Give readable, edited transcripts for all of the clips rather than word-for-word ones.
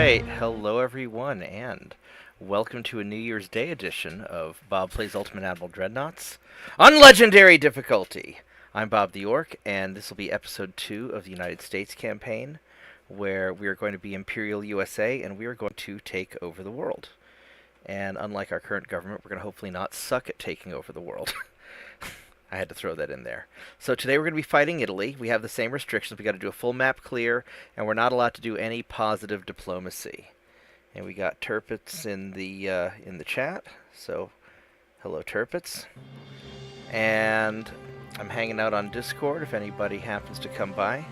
Alright, hello everyone, and welcome to a New Year's Day edition of Bob Plays Ultimate Admiral Dreadnoughts on Legendary Difficulty. I'm Bobtheorc, and this will be episode 2 of the United States campaign, where we are going to be Imperial USA, and we are going to take over the world. And unlike our current government, we're going to hopefully not suck at taking over the world. I had to throw that in there. So today we're going to be fighting Italy. We have the same restrictions. We got to do a full map clear, and we're not allowed to do any positive diplomacy. And we got Turpitz in the chat. So, hello Turpitz. And I'm hanging out on Discord if anybody happens to come by.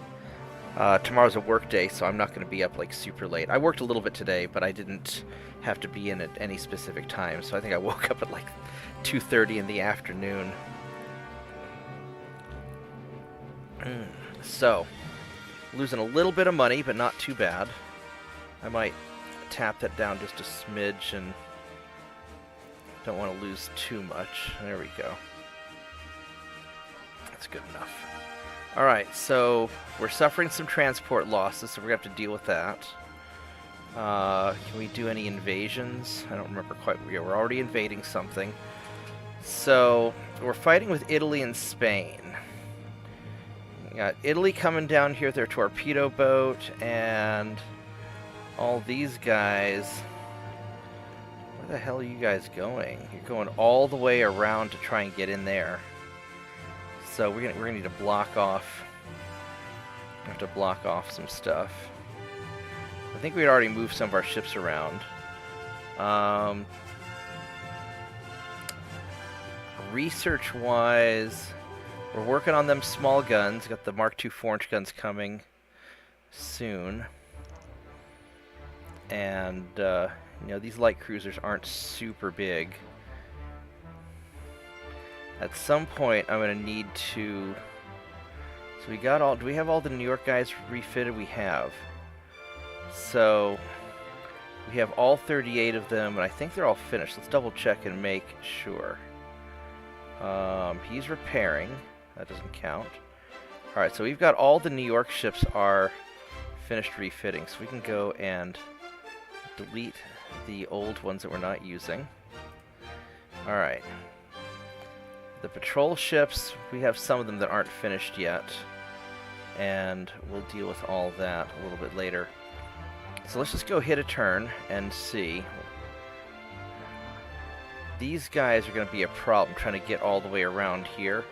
Tomorrow's a work day, so I'm not going to be up like super late. I worked a little bit today, but I didn't have to be in at any specific time. So I think I woke up at like 2:30 in the afternoon. So, losing a little bit of money, but not too bad. I might tap that down just a smidge and don't want to lose too much. There we go. That's good enough. Alright, so we're suffering some transport losses, so we're going to have to deal with that. Can we do any invasions? I don't remember quite. Yeah, we're already invading something. So, we're fighting with Italy and Spain. We got Italy coming down here with their torpedo boat, and all these guys. Where the hell are you guys going? You're going all the way around to try and get in there. So we're gonna need to block off. We have to block off some stuff. I think we'd already moved some of our ships around. Research-wise, we're working on them small guns. Got the Mark II 4-inch guns coming soon. And, you know, these light cruisers aren't super big. At some point, I'm going to need to... So we got all... Do we have all the New York guys refitted? We have. So, we have all 38 of them, and I think they're all finished. Let's double check and make sure. He's repairing. That doesn't count. Alright, so we've got all the New York ships are finished refitting, so we can go and delete the old ones that we're not using. Alright. The patrol ships, we have some of them that aren't finished yet, and we'll deal with all that a little bit later. So let's just go hit a turn and see. These guys are going to be a problem trying to get all the way around here.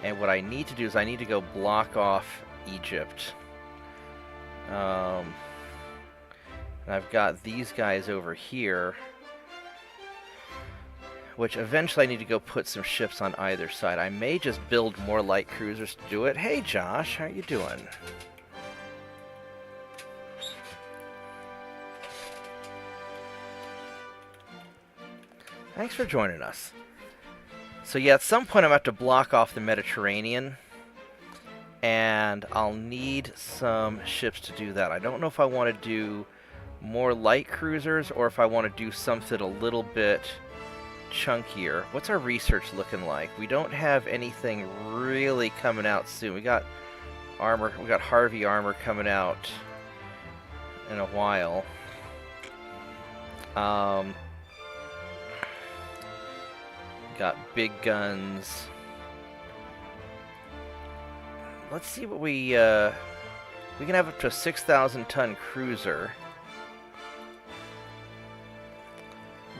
And what I need to do is I need to go block off Egypt. And I've got these guys over here, which eventually I need to go put some ships on either side. I may just build more light cruisers to do it. Hey Josh, how you doing? Thanks for joining us. So yeah, at some point I'm going to have to block off the Mediterranean, and I'll need some ships to do that. I don't know if I want to do more light cruisers or if I want to do something a little bit chunkier. What's our research looking like? We don't have anything really coming out soon. We got armor, we got Harvey armor coming out in a while. Got big guns. Let's see what we can have up to a 6,000 ton cruiser.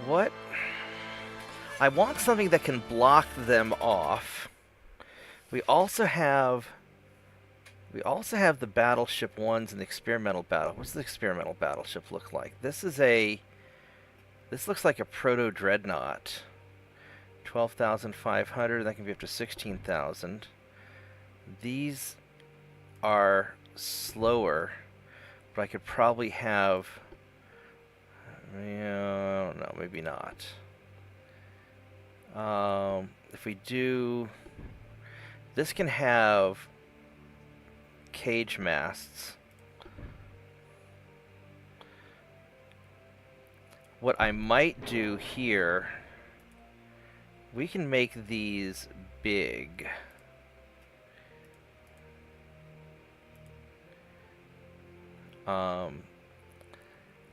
What? I want something that can block them off. We also have the battleship ones and the experimental battle. What's the experimental battleship look like? This looks like a proto dreadnought. 12,500, that can be up to 16,000. These are slower, but I could probably have, I don't know, maybe not. If we do, this can have cage masts. What I might do here, we can make these big.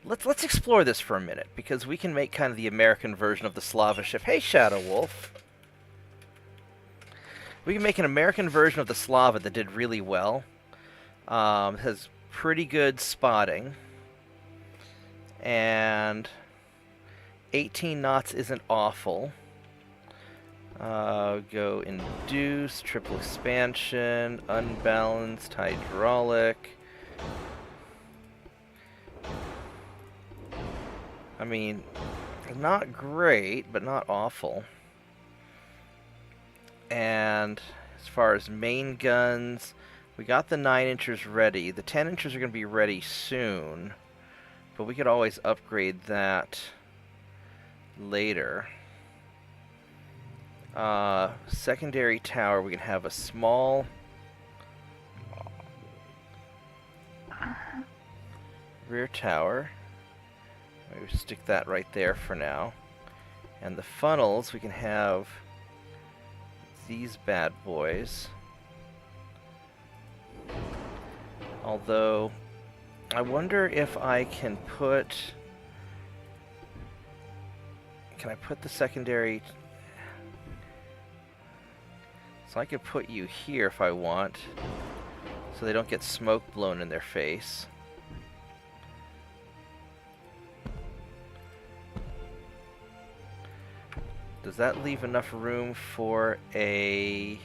let's explore this for a minute, because we can make kind of the American version of the Slava ship. Hey, Shadow Wolf. We can make an American version of the Slava that did really well. Has pretty good spotting. And 18 knots isn't awful. Go induce, triple expansion, unbalanced, hydraulic. I mean, not great, but not awful. And as far as main guns, we got the 9-inchers ready. The 10-inchers are going to be ready soon, but we could always upgrade that later. Secondary tower, we can have a small rear tower. Maybe stick that right there for now. And the funnels, we can have these bad boys. Although, I wonder if I can put... Can I put the secondary... So I could put you here if I want, so they don't get smoke blown in their face. Does that leave enough room for a...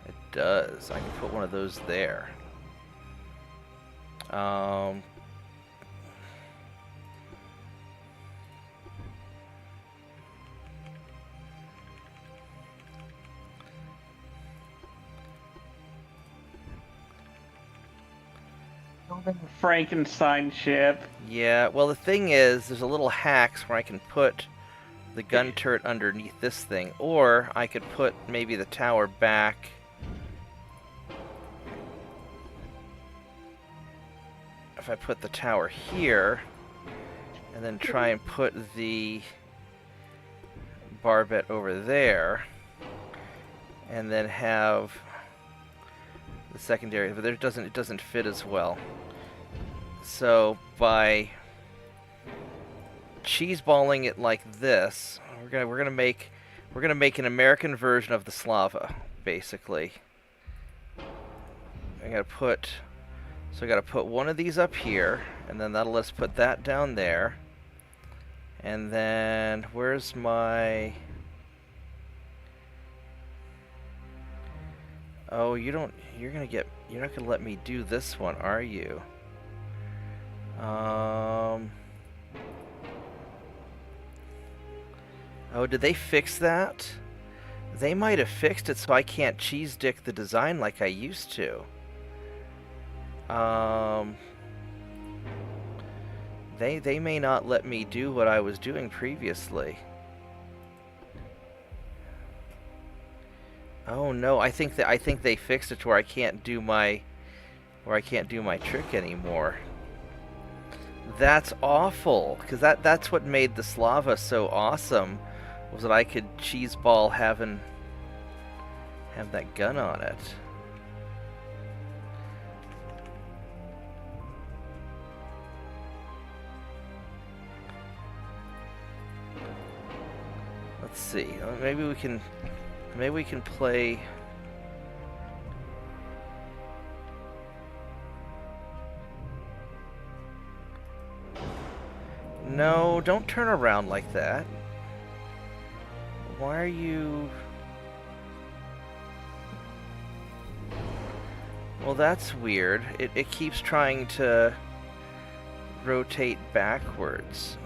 It does. I can put one of those there. Frankenstein ship. Yeah, well the thing is, there's a little hacks where I can put the gun turret underneath this thing, or I could put maybe the tower back. If I put the tower here, and then try and put the barbette over there, and then have the secondary, but it doesn't fit as well. So by cheeseballing it like this, we're gonna make an American version of the Slava, basically. I gotta put one of these up here, and then that'll let us put that down there. And then where's my... Oh, you're not gonna let me do this one, are you? Oh, did they fix that? They might have fixed it so I can't cheese dick the design like I used to. They may not let me do what I was doing previously. Oh no, I think they fixed it to where I can't do my trick anymore. That's awful, because that's what made the Slava so awesome, was that I could cheeseball have that gun on it. Let's see. Maybe we can play. No, don't turn around like that. Why are you... Well, that's weird. It keeps trying to rotate backwards.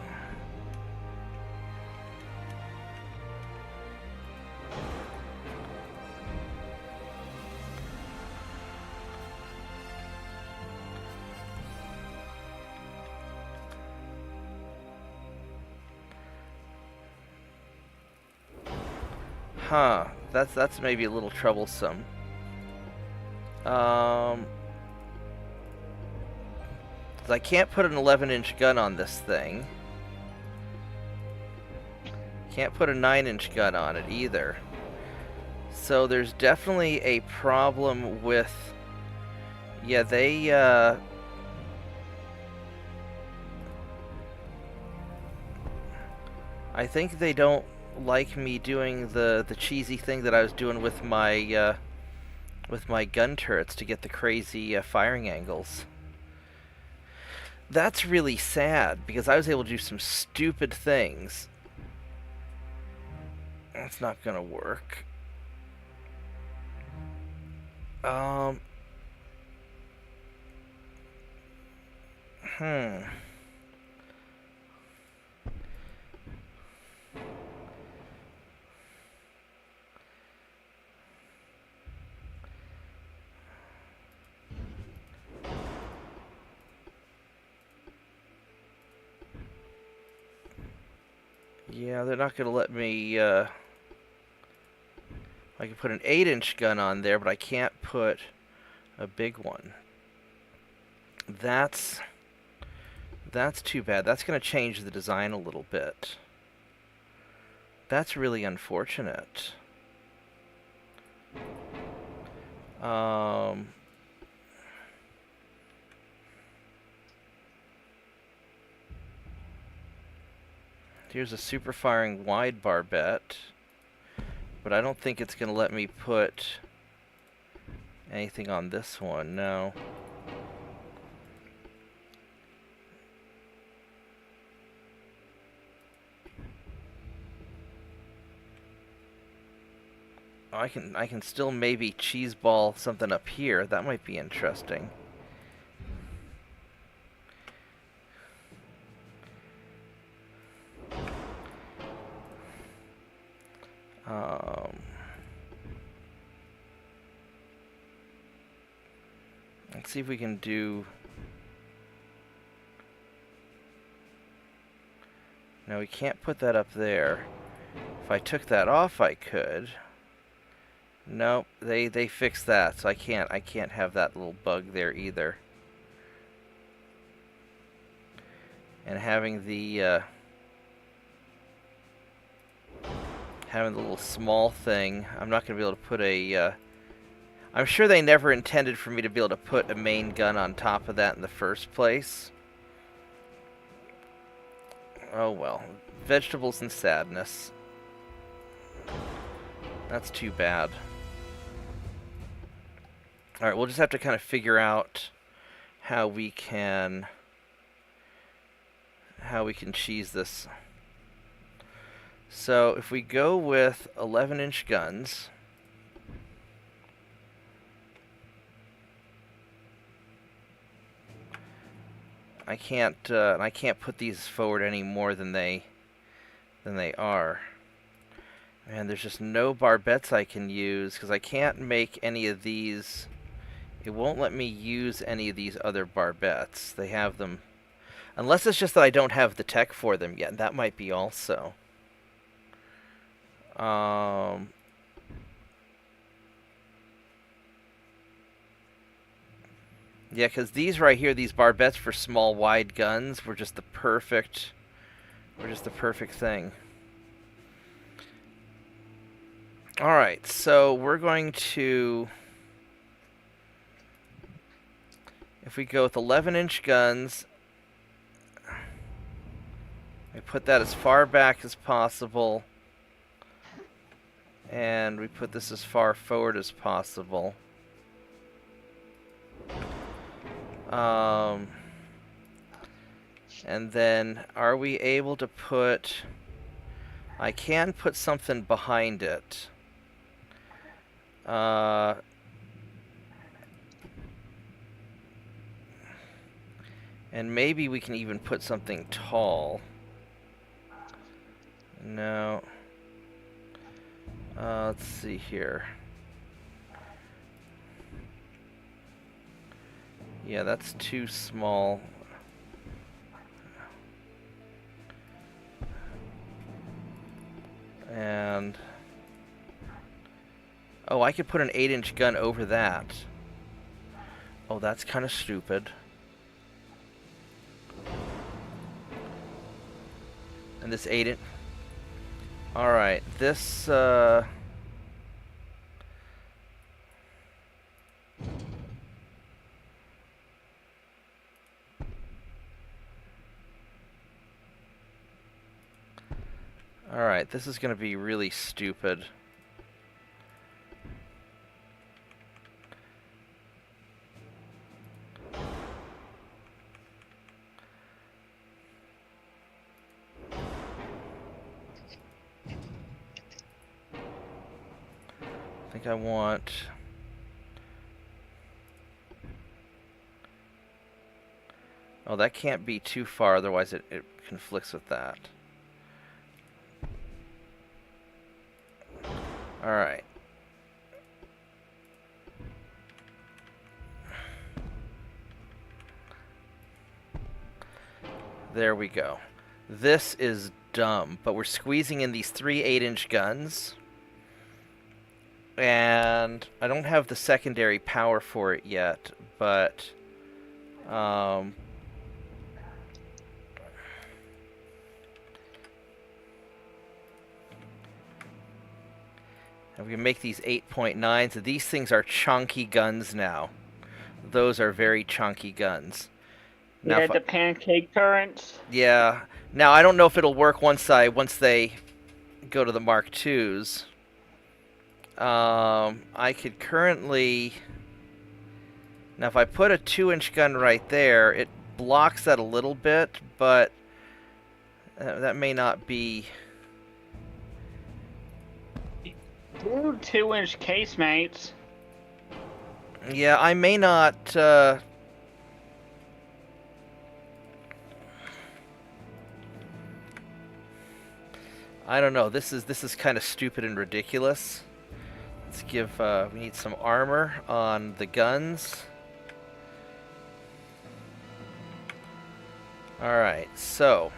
Huh, that's maybe a little troublesome. 'Cause I can't put an 11-inch gun on this thing. Can't put a 9-inch gun on it either. So there's definitely a problem with... Yeah, I think they don't like me doing the cheesy thing that I was doing with my gun turrets to get the crazy firing angles. That's really sad, because I was able to do some stupid things. That's not gonna work. Um... Hmm. Yeah, they're not gonna let me, I can put an 8-inch gun on there, but I can't put a big one. That's too bad. That's gonna change the design a little bit. That's really unfortunate. Here's a super firing wide barbette, but I don't think it's going to let me put anything on this one, no. I can still maybe cheese ball something up here. That might be interesting. Let's see if we can do... No, we can't put that up there. If I took that off, I could. Nope, they fixed that, so I can't have that little bug there either. And having the little small thing, I'm not going to be able to put a... I'm sure they never intended for me to be able to put a main gun on top of that in the first place. Oh well. Vegetables and sadness. That's too bad. Alright, we'll just have to kind of figure out how we can cheese this. So if we go with 11-inch guns, I can't put these forward any more than they are. And there's just no barbettes I can use because I can't make any of these. It won't let me use any of these other barbettes. They have them, unless it's just that I don't have the tech for them yet. That might be also. Yeah, because these right here, these barbettes for small, wide guns, were just the perfect thing. Alright, so we're going to... If we go with 11-inch guns, we put that as far back as possible, and we put this as far forward as possible. And then, are we able to put... I can put something behind it. And maybe we can even put something tall. No. Let's see here. Yeah, that's too small. And... oh, I could put an 8-inch gun over that. Oh, that's kind of stupid. And this 8-inch... Alright, this, Alright, this is going to be really stupid. I think I want... Oh, that can't be too far, otherwise it conflicts with that. Alright. There we go. This is dumb, but we're squeezing in these 3 8-inch guns. And I don't have the secondary power for it yet, but... and we can make these 8.9s. These things are chunky guns now. Those are very chunky guns. Now Yeah, the pancake turrets. Yeah. Now I don't know if it'll work once they go to the Mark IIs. I could currently... Now if I put a 2-inch gun right there, it blocks that a little bit, but that may not be... Ooh, 2-inch casemates. Yeah, I may not... I don't know. This is kind of stupid and ridiculous. Let's give... we need some armor on the guns. Alright, so...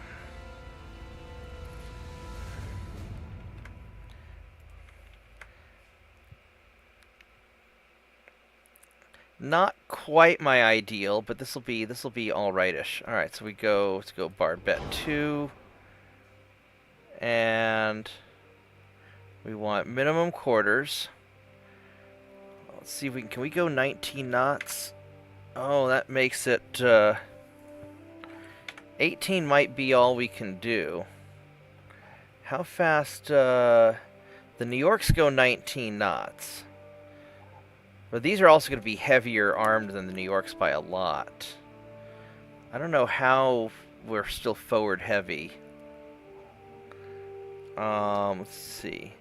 Not quite my ideal, but this'll be all rightish. All right, so let's go Barbette 2, and we want minimum quarters. Let's see if can we go 19 knots? Oh, that makes it 18 might be all we can do. How fast? The New Yorks go 19 knots. But these are also going to be heavier armed than the New Yorks by a lot. I don't know how we're still forward heavy. Let's see.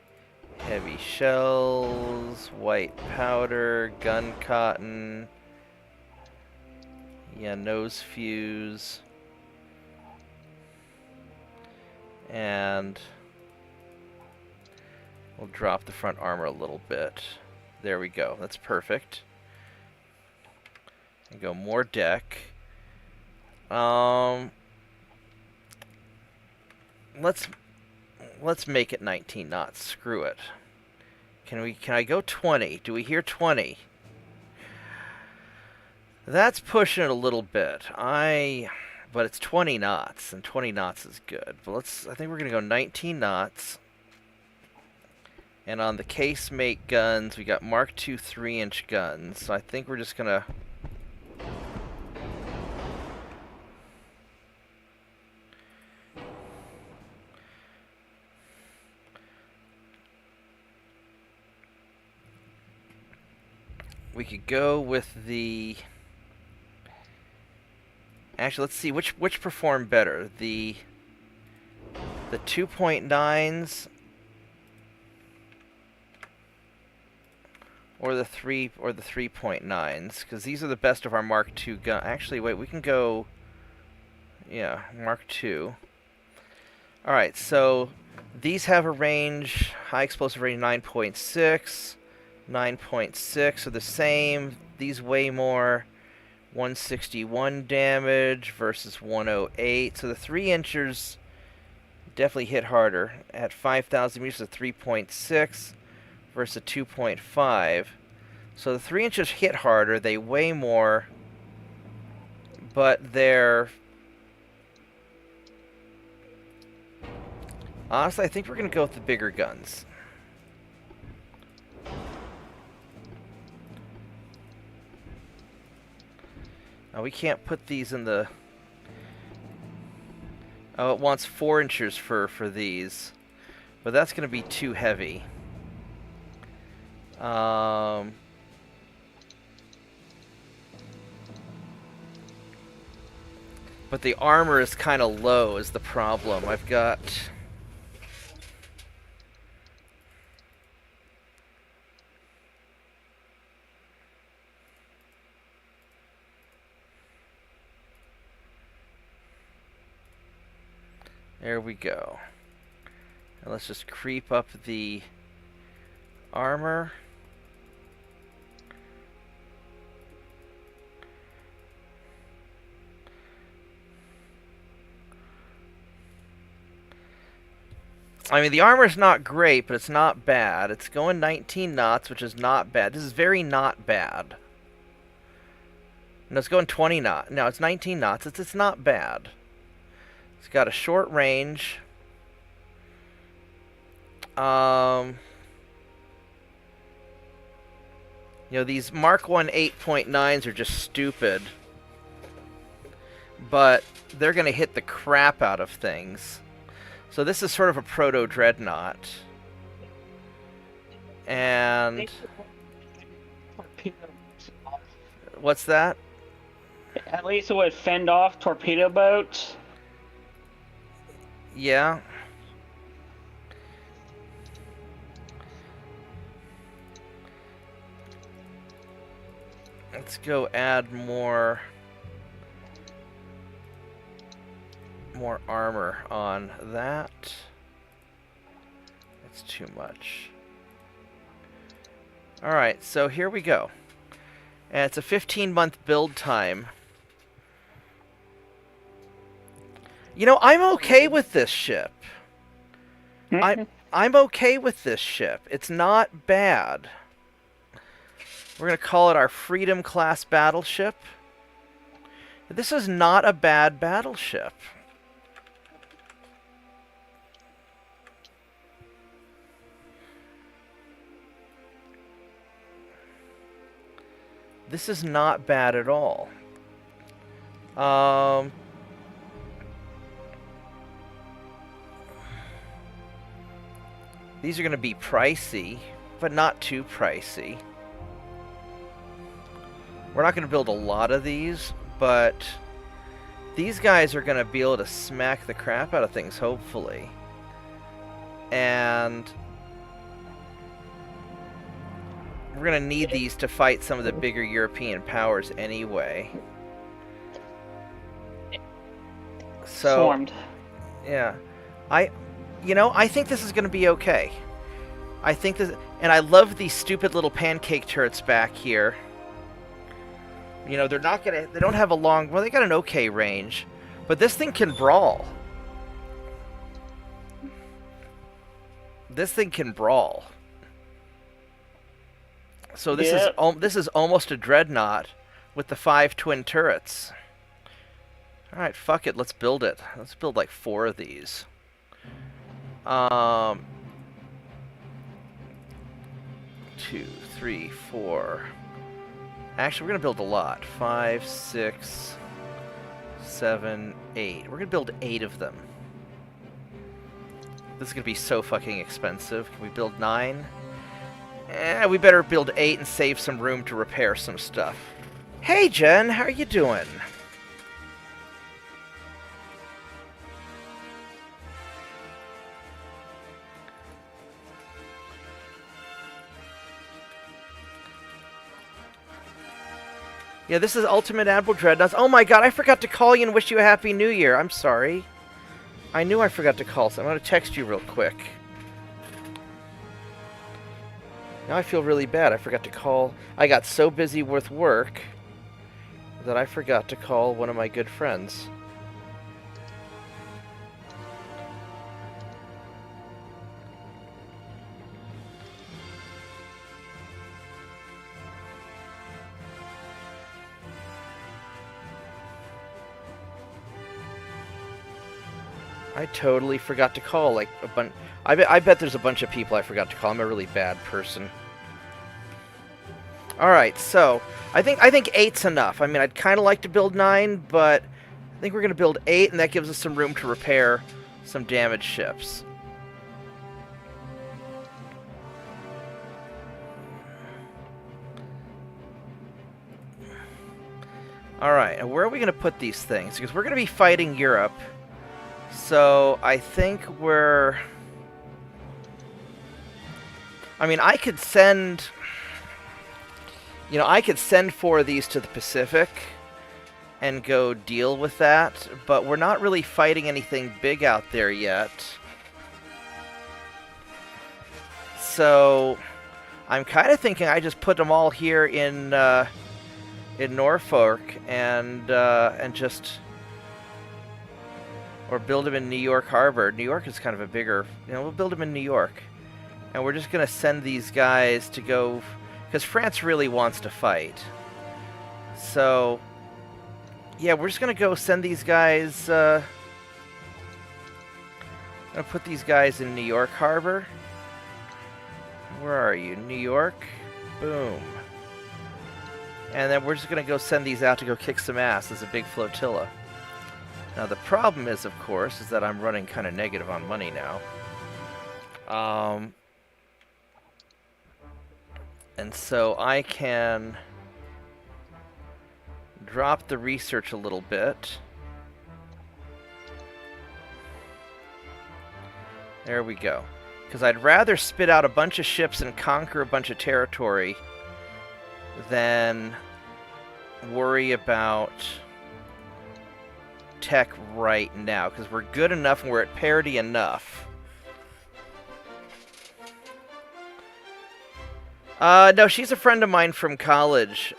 Heavy shells, white powder, gun cotton. Yeah, nose fuse. And we'll drop the front armor a little bit. There we go. That's perfect. And go more deck. Let's make it 19 knots. Screw it. Can I go 20? Do we hear 20? That's pushing it a little bit. But it's 20 knots, and 20 knots is good. But I think we're gonna go 19 knots. And on the casemate guns, we got Mark II 3-inch guns. So I think we're just gonna... We could go with the... Actually, let's see which perform better. The 2.9s or the 3.9s, because these are the best of our Mark II gun. Actually, wait, we can go... Yeah, Mark II. Alright, so these have a range, high explosive range 9.6. 9.6 are the same. These weigh more. 161 damage versus 108. So the 3-inchers definitely hit harder. At 5,000 meters, a 3.6 versus a 2.5. So the 3-inchers hit harder. They weigh more. But they're... Honestly, I think we're going to go with the bigger guns. Now we can't put these in the... Oh, it wants 4 inchers for these. But that's going to be too heavy. But the armor is kind of low is the problem. I've got... There we go. And let's just creep up the armor. I mean, the armor's not great, but it's not bad. It's going 19 knots, which is not bad. This is very not bad. No, it's going 20 knots. No, it's 19 knots. It's not bad. It's got a short range. You know, these Mark 1 8.9s are just stupid. But they're going to hit the crap out of things. So this is sort of a proto-dreadnought. And... What's that? At least it would fend off torpedo boats. Yeah. Let's go add more armor on that. That's too much. Alright, so here we go. And it's a 15-month build time. You know, I'm okay with this ship. I'm okay with this ship. It's not bad. We're going to call it our Freedom class battleship. This is not a bad battleship. This is not bad at all. These are going to be pricey, but not too pricey. We're not going to build a lot of these, but these guys are going to be able to smack the crap out of things, hopefully. And we're going to need these to fight some of the bigger European powers anyway. So, Swarmed. Yeah. You know, I think this is going to be okay. I think this... And I love these stupid little pancake turrets back here. You know, they're not going to... They don't have a long... Well, they got an okay range. But this thing can brawl. This thing can brawl. So this is almost a dreadnought with the 5 twin turrets. Alright, fuck it. Let's build it. Let's build like 4 of these. 2, 3, 4. Actually, we're going to build a lot. 5, 6, 7, 8. We're going to build 8 of them. This is going to be so fucking expensive. Can we build 9? We better build 8 and save some room to repair some stuff. Hey, Jen, how are you doing? Yeah, this is Ultimate Admiral Dreadnoughts. Oh my god, I forgot to call you and wish you a Happy New Year. I'm sorry. I knew I forgot to call, so I'm going to text you real quick. Now I feel really bad. I forgot to call. I got so busy with work that I forgot to call one of my good friends. I totally forgot to call, like, a bunch... I bet there's a bunch of people I forgot to call. I'm a really bad person. Alright, so, I think 8's enough. I mean, I'd kind of like to build 9, but I think we're going to build 8, and that gives us some room to repair some damaged ships. Alright, and where are we going to put these things? Because we're going to be fighting Europe. So I think we're... I mean, I could send... You know, I could send 4 of these to the Pacific and go deal with that, but we're not really fighting anything big out there yet. So I'm kind of thinking I just put them all here in Norfolk and just, or build them in New York Harbor. New York is kind of a bigger, you know, we'll build them in New York, and we're just gonna send these guys to go, because France really wants to fight. So yeah, we're just gonna go send these guys. Gonna put these guys in New York Harbor. Where are you? New York? Boom. And then we're just going to go send these out to go kick some ass as a big flotilla. Now the problem is, of course, is that I'm running kind of negative on money now. And so I can drop the research a little bit. There we go. Because I'd rather spit out a bunch of ships and conquer a bunch of territory than worry about tech right now. Because we're good enough and we're at parity enough. No, she's a friend of mine from college.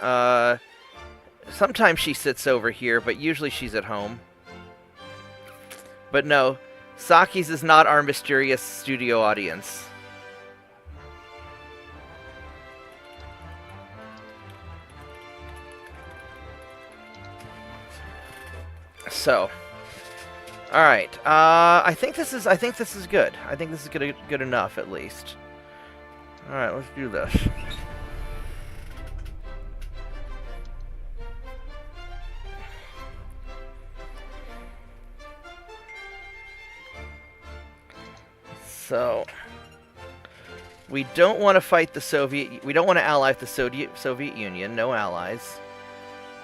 Sometimes she sits over here, but usually she's at home. But no, Saki's is not our mysterious studio audience. So, all right. I think this is good. I think this is good enough at least. All right, let's do this. So, we don't want to fight the Soviet... We don't want to ally with the Soviet Union. No allies.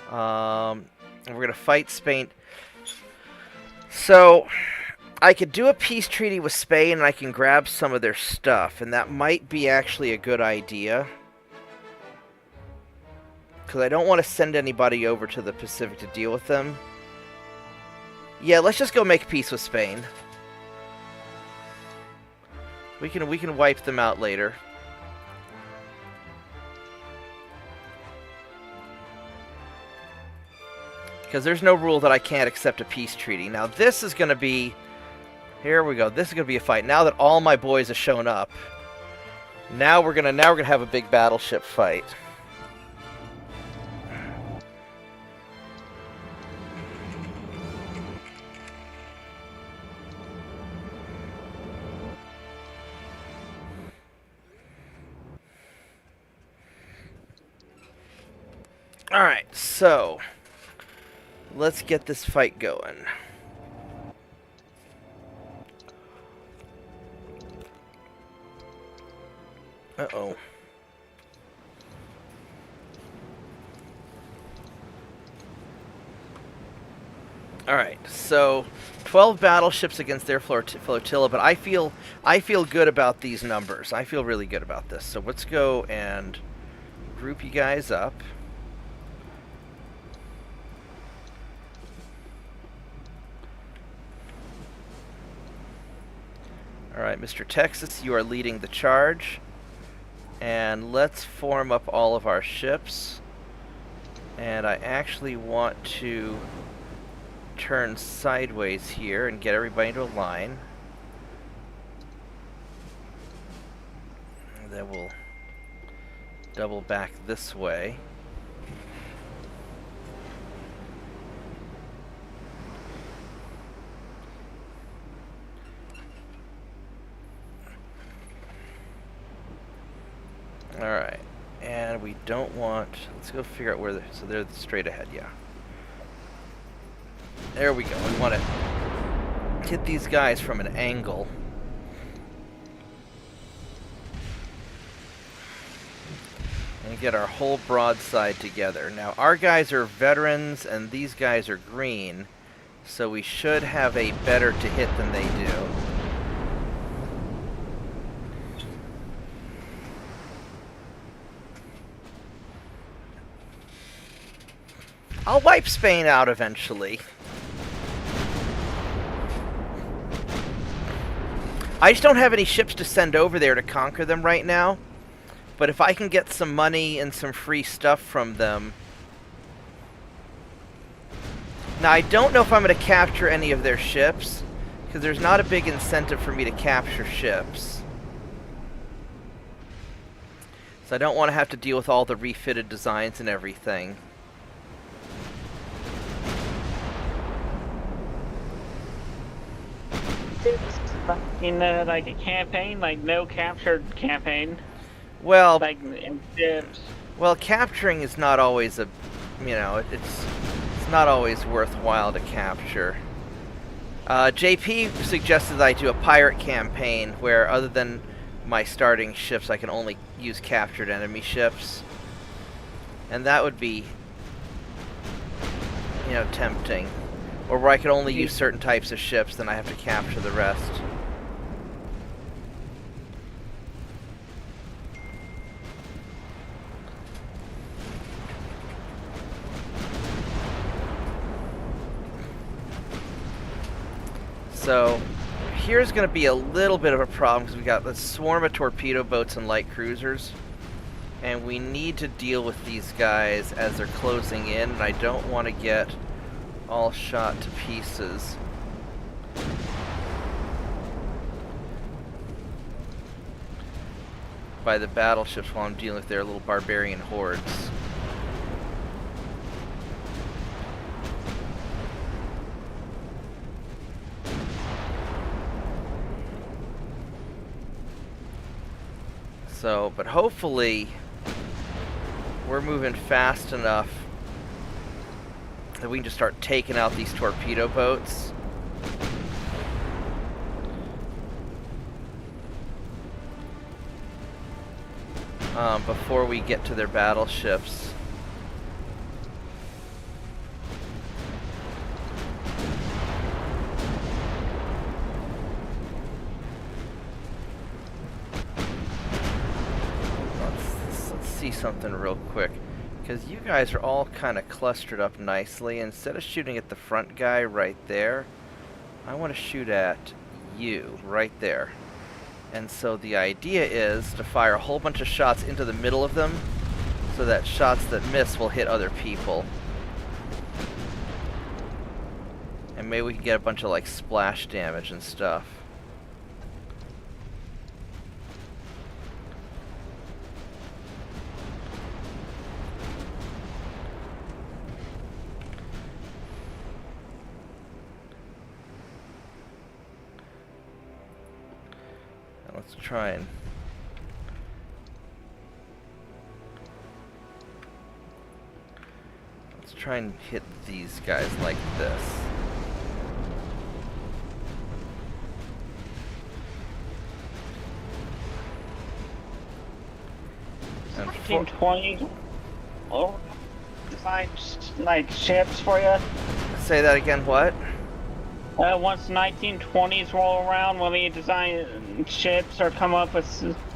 And we're going to fight Spain. So, I could do a peace treaty with Spain and I can grab some of their stuff. And that might be actually a good idea. Because I don't want to send anybody over to the Pacific to deal with them. Yeah, let's just go make peace with Spain. We can wipe them out later. Because there's no rule that I can't accept a peace treaty. Now this is going to be... Here we go. This is going to be a fight. Now that all my boys have shown up, now we're gonna have a big battleship fight. Alright, so let's get this fight going. Uh-oh. Alright, so 12 battleships against their flotilla, but I feel good about these numbers. I feel really good about this. So let's go and group you guys up. Alright, Mr. Texas, you are leading the charge. And let's form up all of our ships. And I actually want to turn sideways here and get everybody into a line. And then we'll double back this way. Alright, and we don't want... Let's go figure out where they're... So they're straight ahead, yeah. There we go. We want to hit these guys from an angle. And get our whole broadside together. Now, our guys are veterans, and these guys are green, so we should have a better to hit than they do. I'll wipe Spain out eventually. I just don't have any ships to send over there to conquer them right now. But if I can get some money and some free stuff from them... Now, I don't know if I'm going to capture any of their ships, because there's not a big incentive for me to capture ships. So I don't want to have to deal with all the refitted designs and everything. In like a campaign, like no captured campaign. Well, Like in ships. well, capturing is not always a, you know, it's not always worthwhile to capture. JP suggested that I do a pirate campaign where, other than my starting ships, I can only use captured enemy ships, and that would be, you know, tempting. Or where I could only use certain types of ships, then I have to capture the rest. So, here's going to be a little bit of a problem, because we got a swarm of torpedo boats and light cruisers. And we need to deal with these guys as they're closing in, and I don't want to get all shot to pieces. By the battleships while I'm dealing with their little barbarian hordes. So, but hopefully we're moving fast enough that we can just start taking out these torpedo boats. Before we get to their battleships. Let's see something real quick. Because you guys are all kind of clustered up nicely. Instead of shooting at the front guy right there, I want to shoot at you right there. And so the idea is to fire a whole bunch of shots into the middle of them, so that shots that miss will hit other people. And maybe we can get a bunch of like splash damage and stuff. Let's try and hit these guys like this. And 1920s. Oh, design like ships for you. Say that again. What? Once 1920s roll around, will you design ships or come up with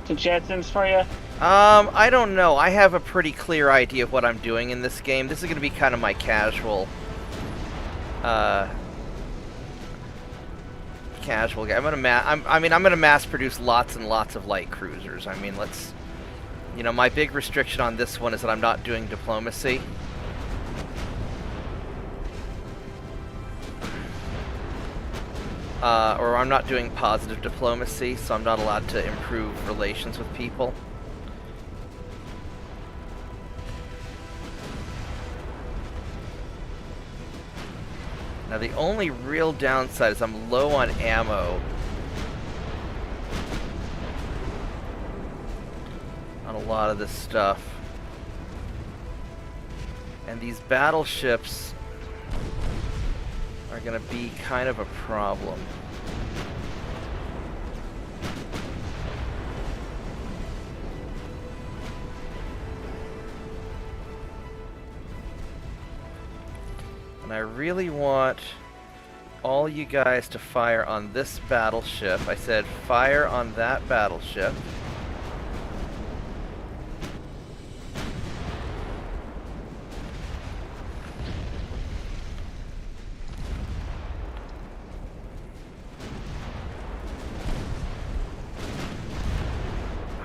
suggestions for you? I don't know. I have a pretty clear idea of what I'm doing in this game. This is going to be kind of my casual game. I'm gonna mass produce lots and lots of light cruisers. I mean, you know, my big restriction on this one is that I'm not doing diplomacy. Or I'm not doing positive diplomacy, so I'm not allowed to improve relations with people. Now the only real downside is I'm low on ammo on a lot of this stuff. And these battleships are gonna be kind of a problem. And I really want all you guys to fire on this battleship. I said fire on that battleship.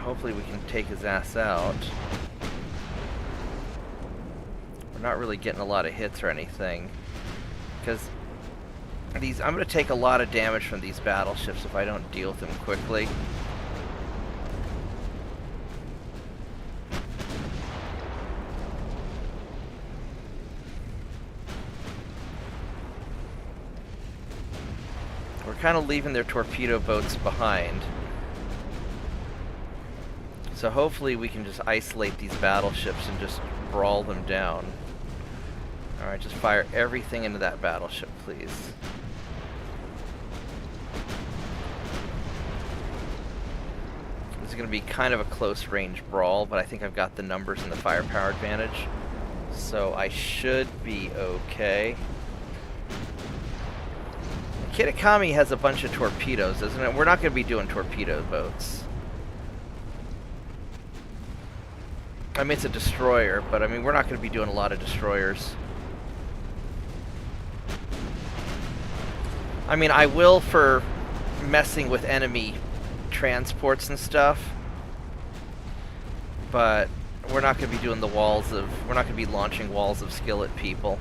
Hopefully we can take his ass out. We're not really getting a lot of hits or anything, because I'm going to take a lot of damage from these battleships if I don't deal with them quickly. We're kind of leaving their torpedo boats behind. So hopefully we can just isolate these battleships and just brawl them down. Alright, just fire everything into that battleship, please. This is going to be kind of a close range brawl, but I think I've got the numbers and the firepower advantage. So I should be okay. Kitakami has a bunch of torpedoes, isn't it? We're not going to be doing torpedo boats. I mean, it's a destroyer, but I mean, we're not going to be doing a lot of destroyers. I mean, I will for messing with enemy transports and stuff, but we're not going to be doing the walls of... We're not going to be launching walls of skill at people.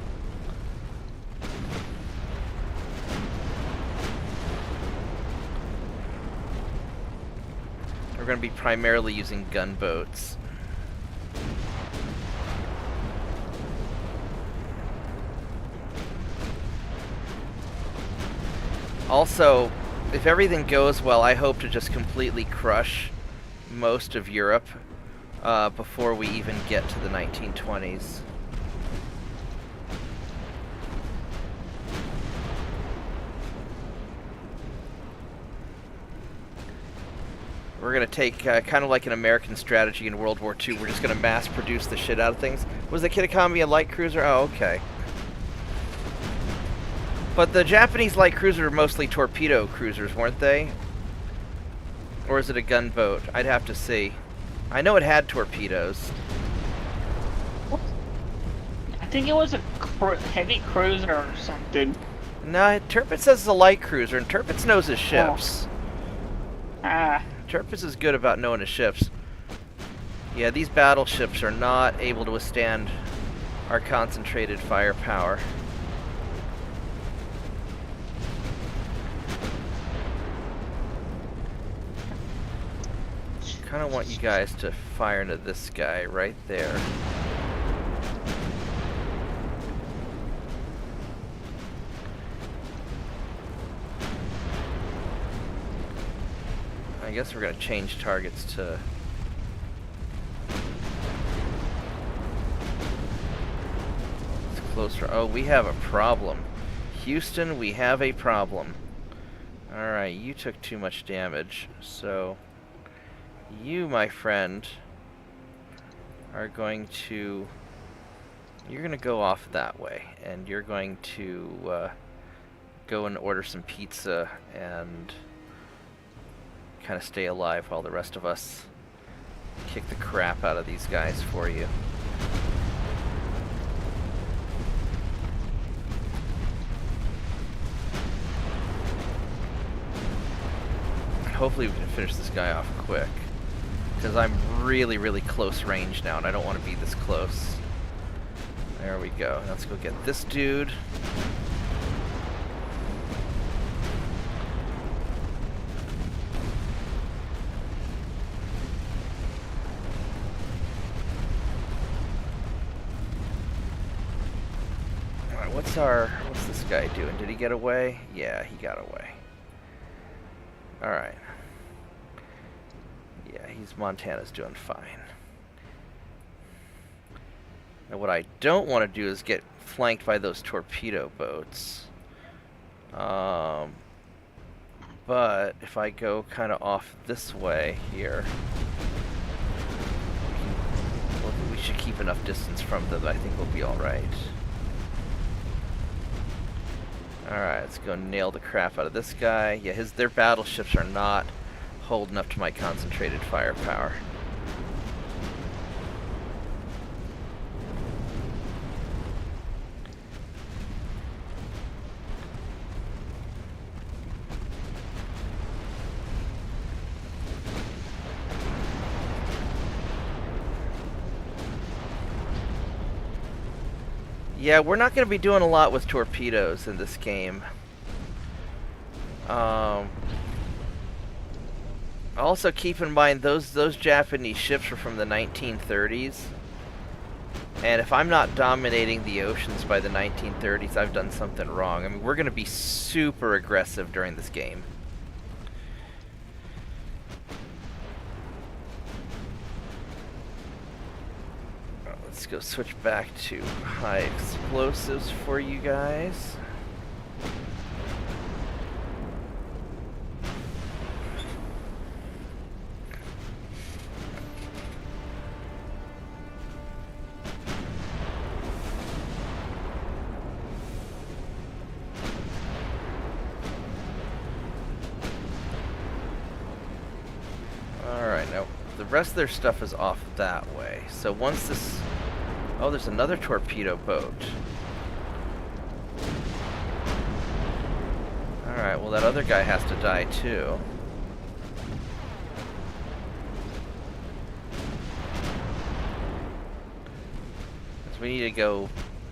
We're going to be primarily using gunboats. Also, if everything goes well, I hope to just completely crush most of Europe before we even get to the 1920s. We're going to take kind of like an American strategy in World War II. We're just going to mass produce the shit out of things. Was the Kitakami a light cruiser? Oh, okay. But the Japanese light cruisers were mostly torpedo cruisers, weren't they? Or is it a gunboat? I'd have to see. I know it had torpedoes. I think it was a heavy cruiser or something. No, Tirpitz says it's a light cruiser, and Tirpitz knows his ships. Ah. Tirpitz is good about knowing his ships. Yeah, these battleships are not able to withstand our concentrated firepower. Kind of want you guys to fire into this guy right there. I guess we're going to change targets to... It's closer. Oh, we have a problem. Houston, we have a problem. Alright, you took too much damage, so... You, my friend, are going to... You're going to go off that way, and you're going to go and order some pizza and kind of stay alive while the rest of us kick the crap out of these guys for you. Hopefully we can finish this guy off quick. Because I'm really, really close range now, and I don't want to be this close. There we go. Let's go get this dude. Alright, what's this guy doing? Did he get away? Yeah, he got away. Alright. Yeah, Montana's doing fine. Now what I don't want to do is get flanked by those torpedo boats. But if I go kind of off this way here, we should keep enough distance from them that I think we'll be alright. Alright, let's go nail the crap out of this guy. Yeah, their battleships are not holding up to my concentrated firepower. Yeah, we're not going to be doing a lot with torpedoes in this game. Also, keep in mind those Japanese ships were from the 1930s, and if I'm not dominating the oceans by the 1930s, I've done something wrong. I mean, we're going to be super aggressive during this game. Let's go switch back to high explosives for you guys. Alright, now the rest of their stuff is off that way. So once this... Oh, there's another torpedo boat. Alright, well that other guy has to die too. So we need to go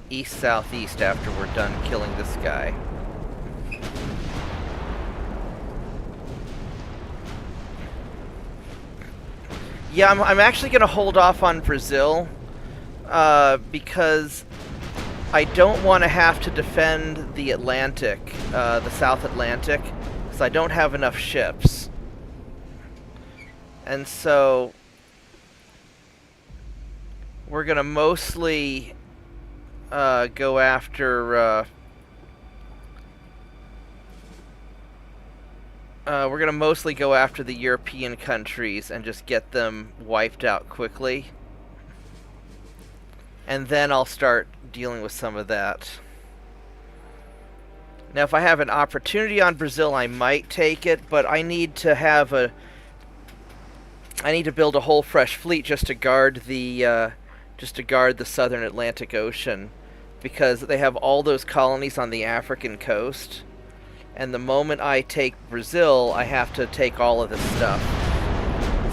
east-southeast after we're done killing this guy. Yeah, I'm actually going to hold off on Brazil. Because I don't want to have to defend the Atlantic, the South Atlantic, because I don't have enough ships. And so we're going to mostly go after the European countries and just get them wiped out quickly. And then I'll start dealing with some of that. Now, if I have an opportunity on Brazil, I might take it, but I need to have I need to build a whole fresh fleet just to guard the southern Atlantic Ocean, because they have all those colonies on the African coast, and the moment I take Brazil, I have to take all of this stuff.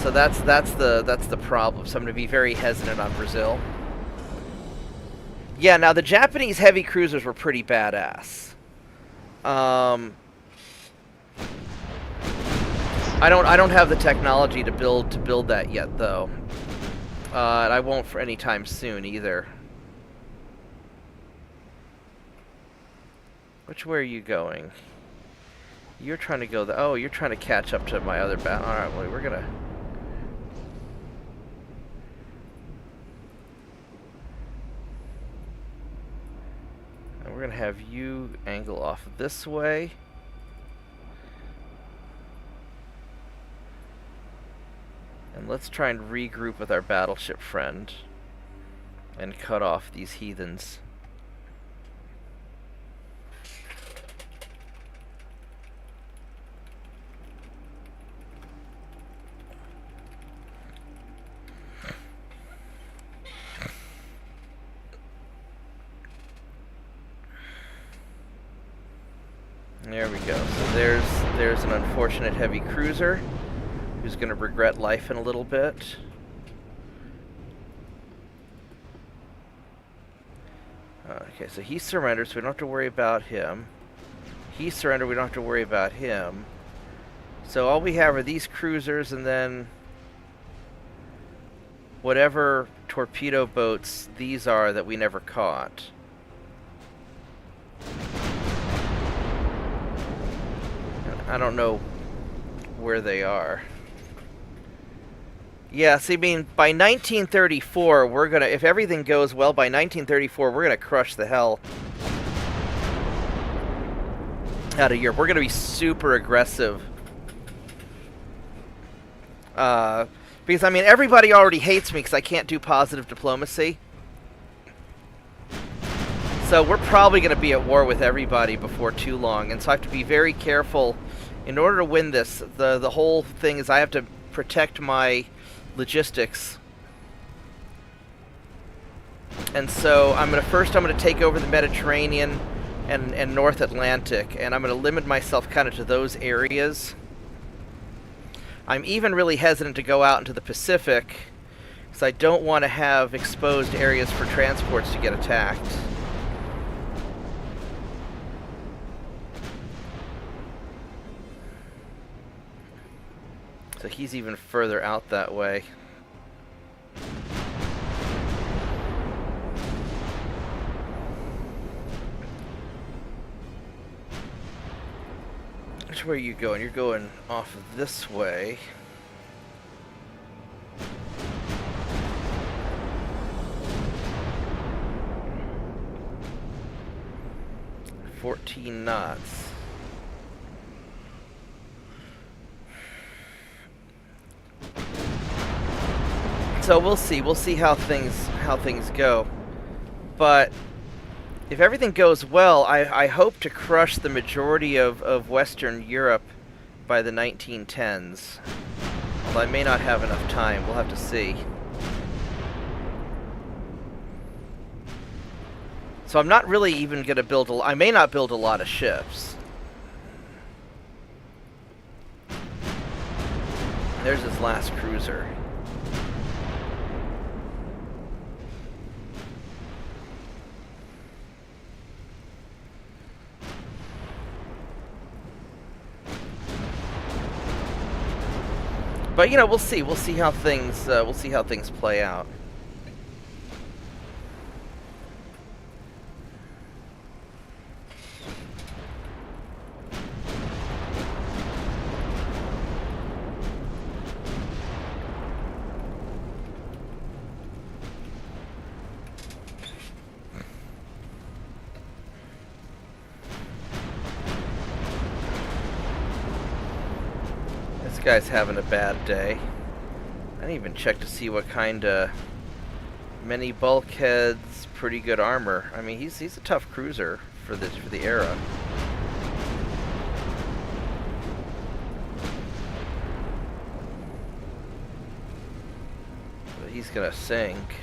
So that's the problem. So I'm going to be very hesitant on Brazil. Yeah, now the Japanese heavy cruisers were pretty badass. I don't have the technology to build that yet, though. And I won't for any time soon either. Which way are you going? You're trying to go oh, you're trying to catch up to my other battle. All right, well, we're gonna. We're going to have you angle off this way. And let's try and regroup with our battleship friend and cut off these heathens. There we go. So there's an unfortunate heavy cruiser who's going to regret life in a little bit. Okay, so he surrendered, so we don't have to worry about him. He surrendered, we don't have to worry about him. So all we have are these cruisers and then whatever torpedo boats these are that we never caught. I don't know where they are. Yeah, see, I mean, by 1934, we're gonna, if everything goes well, by 1934, we're gonna crush the hell out of Europe. We're gonna be super aggressive. Because, I mean, everybody already hates me because I can't do positive diplomacy. So we're probably going to be at war with everybody before too long, and so I have to be very careful. In order to win this, the whole thing is I have to protect my logistics. And so I'm going to take over the Mediterranean and North Atlantic, and I'm going to limit myself kind of to those areas. I'm even really hesitant to go out into the Pacific, because I don't want to have exposed areas for transports to get attacked. So he's even further out that way. Which way are you going? You're going off of this way. "14 knots. So we'll see. We'll see how things go. But if everything goes well, I hope to crush the majority of Western Europe by the 1910s. Well, I may not have enough time. We'll have to see. So I'm not really even going to build I may not build a lot of ships. There's his last cruiser. But you know, we'll see. We'll see how things play out. This guy's having a bad day. I didn't even check to see what kind of many bulkheads, pretty good armor. I mean, he's a tough cruiser for the era. But he's gonna sink.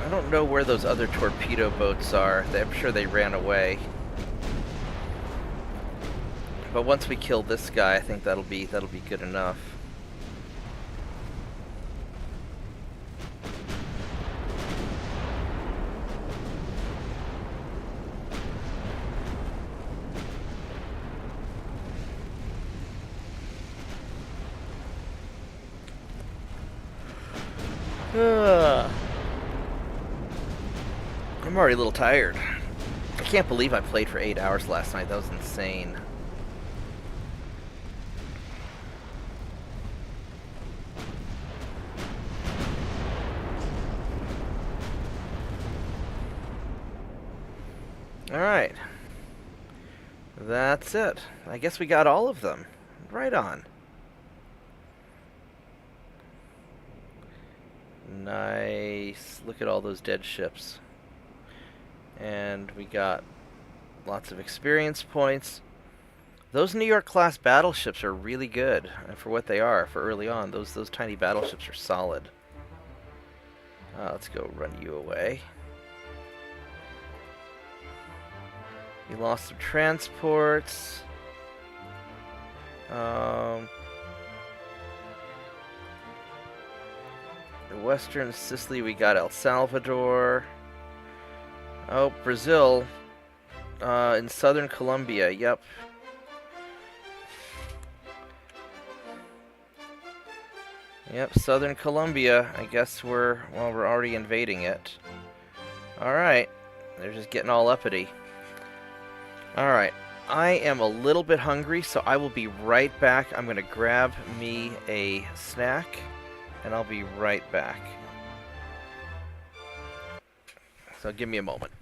I don't know where those other torpedo boats are. I'm sure they ran away. But once we kill this guy, I think that'll be good enough. I'm already a little tired. I can't believe I played for 8 hours last night. That was insane. Alright. That's it. I guess we got all of them. Right on. Nice. Look at all those dead ships. And we got lots of experience points. Those New York class battleships are really good for what they are for early on. Those tiny battleships are solid. Let's go run you away. We lost some transports. Western Sicily, we got El Salvador. Oh, Brazil. In southern Colombia, yep. Yep, southern Colombia. I guess we're already invading it. Alright. They're just getting all uppity. Alright. I am a little bit hungry, so I will be right back. I'm going to grab me a snack, and I'll be right back. So give me a moment.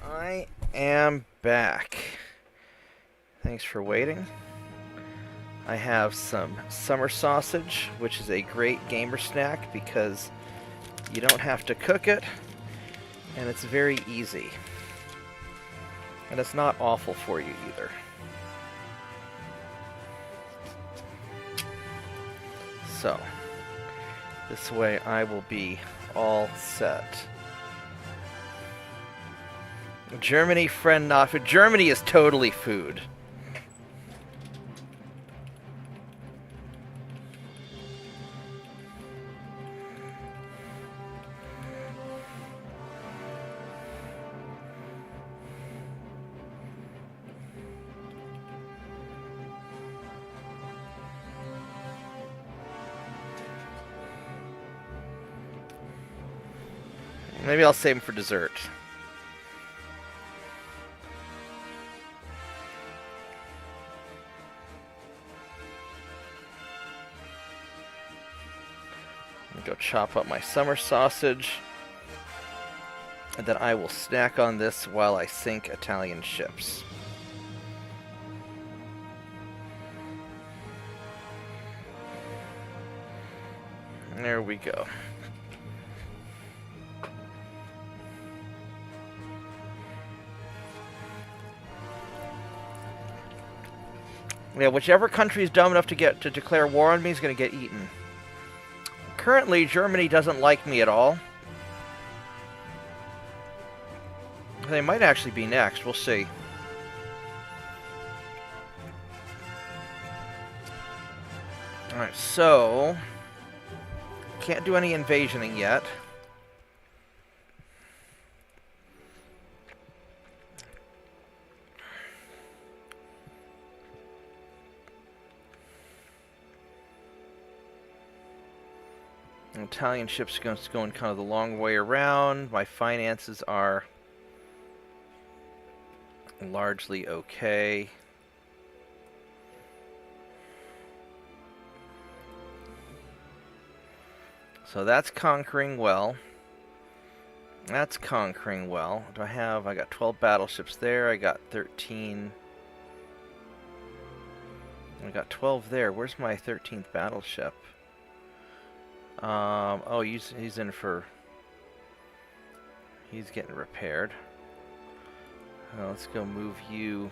I am back. Thanks for waiting. I have some summer sausage, which is a great gamer snack because you don't have to cook it, and it's very easy. And it's not awful for you either. So, this way I will be all set. Germany, friend not food. Germany is totally food. Maybe I'll save them for dessert. Go chop up my summer sausage, and then I will snack on this while I sink Italian ships. There we go. Yeah, whichever country is dumb enough to declare war on me is going to get eaten. Currently, Germany doesn't like me at all. They might actually be next. We'll see. Alright, so... can't do any invasioning yet. Italian ships going kind of the long way around. My finances are largely okay. So that's conquering well. That's conquering well. What do I have? I got 12 battleships there. I got 13. I got 12 there. Where's my 13th battleship? Oh, he's in for... He's getting repaired. Let's go move you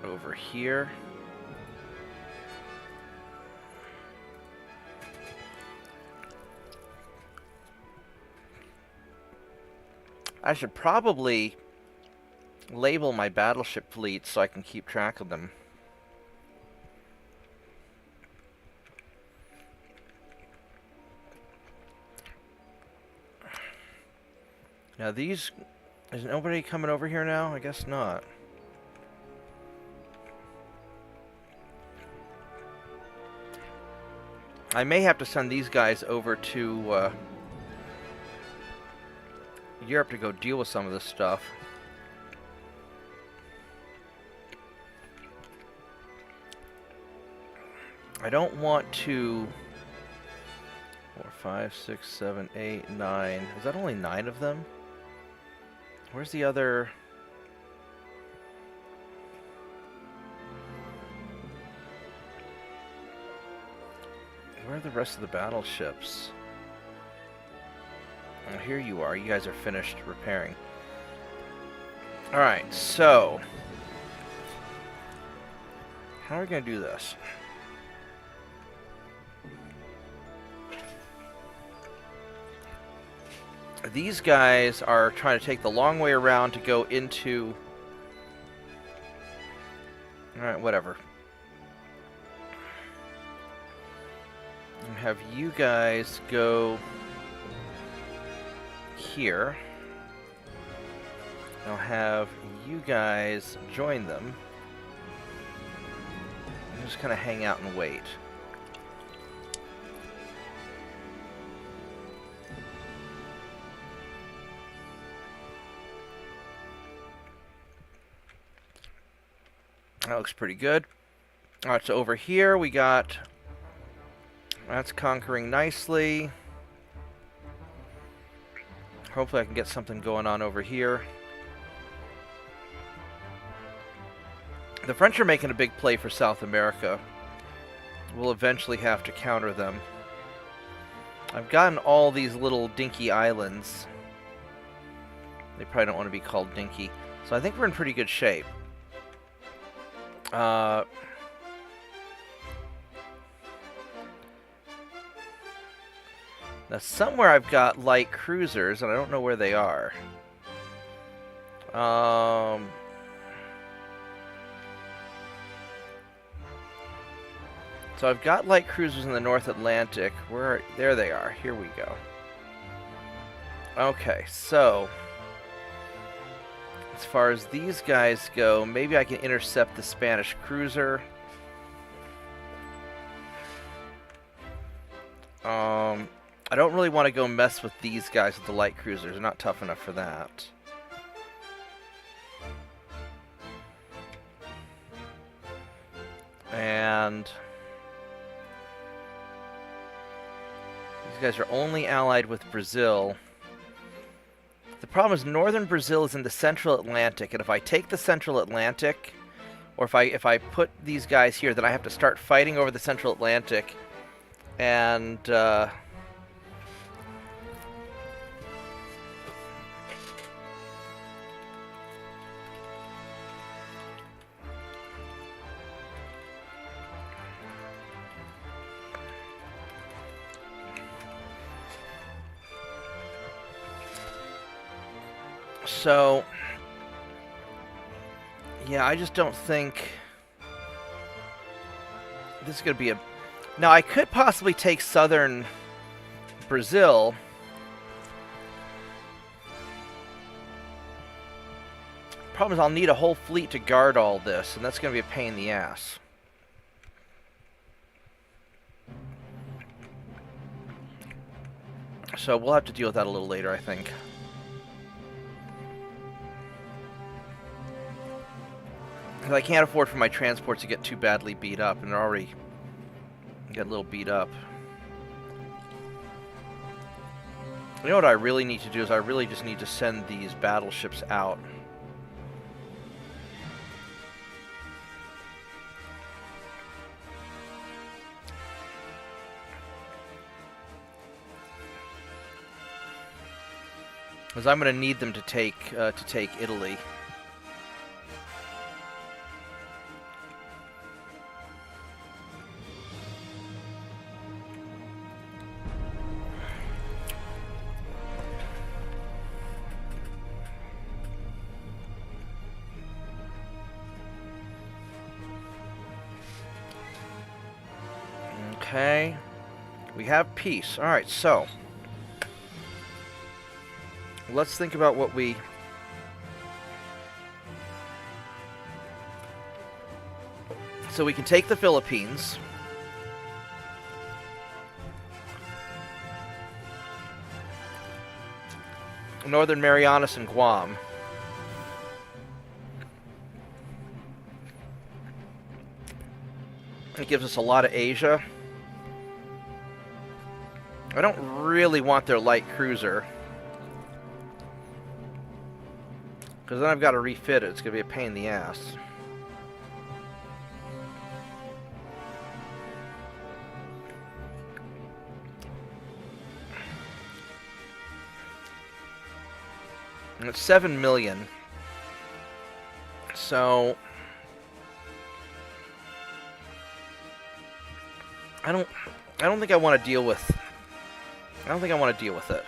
over here. I should probably label my battleship fleet so I can keep track of them. Now these... Is nobody coming over here now? I guess not. I may have to send these guys over to Europe to go deal with some of this stuff. I don't want to... 4, 5, 6, 7, 8, 9. Is that only 9 of them? Where's the other... Where are the rest of the battleships? Oh, here you are. You guys are finished repairing. Alright, so... How are we going to do this? These guys are trying to take the long way around to go into... Alright, whatever. And have you guys go here. I'll have you guys join them. And just kind of hang out and wait. That looks pretty good. Alright, so over here we got... That's conquering nicely. Hopefully I can get something going on over here. The French are making a big play for South America. We'll eventually have to counter them. I've gotten all these little dinky islands. They probably don't want to be called dinky. So I think we're in pretty good shape. Now somewhere I've got light cruisers, and I don't know where they are. So I've got light cruisers in the North Atlantic. There they are. Here we go. Okay, so as far as these guys go, maybe I can intercept the Spanish cruiser. I don't really want to go mess with these guys with the light cruisers. They're not tough enough for that. And these guys are only allied with Brazil. The problem is northern Brazil is in the Central Atlantic, and if I take the Central Atlantic, or if I put these guys here, then I have to start fighting over the Central Atlantic, and so, yeah, I just don't think this is going to be a... Now, I could possibly take southern Brazil. Problem is I'll need a whole fleet to guard all this, and that's going to be a pain in the ass. So we'll have to deal with that a little later, I think. 'Cause I can't afford for my transports to get too badly beat up, and they're already get a little beat up. You know what I really need to do is I really just need to send these battleships out. Because I'm going to need them to take Italy. Okay, we have peace. All right, so let's think about what we... So we can take the Philippines. Northern Marianas and Guam. It gives us a lot of Asia. I don't really want their light cruiser, because then I've got to refit it. It's going to be a pain in the ass. And it's 7 million. So I don't think I want to deal with... I don't think I want to deal with it.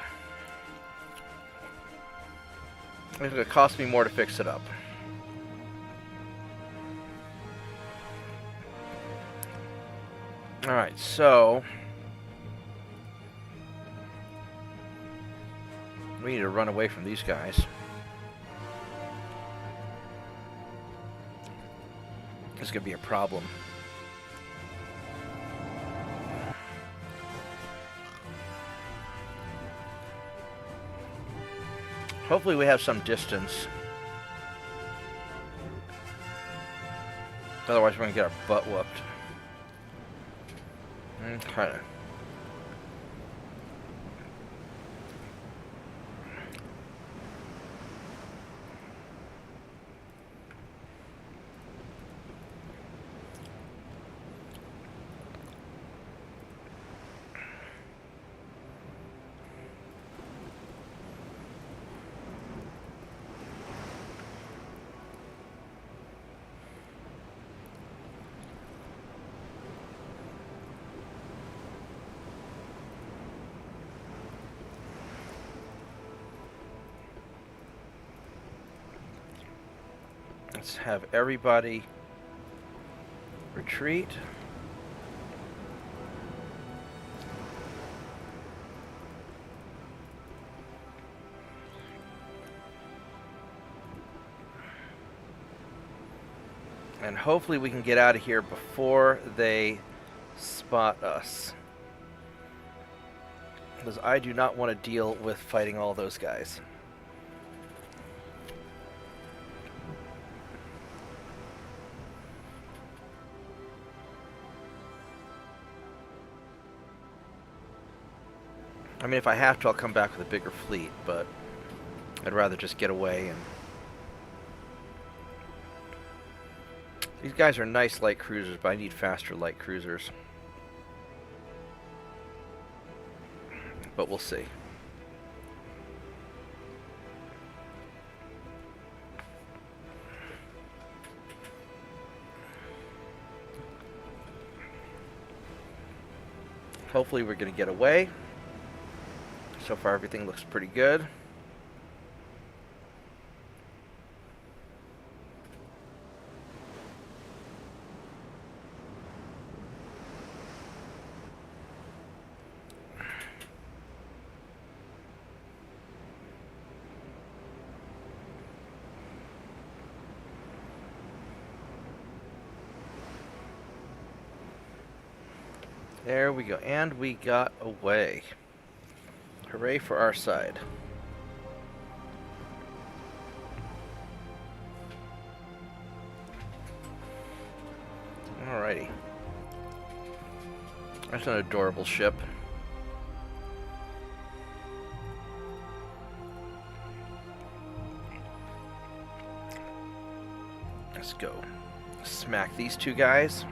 It's going to cost me more to fix it up. Alright, so... we need to run away from these guys. This is going to be a problem. Hopefully we have some distance. Otherwise we're going to get our butt whooped. Okay. Let's have everybody retreat. And hopefully we can get out of here before they spot us. Because I do not want to deal with fighting all those guys. I mean, if I have to, I'll come back with a bigger fleet, but I'd rather just get away. And these guys are nice light cruisers, but I need faster light cruisers. But we'll see. Hopefully we're going to get away. So far everything looks pretty good. There we go, and we got away. Hooray for our side. That's an adorable ship. Let's go smack these two guys.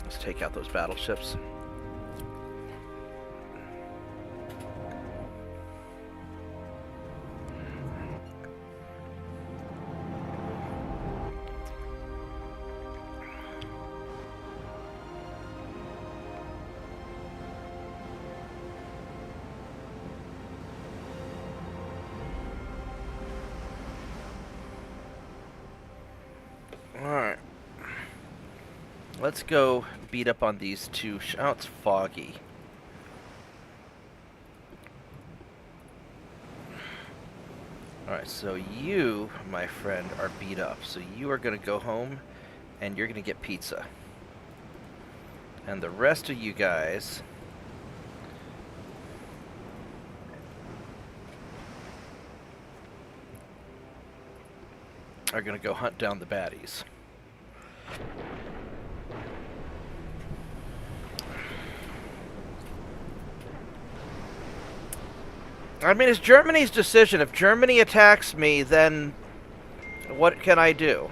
Let's take out those battleships. Alright. Let's go beat up on these two. Oh, it's foggy. Alright, so you, my friend, are beat up. So you are going to go home and you're going to get pizza. And the rest of you guys are going to go hunt down the baddies. I mean, it's Germany's decision. If Germany attacks me, then what can I do?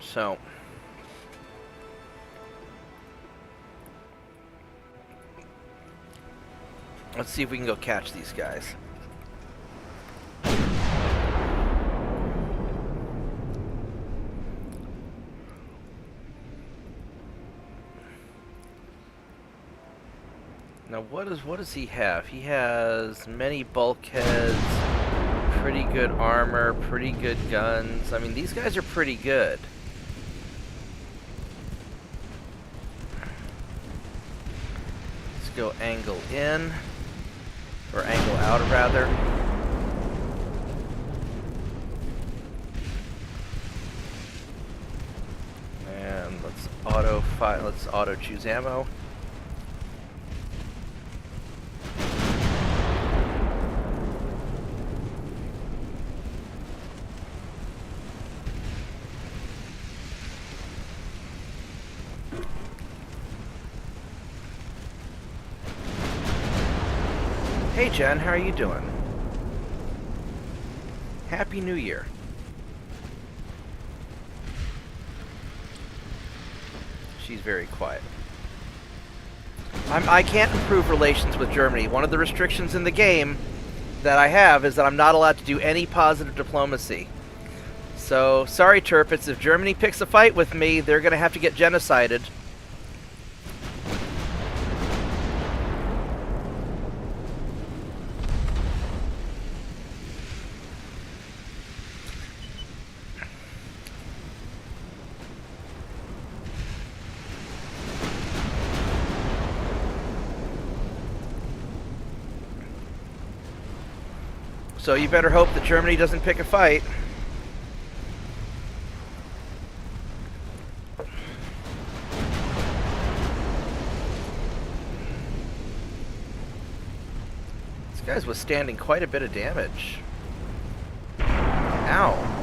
So let's see if we can go catch these guys. Now what does he have? He has many bulkheads, pretty good armor, pretty good guns. I mean, these guys are pretty good. Let's go angle in, or angle out rather. And let's auto choose ammo. Hey Jen, how are you doing? Happy New Year. She's very quiet. I can't improve relations with Germany. One of the restrictions in the game that I have is that I'm not allowed to do any positive diplomacy. So, sorry Turpits, if Germany picks a fight with me, they're going to have to get genocided. So you better hope that Germany doesn't pick a fight. This guy's withstanding quite a bit of damage. Ow.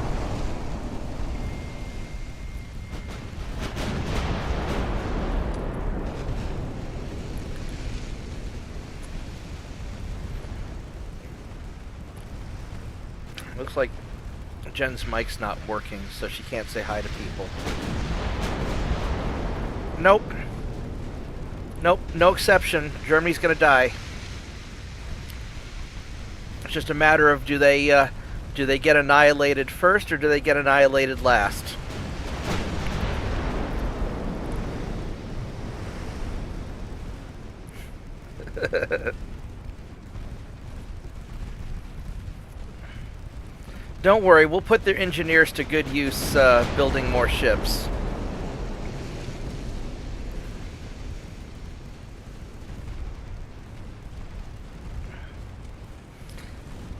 Looks like Jen's mic's not working, so she can't say hi to people. Nope. Nope, no exception. Germany's gonna die. It's just a matter of do they get annihilated first or do they get annihilated last? Don't worry, we'll put their engineers to good use building more ships.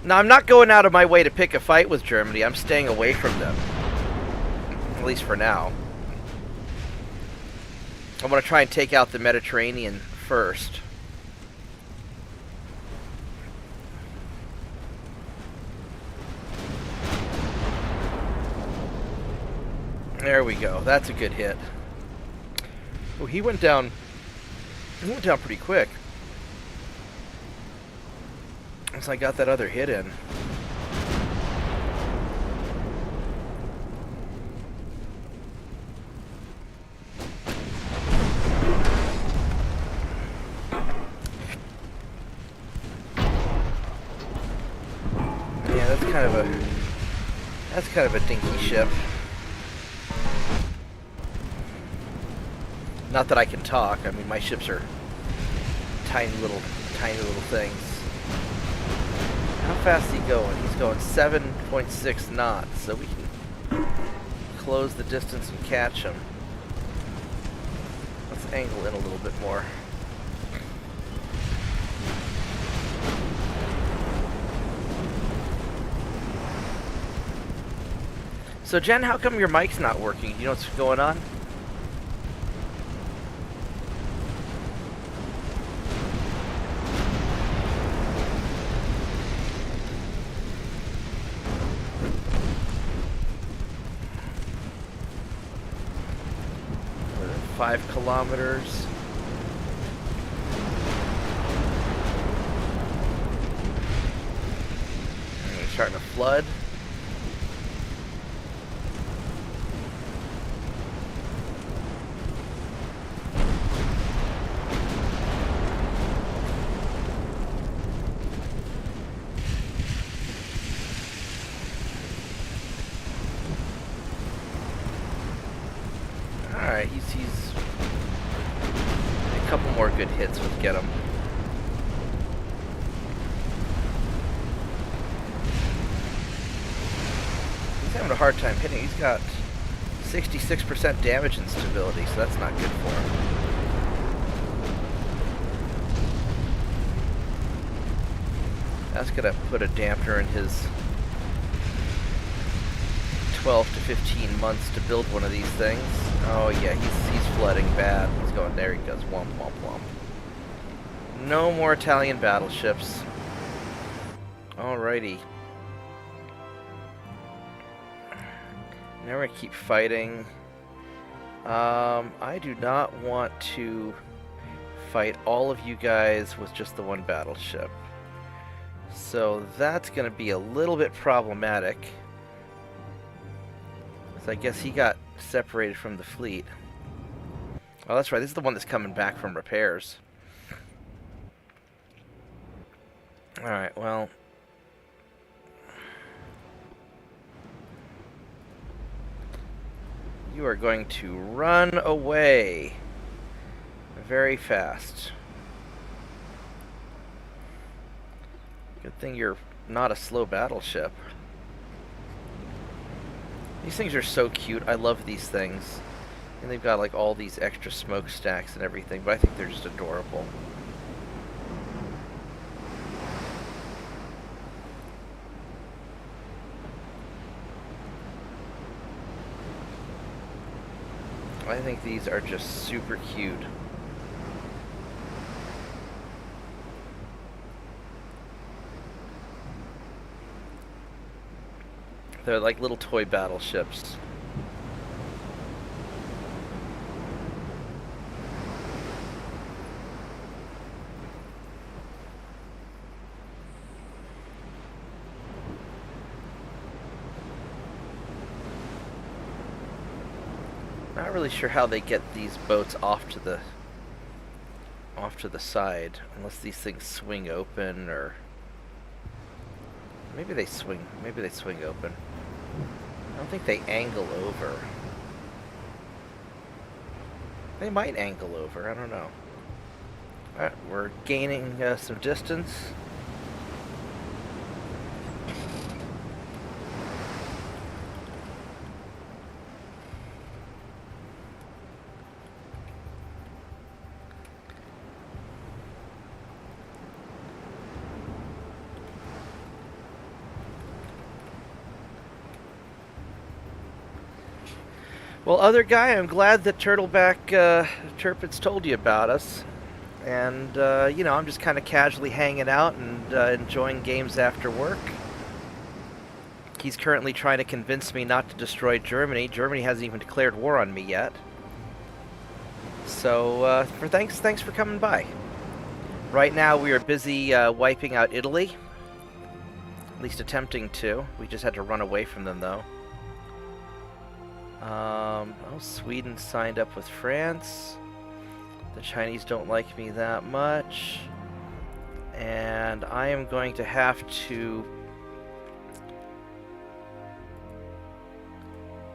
Now, I'm not going out of my way to pick a fight with Germany. I'm staying away from them. At least for now. I want to try and take out the Mediterranean first. There we go. That's a good hit. Oh, he went down. He went down pretty quick. Once I got that other hit in. Yeah, that's kind of a dinky ship. Not that I can talk. I mean, my ships are tiny little things. How fast is he going? He's going 7.6 knots, so we can close the distance and catch him. Let's angle in a little bit more. So Jen, how come your mic's not working? Do you know what's going on? We're at 5 kilometers. And we're starting to flood. Alright, he's a couple more good hits would get him. He's having a hard time hitting. He's got 66% damage and stability, so that's not good for him. That's gonna put a dampener in his 12 to 15 months to build one of these things. Oh yeah, he's flooding bad. He's going, there he goes, womp womp womp. No more Italian battleships. Alrighty. Now we're gonna keep fighting. I do not want to fight all of you guys with just the one battleship. So that's gonna be a little bit problematic. I guess he got separated from the fleet. Oh, that's right. This is the one that's coming back from repairs. Alright, well. You are going to run away very fast. Good thing you're not a slow battleship. These things are so cute. I love these things. And they've got like all these extra smokestacks and everything, but I think they're just adorable. I think these are just super cute. They're like little toy battleships. Not really sure how they get these boats off to the side, unless these things swing open, or maybe they swing open. I don't think they angle over. They might angle over, I don't know. Alright, we're gaining some distance. Well, other guy, I'm glad that Turtleback Turpitz told you about us. And, you know, I'm just kind of casually hanging out and enjoying games after work. He's currently trying to convince me not to destroy Germany. Germany hasn't even declared war on me yet. So, thanks for coming by. Right now, we are busy wiping out Italy. At least attempting to. We just had to run away from them, though. Oh, Sweden signed up with France. The Chinese don't like me that much. And I am going to have to...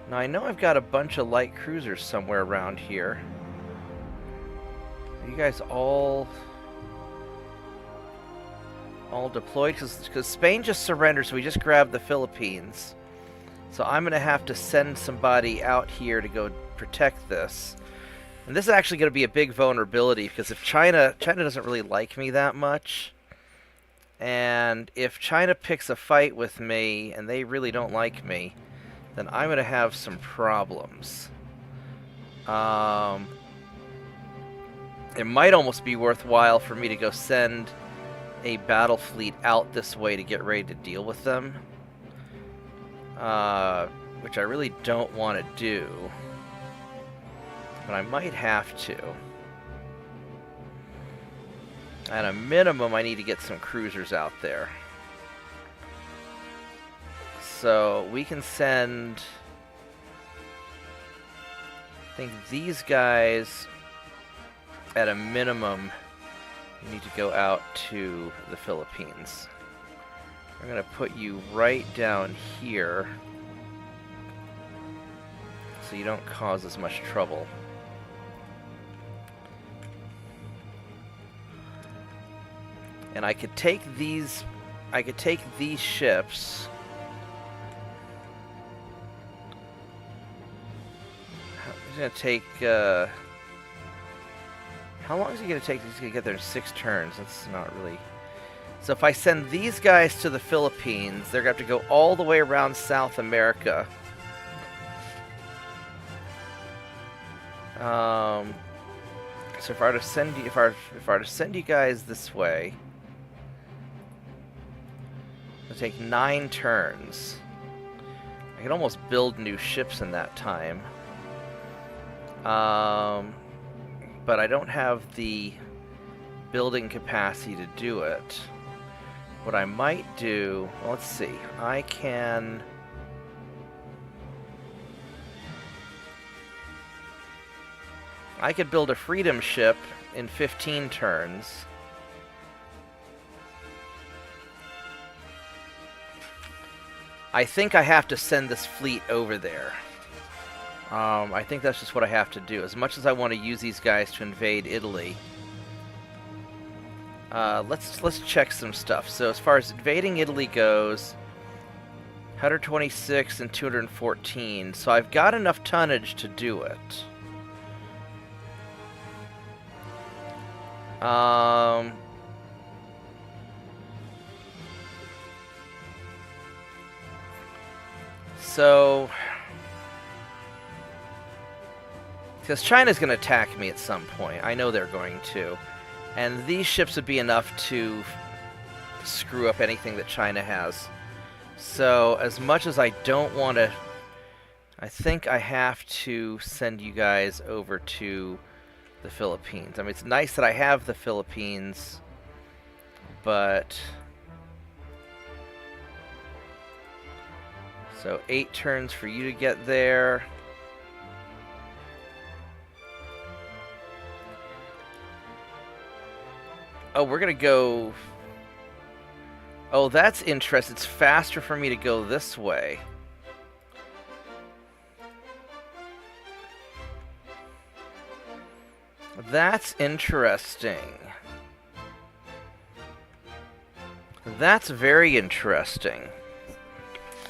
Now, I know I've got a bunch of light cruisers somewhere around here. Are you guys all deployed? Because Spain just surrendered, so we just grabbed the Philippines. So I'm going to have to send somebody out here to go protect this. And this is actually going to be a big vulnerability, because if China doesn't really like me that much, and if China picks a fight with me and they really don't like me, then I'm going to have some problems. It might almost be worthwhile for me to go send a battle fleet out this way to get ready to deal with them. Which I really don't want to do. But I might have to. At a minimum, I need to get some cruisers out there. So we can send... I think these guys, at a minimum, need to go out to the Philippines. I'm going to put you right down here so you don't cause as much trouble. And I could take these ships. It's going to take how long is it going to take to get there in 6 turns? That's not really... So if I send these guys to the Philippines, they're going to have to go all the way around South America. So if I were to send you, if I were to send you guys this way, it'll take 9 turns. I can almost build new ships in that time. But I don't have the building capacity to do it. What I might do, well, let's see, I could build a freedom ship in 15 turns. I think I have to send this fleet over there. I think that's just what I have to do. As much as I want to use these guys to invade Italy, let's check some stuff. So as far as invading Italy goes, 126 and 214. So I've got enough tonnage to do it. So... because China's going to attack me at some point. I know they're going to. And these ships would be enough to screw up anything that China has. So, as much as I don't want to... I think I have to send you guys over to the Philippines. I mean, it's nice that I have the Philippines, but... So, 8 turns for you to get there. Oh, we're gonna go... Oh, that's interesting. It's faster for me to go this way. That's interesting. That's very interesting.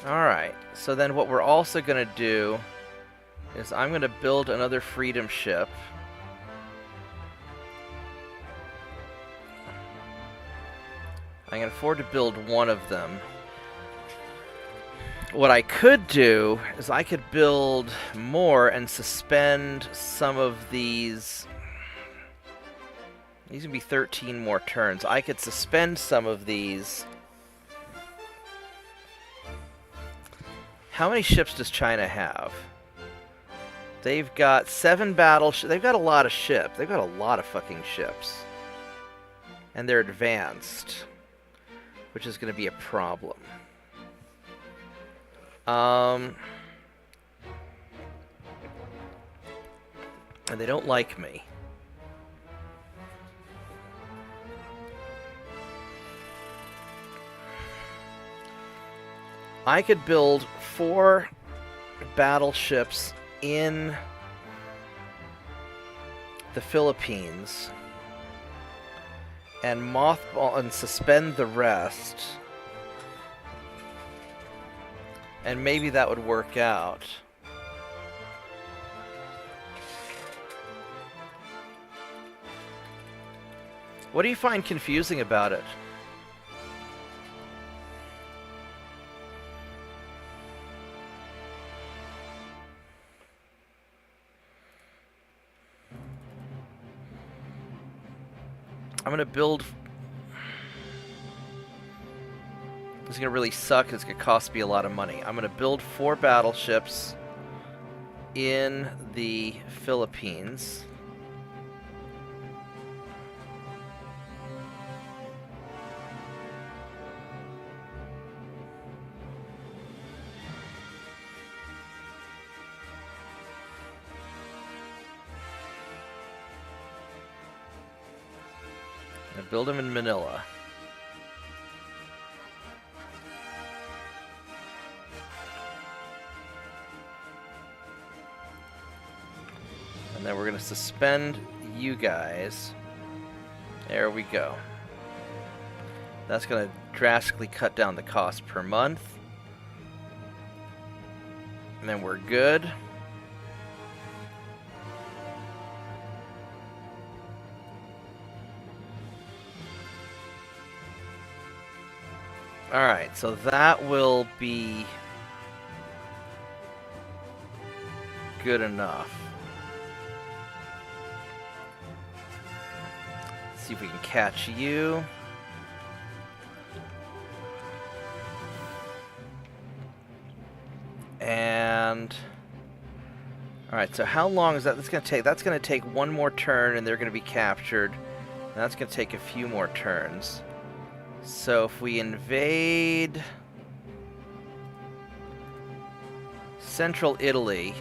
Alright, so then what we're also gonna do is I'm gonna build another freedom ship. I can afford to build one of them. What I could do is I could build more and suspend some of these. These would be 13 more turns. I could suspend some of these. How many ships does China have? They've got 7 battleships. They've got a lot of ships. They've got a lot of fucking ships. And they're advanced, which is going to be a problem. And they don't like me. I could build 4 battleships in the Philippines and mothball and suspend the rest. And maybe that would work out. What do you find confusing about it? I'm gonna build. This is gonna really suck. It's gonna cost me a lot of money. I'm gonna build 4 battleships in the Philippines. And build them in Manila. And then we're going to suspend you guys. There we go. That's going to drastically cut down the cost per month. And then we're good. Alright, so that will be good enough. Let's see if we can catch you. And alright, so how long is that? That's gonna take. That's gonna take 1 more turn and they're gonna be captured. And that's gonna take a few more turns. So if we invade Central Italy,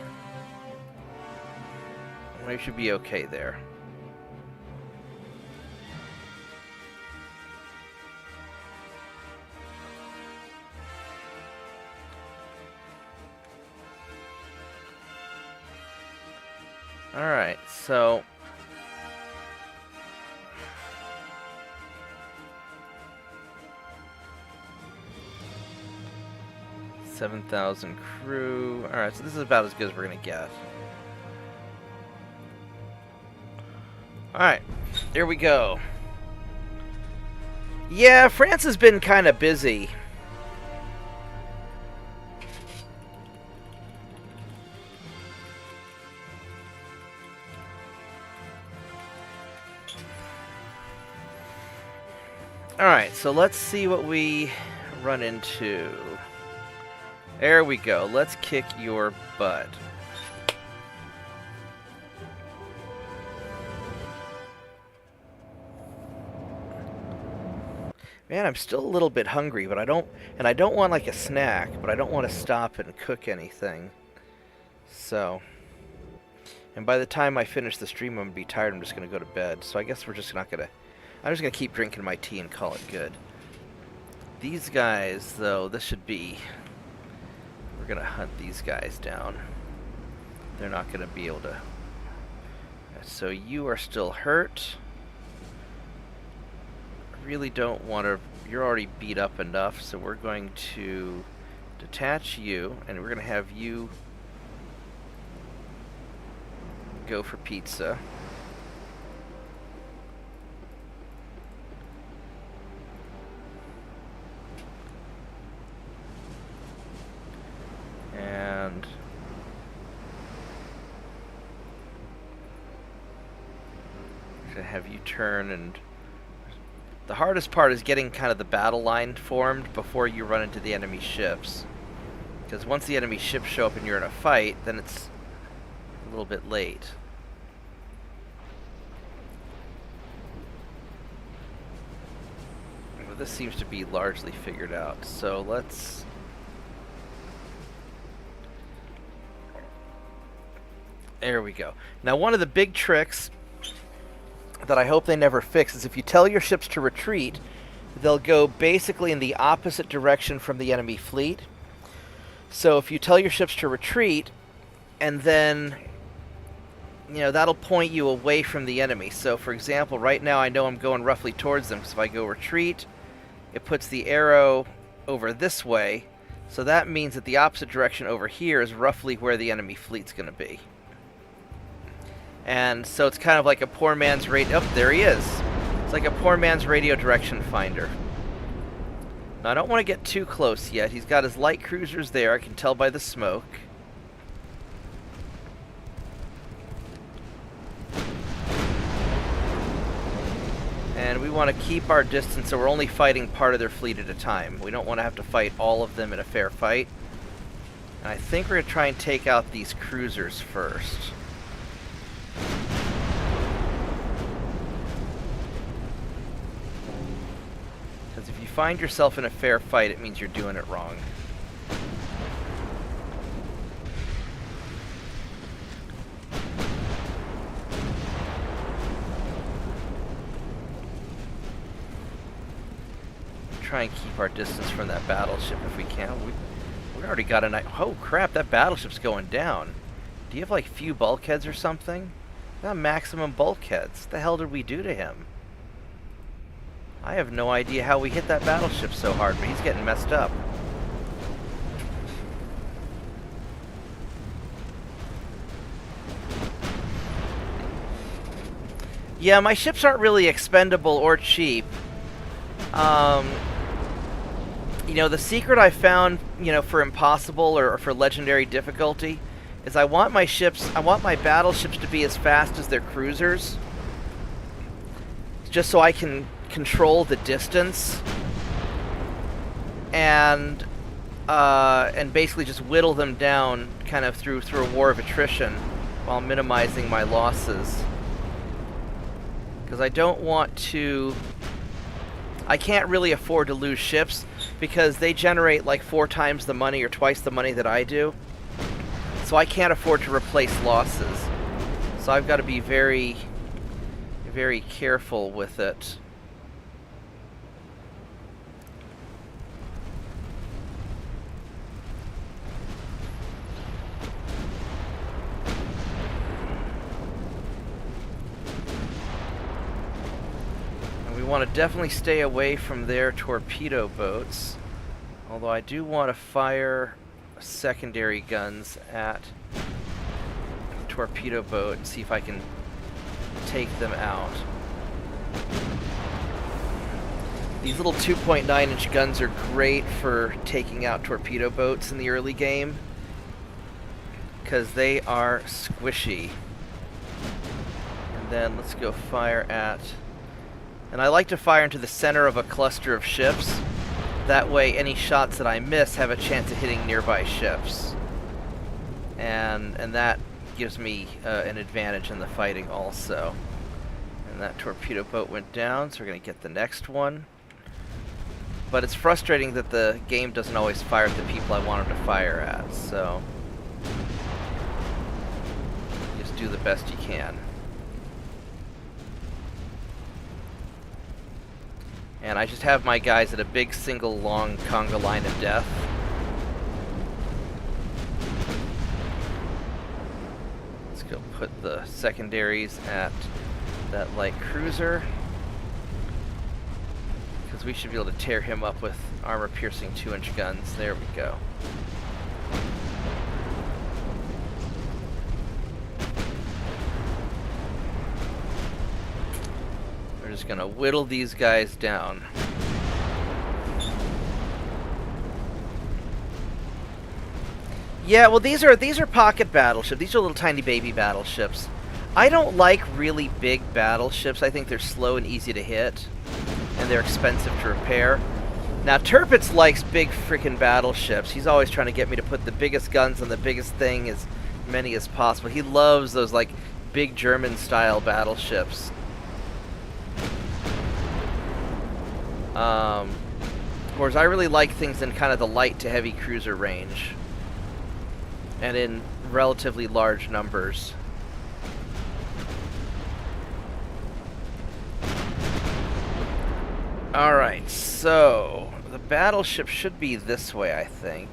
we should be okay there. Alright, so 7,000 crew. Alright, so this is about as good as we're gonna get. Alright, here we go. Yeah, France has been kind of busy. Alright, so let's see what we run into. There we go. Let's kick your butt. Man, I'm still a little bit hungry, but I don't want like a snack, but I don't want to stop and cook anything. So, and by the time I finish the stream, I'm gonna be tired. I'm just gonna go to bed. So I guess we're just not gonna. I'm just gonna keep drinking my tea and call it good. These guys, though, this should be. We're gonna hunt these guys down. They're not gonna be able to. So you are still hurt. Really don't want to. You're already beat up enough, so we're going to detach you, and we're gonna have you go for pizza. to have you turn, and the hardest part is getting kind of the battle line formed before you run into the enemy ships. Because once the enemy ships show up and you're in a fight, then it's a little bit late. Well, this seems to be largely figured out, so let's... There we go. Now, one of the big tricks that I hope they never fix is if you tell your ships to retreat, they'll go basically in the opposite direction from the enemy fleet. So if you tell your ships to retreat, and then, you know, that'll point you away from the enemy. So, for example, right now I know I'm going roughly towards them, because if I go retreat, it puts the arrow over this way. So that means that the opposite direction over here is roughly where the enemy fleet's going to be. And so it's kind of like a poor man's radio... Oh, there he is. It's like a poor man's radio direction finder. Now, I don't want to get too close yet. He's got his light cruisers there. I can tell by the smoke. And we want to keep our distance, so we're only fighting part of their fleet at a time. We don't want to have to fight all of them in a fair fight. And I think we're going to try and take out these cruisers first. Because if you find yourself in a fair fight, it means you're doing it wrong. Try and keep our distance from that battleship if we can. We already got a night. Oh crap, that battleship's going down. Do you have like few bulkheads or something? Not maximum bulkheads. What the hell did we do to him? I have no idea how we hit that battleship so hard, but he's getting messed up. Yeah, my ships aren't really expendable or cheap. You know, the secret I found, you know, for impossible or for legendary difficulty is I want my battleships to be as fast as their cruisers, just so I can control the distance and basically just whittle them down kind of through a war of attrition while minimizing my losses. Because I don't want to... I can't really afford to lose ships because they generate like 4 times the money or twice the money that I do. So I can't afford to replace losses. So I've got to be very, very careful with it. We want to definitely stay away from their torpedo boats, although I do want to fire secondary guns at the torpedo boat and see if I can take them out. These little 2.9-inch guns are great for taking out torpedo boats in the early game because they are squishy. And then let's go fire at... And I like to fire into the center of a cluster of ships. That way any shots that I miss have a chance of hitting nearby ships. And that gives me an advantage in the fighting also. And that torpedo boat went down, so we're going to get the next one. But it's frustrating that the game doesn't always fire at the people I want them to fire at, so... just do the best you can. And I just have my guys at a big single long conga line of death. Let's go put the secondaries at that light cruiser, because we should be able to tear him up with armor-piercing 2-inch guns. There we go. We're just gonna whittle these guys down. Yeah, well, these are pocket battleships. These are little tiny baby battleships. I don't like really big battleships. I think they're slow and easy to hit, and they're expensive to repair. Now, Tirpitz likes big freaking battleships. He's always trying to get me to put the biggest guns on the biggest thing, as many as possible. He loves those, like, big German-style battleships. Whereas I really like things in kind of the light to heavy cruiser range, and in relatively large numbers. Alright, so the battleship should be this way, I think.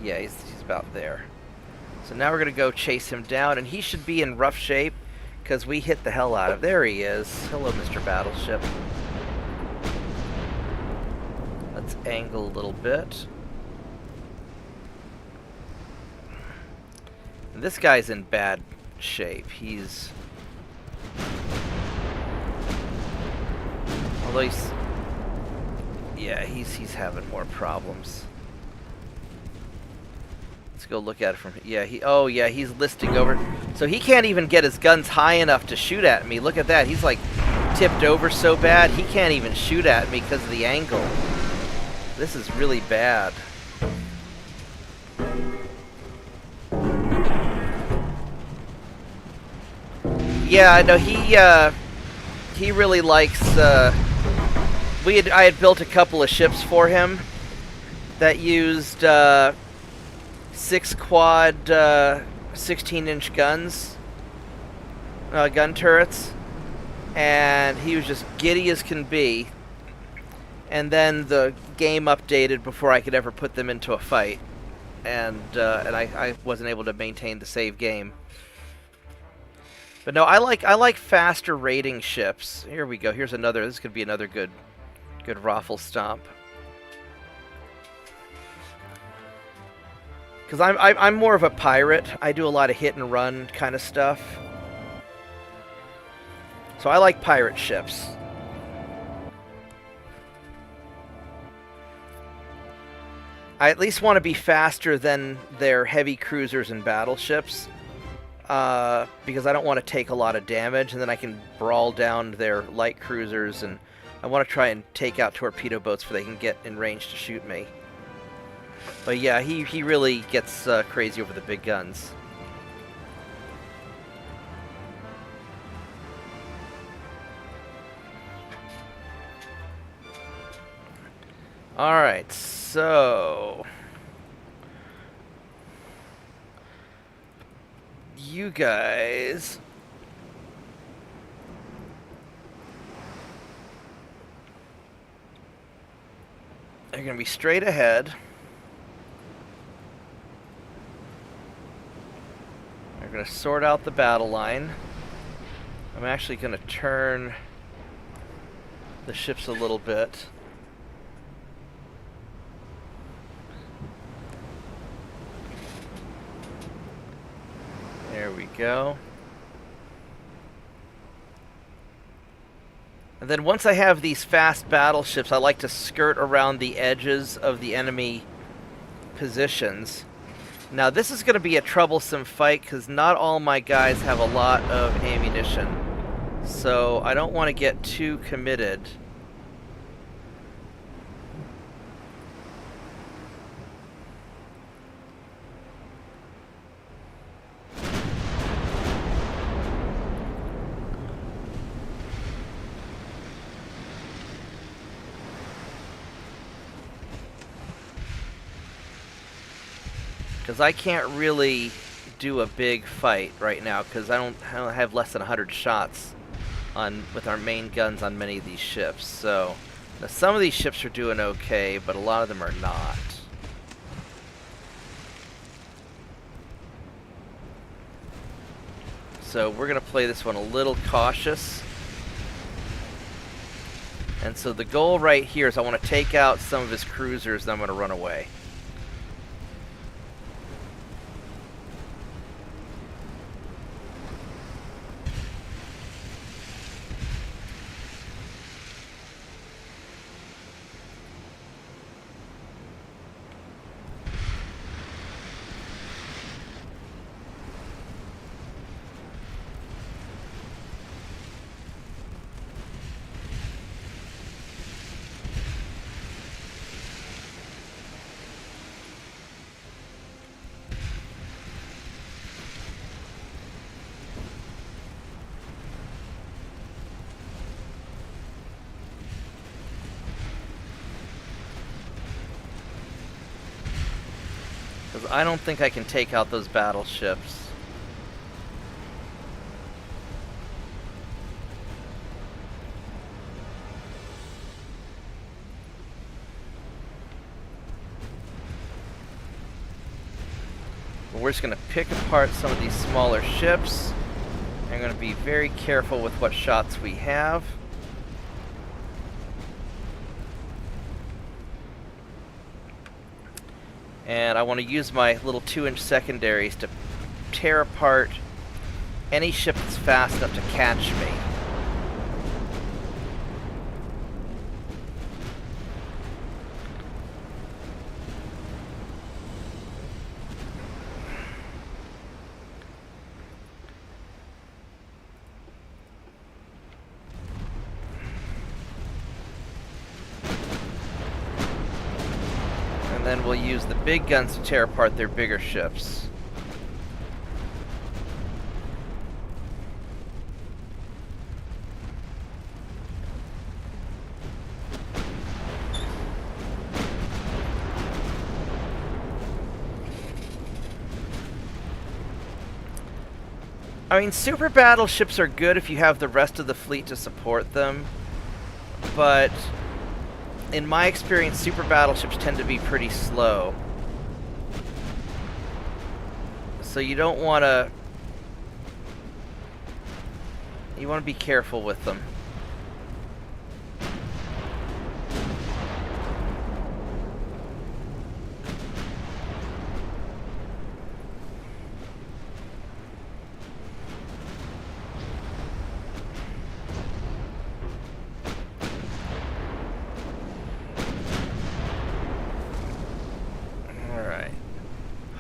Yeah, he's about there. So now we're going to go chase him down, and he should be in rough shape, because we hit the hell out of him. There he is. Hello, Mr. Battleship. Let's angle a little bit. And this guy's in bad shape. He's... Although he's... Yeah, he's having more problems. Let's go look at it from... Yeah, oh, yeah, he's listing over. So he can't even get his guns high enough to shoot at me. Look at that. He's, like, tipped over so bad, he can't even shoot at me because of the angle. This is really bad. Yeah, I know, he really likes... I had built a couple of ships for him that used 6 quad 16-inch guns, gun turrets, and he was just giddy as can be. And then the game updated before I could ever put them into a fight, and I wasn't able to maintain the save game. But no, I like faster raiding ships. Here we go. Here's another. This could be another good raffle stomp. Because I'm more of a pirate. I do a lot of hit and run kind of stuff. So I like pirate ships. I at least want to be faster than their heavy cruisers and battleships. Because I don't want to take a lot of damage, and then I can brawl down their light cruisers, and I want to try and take out torpedo boats so they can get in range to shoot me. But yeah, he really gets crazy over the big guns. Alright, so... You guys... are going to be straight ahead. We're going to sort out the battle line. I'm actually going to turn the ships a little bit. There we go. And then once I have these fast battleships, I like to skirt around the edges of the enemy positions. Now this is going to be a troublesome fight because not all my guys have a lot of ammunition. So I don't want to get too committed. Because I can't really do a big fight right now because I don't have less than 100 shots with our main guns on many of these ships. So now some of these ships are doing okay, but a lot of them are not. So we're going to play this one a little cautious. And so the goal right here is I want to take out some of his cruisers, then I'm going to run away. Because I don't think I can take out those battleships. We're just going to pick apart some of these smaller ships. I'm going to be very careful with what shots we have. And I want to use my little 2-inch secondaries to tear apart any ship that's fast enough to catch me. And then we'll use the big guns to tear apart their bigger ships. I mean, super battleships are good if you have the rest of the fleet to support them, but in my experience, super battleships tend to be pretty slow. So you don't want to... You want to be careful with them.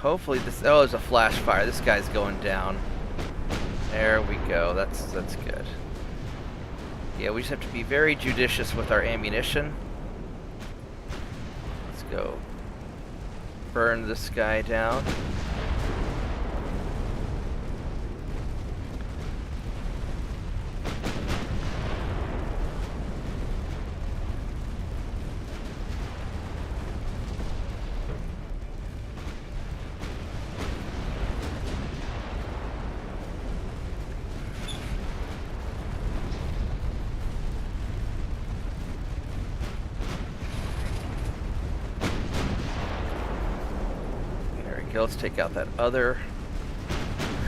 Hopefully this... Oh, there's a flash fire. This guy's going down. There we go. That's good. Yeah, we just have to be very judicious with our ammunition. Let's go burn this guy down. Okay, let's take out that other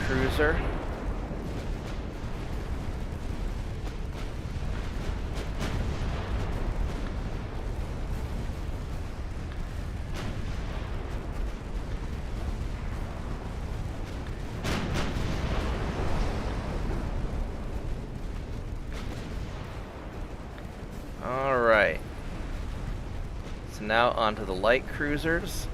cruiser. All right. So now onto the light cruisers.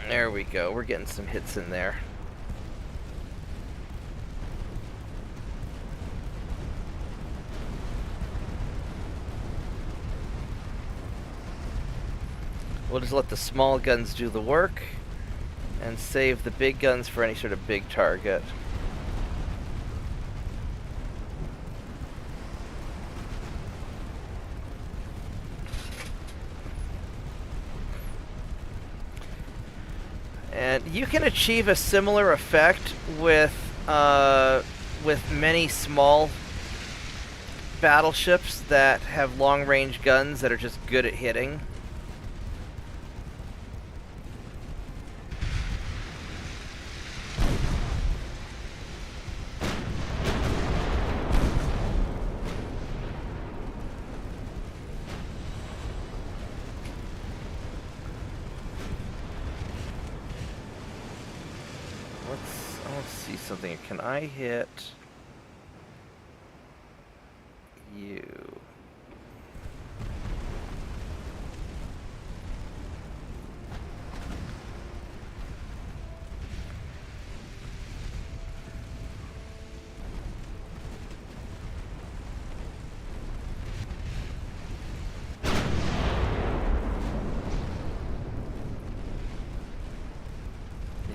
There we go. We're getting some hits in there. We'll just let the small guns do the work and save the big guns for any sort of big target. And you can achieve a similar effect with many small battleships that have long-range guns that are just good at hitting. Let's see something. Can I hit you?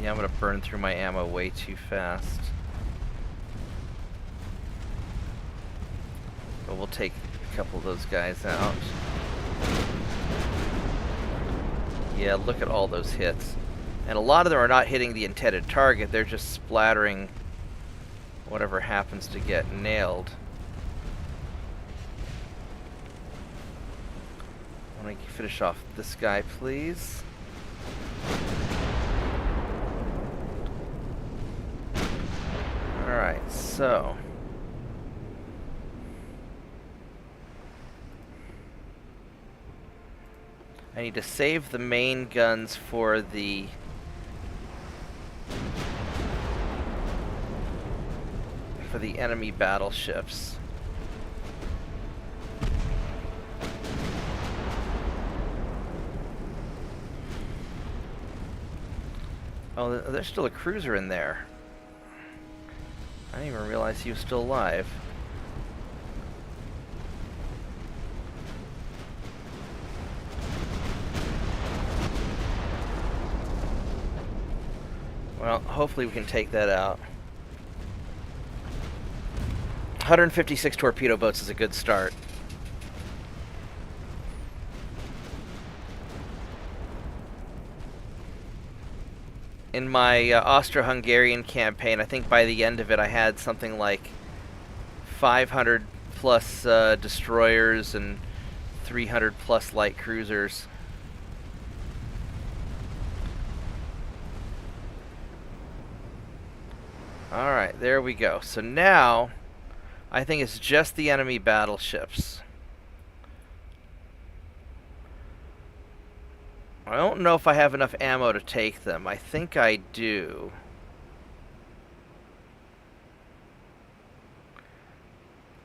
Yeah, I'm gonna burn through my ammo way too fast. But we'll take a couple of those guys out. Yeah, look at all those hits. And a lot of them are not hitting the intended target, they're just splattering whatever happens to get nailed. I want to finish off this guy, please. Alright, so... I need to save the main guns for the enemy battleships. Oh, there's still a cruiser in there. I didn't even realize he was still alive. Well, hopefully we can take that out. 156 torpedo boats is a good start. In my Austro-Hungarian campaign, I think by the end of it I had something like 500 plus destroyers and 300 plus light cruisers. Alright, there we go. So now, I think it's just the enemy battleships. I don't know if I have enough ammo to take them. I think I do.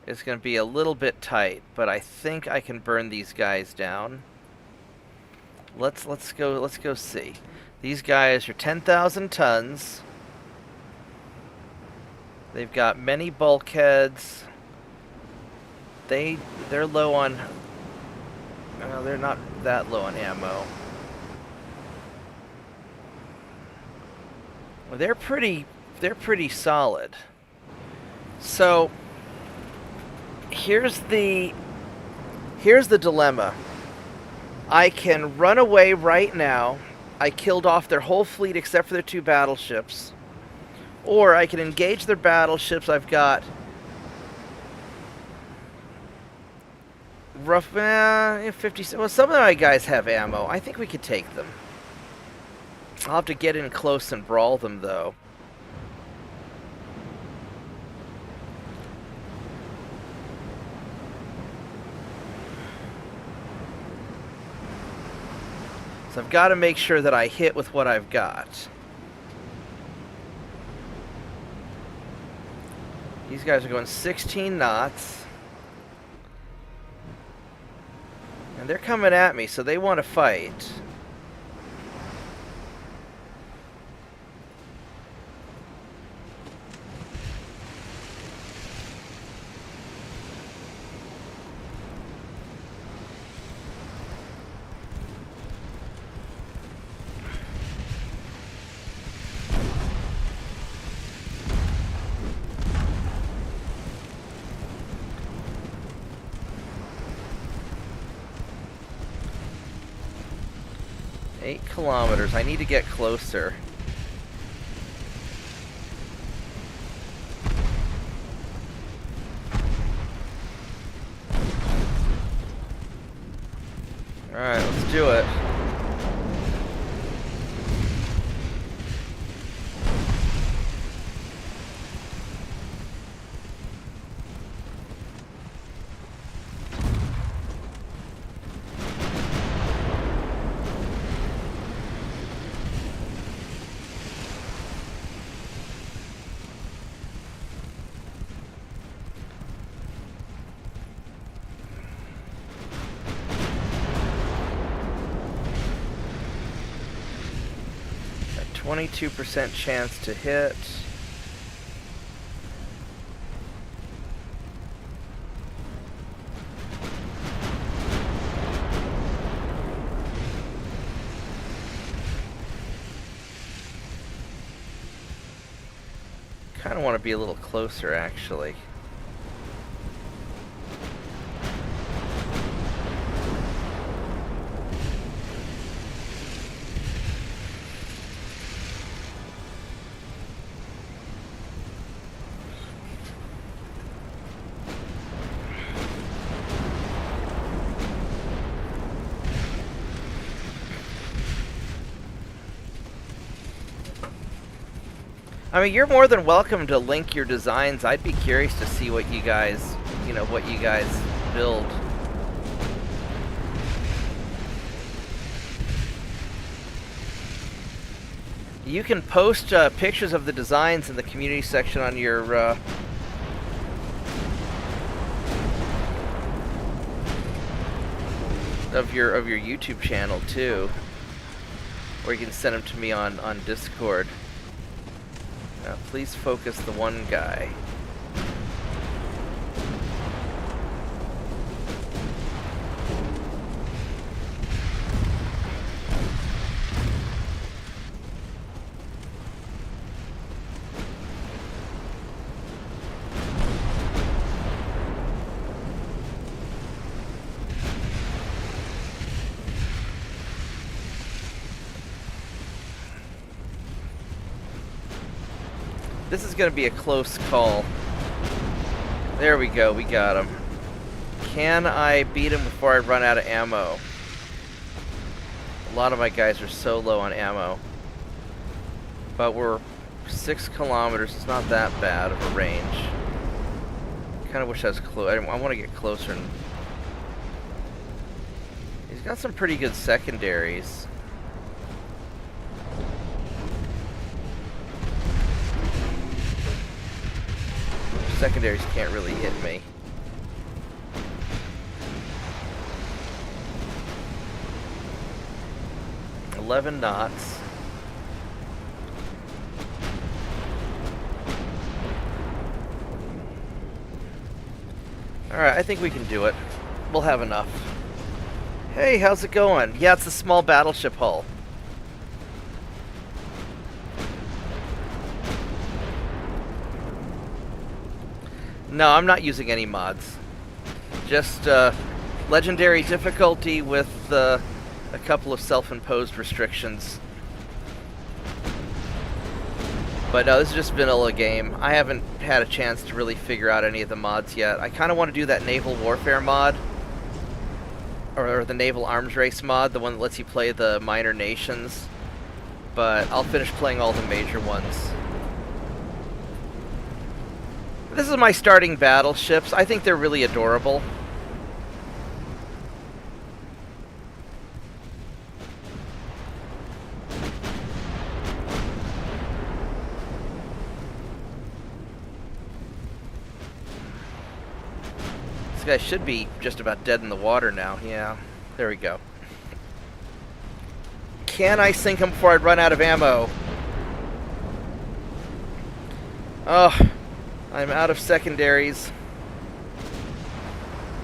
It's going to be a little bit tight, but I think I can burn these guys down. Let's go see. These guys are 10,000 tons. They've got many bulkheads. They're low on... No, they're not that low on ammo. Well, they're pretty solid. So here's the dilemma. I can run away right now. I killed off their whole fleet except for their 2 battleships. Or I can engage their battleships. I've got rough 50. Well, some of my guys have ammo. I think we could take them. I'll have to get in close and brawl them, though. So I've got to make sure that I hit with what I've got. These guys are going 16 knots. And they're coming at me, so they want to fight. Kilometers. I need to get closer. Alright, let's do it. Got 22% chance to hit. Kind of want to be a little closer, actually. I mean, you're more than welcome to link your designs. I'd be curious to see what you guys, what you guys build. You can post pictures of the designs in the community section on your of your YouTube channel too, or you can send them to me on Discord. Now, please focus the one guy. This is going to be a close call. There we go, we got him. Can I beat him before I run out of ammo? A lot of my guys are so low on ammo. But we're 6 kilometers, it's not that bad of a range. Kind of wish I was close. I want to get closer. He's got some pretty good secondaries. Secondaries can't really hit me. $11 knots. Alright, I think we can do it. We'll have enough. Hey, how's it going? Yeah, it's a small battleship hull. No, I'm not using any mods. Just legendary difficulty with a couple of self-imposed restrictions. But no, this is just vanilla game. I haven't had a chance to really figure out any of the mods yet. I kind of want to do that naval warfare mod. Or the naval arms race mod, the one that lets you play the minor nations. But I'll finish playing all the major ones. This is my starting battleships. I think they're really adorable. This guy should be just about dead in the water now. Yeah, there we go. Can I sink him before I run out of ammo? Oh. I'm out of secondaries.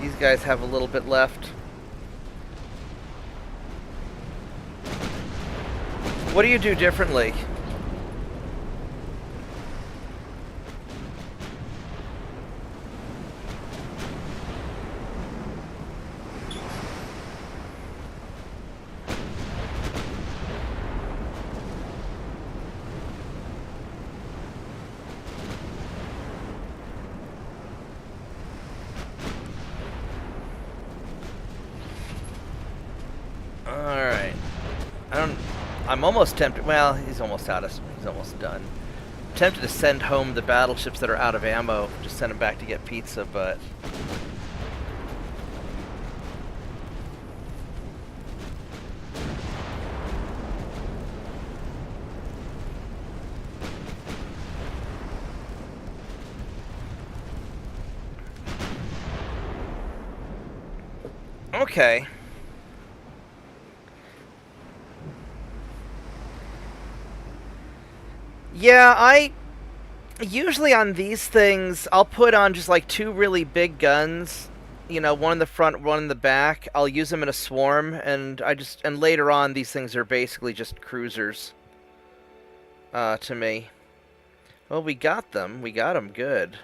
These guys have a little bit left. What do you do differently? I'm almost tempted. Well, he's almost done. I'm tempted to send home the battleships that are out of ammo. Just send them back to get pizza, but okay. Yeah, I usually on these things, I'll put on just like 2 really big guns, one in the front, one in the back. I'll use them in a swarm, and later on these things are basically just cruisers to me. Well, we got them. We got them good.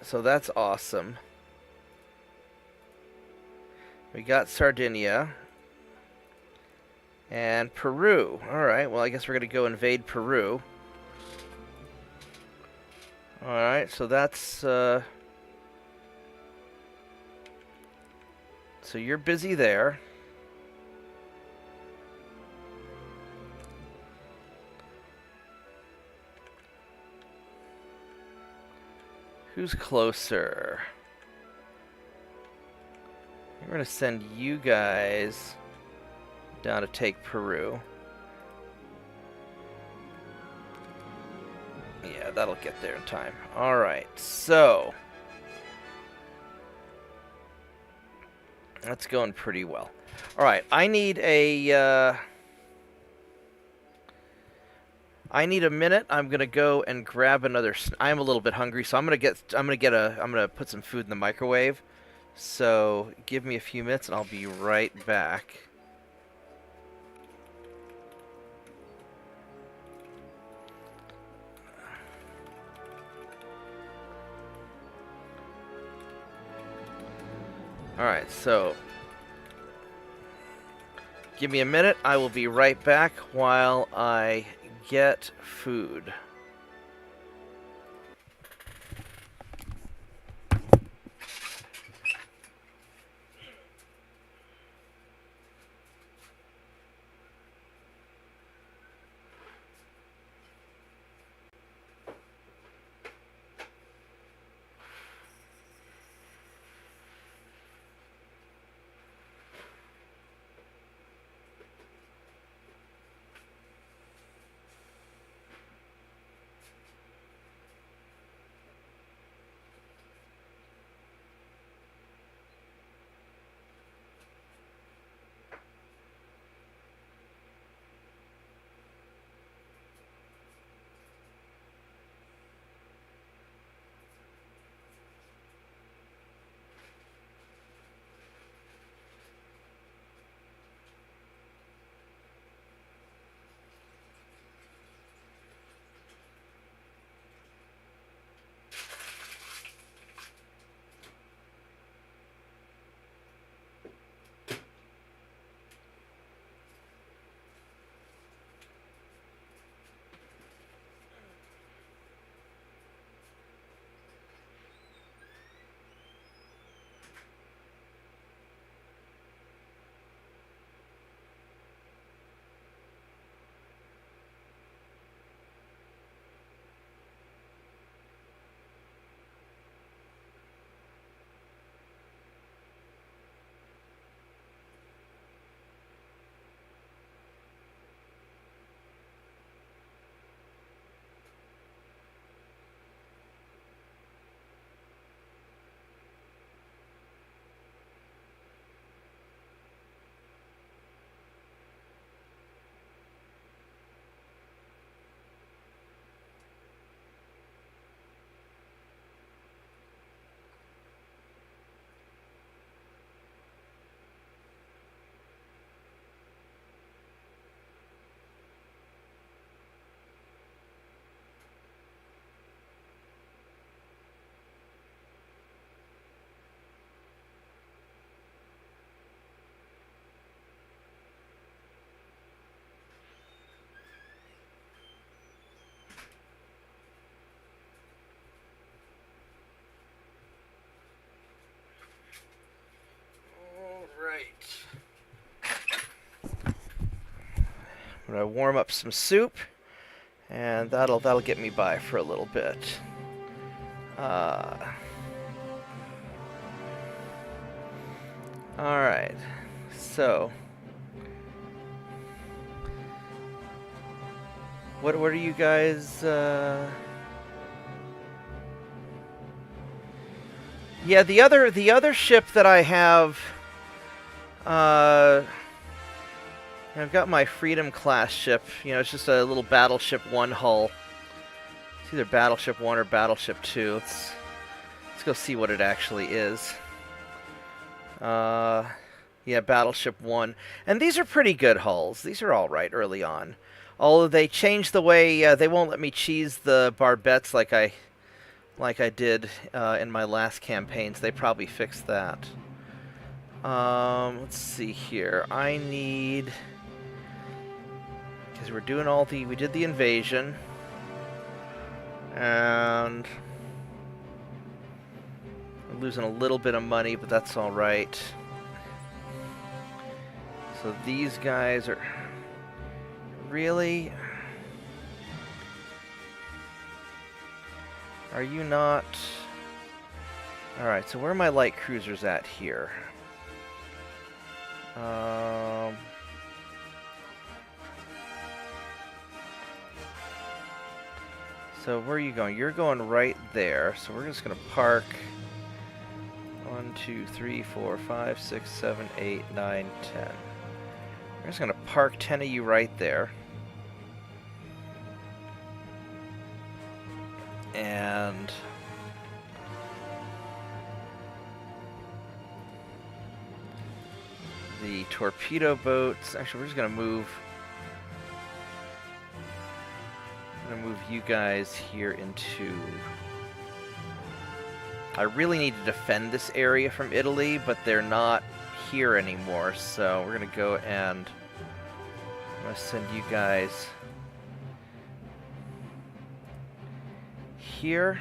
So that's awesome. We got Sardinia. And Peru. Alright, well, I guess we're going to go invade Peru. Alright, so that's... So you're busy there. Who's closer? We're going to send you guys down to take Peru. Yeah, that'll get there in time. Alright, so... that's going pretty well. Alright, I need a... I need a minute. I'm gonna go and grab another. I'm a little bit hungry, so I'm gonna put some food in the microwave. So give me a few minutes, and I'll be right back. All right, so give me a minute. I will be right back while I get food. I'm gonna warm up some soup, and that'll get me by for a little bit. All right, so what are you guys? Yeah, the other ship that I have. I've got my Freedom class ship. You know, it's just a little Battleship 1 hull. It's either Battleship 1 or Battleship 2. Let's go see what it actually is. Yeah, Yeah, Battleship 1. And these are pretty good hulls. These are alright early on. Although they changed the way, they won't let me cheese the barbettes like I did in my last campaigns. They probably fixed that. Let's see here. I need... Because we're doing we did the invasion. And... we're losing a little bit of money, but that's alright. So these guys are... Really? Are you not... Alright, so where are my light cruisers at here? So where are you going? You're going right there. So we're just going to park 1, 2, 3, 4, 5, 6, 7, 8, 9, 10. We're just going to park 10 of you right there. And... the torpedo boats... Actually, we're just going to move... I'm going to move you guys here into... I really need to defend this area from Italy, but they're not here anymore, so we're going to go and... I'm going to send you guys... here.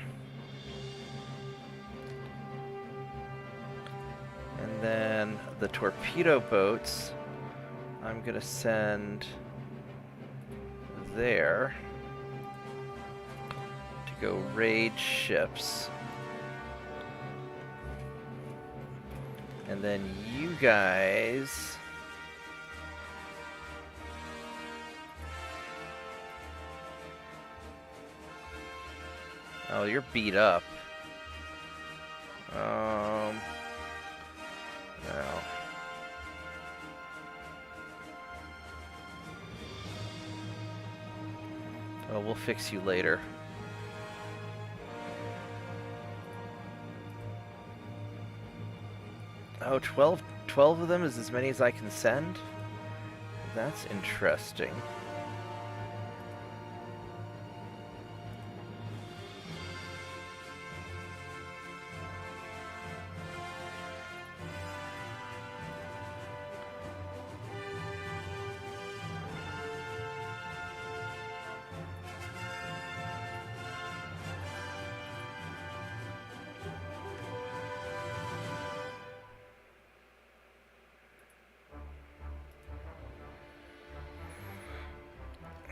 And then the torpedo boats, I'm going to send there to go raid ships. And then you guys... Oh, you're beat up. No. Oh, we'll fix you later. Oh, 12 of them is as many as I can send? That's interesting.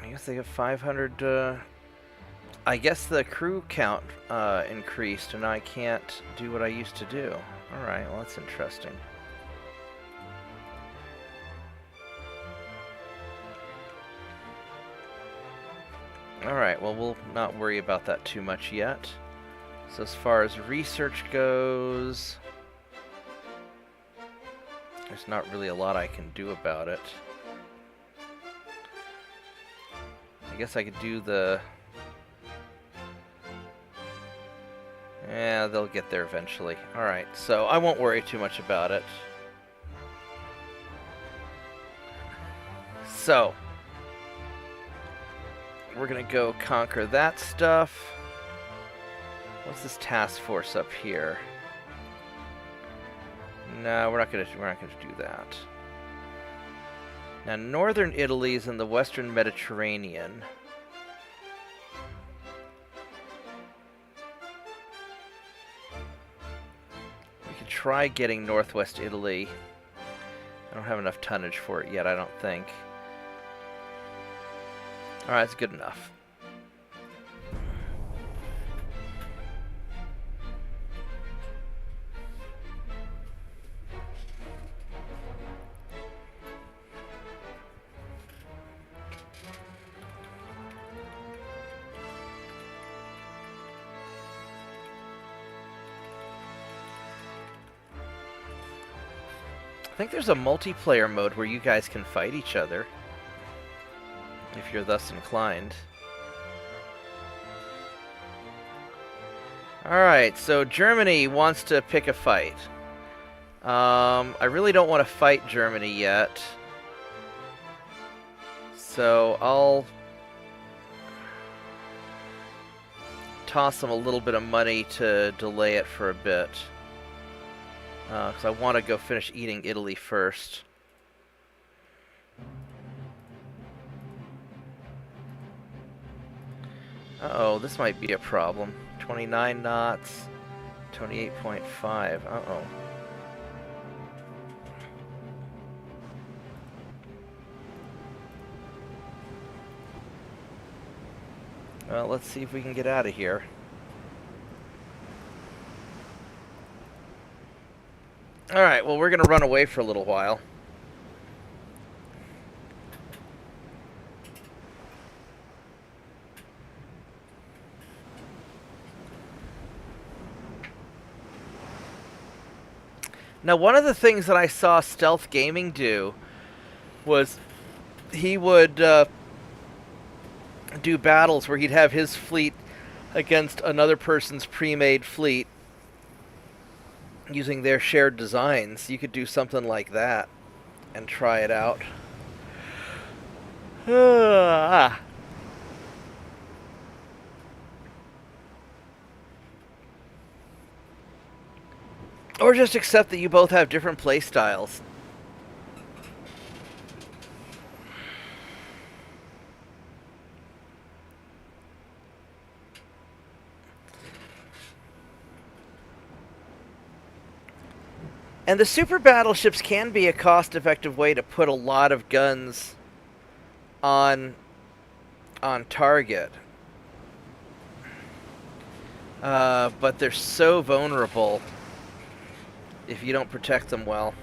I guess they have 500, I guess the crew count increased and I can't do what I used to do. Alright, well that's interesting. Alright, well we'll not worry about that too much yet. So as far as research goes, there's not really a lot I can do about it. I guess I could do the... Yeah, they'll get there eventually. Alright, so I won't worry too much about it. So, we're gonna go conquer that stuff. What's this task force up here? No, we're not gonna do that. Now, northern Italy is in the western Mediterranean. We could try getting northwest Italy. I don't have enough tonnage for it yet, I don't think. Alright, that's good enough. I think there's a multiplayer mode where you guys can fight each other, if you're thus inclined. Alright, so Germany wants to pick a fight. I really don't want to fight Germany yet. So I'll toss them a little bit of money to delay it for a bit. Because I want to go finish eating Italy first. Uh-oh, this might be a problem. 29 knots, 28.5. Uh-oh. Well, let's see if we can get out of here. Alright, well, we're going to run away for a little while. Now, one of the things that I saw Stealth Gaming do was he would do battles where he'd have his fleet against another person's pre-made fleet using their shared designs. You could do something like that and try it out. Or just accept that you both have different play styles. And the super battleships can be a cost-effective way to put a lot of guns on target. But they're so vulnerable if you don't protect them well.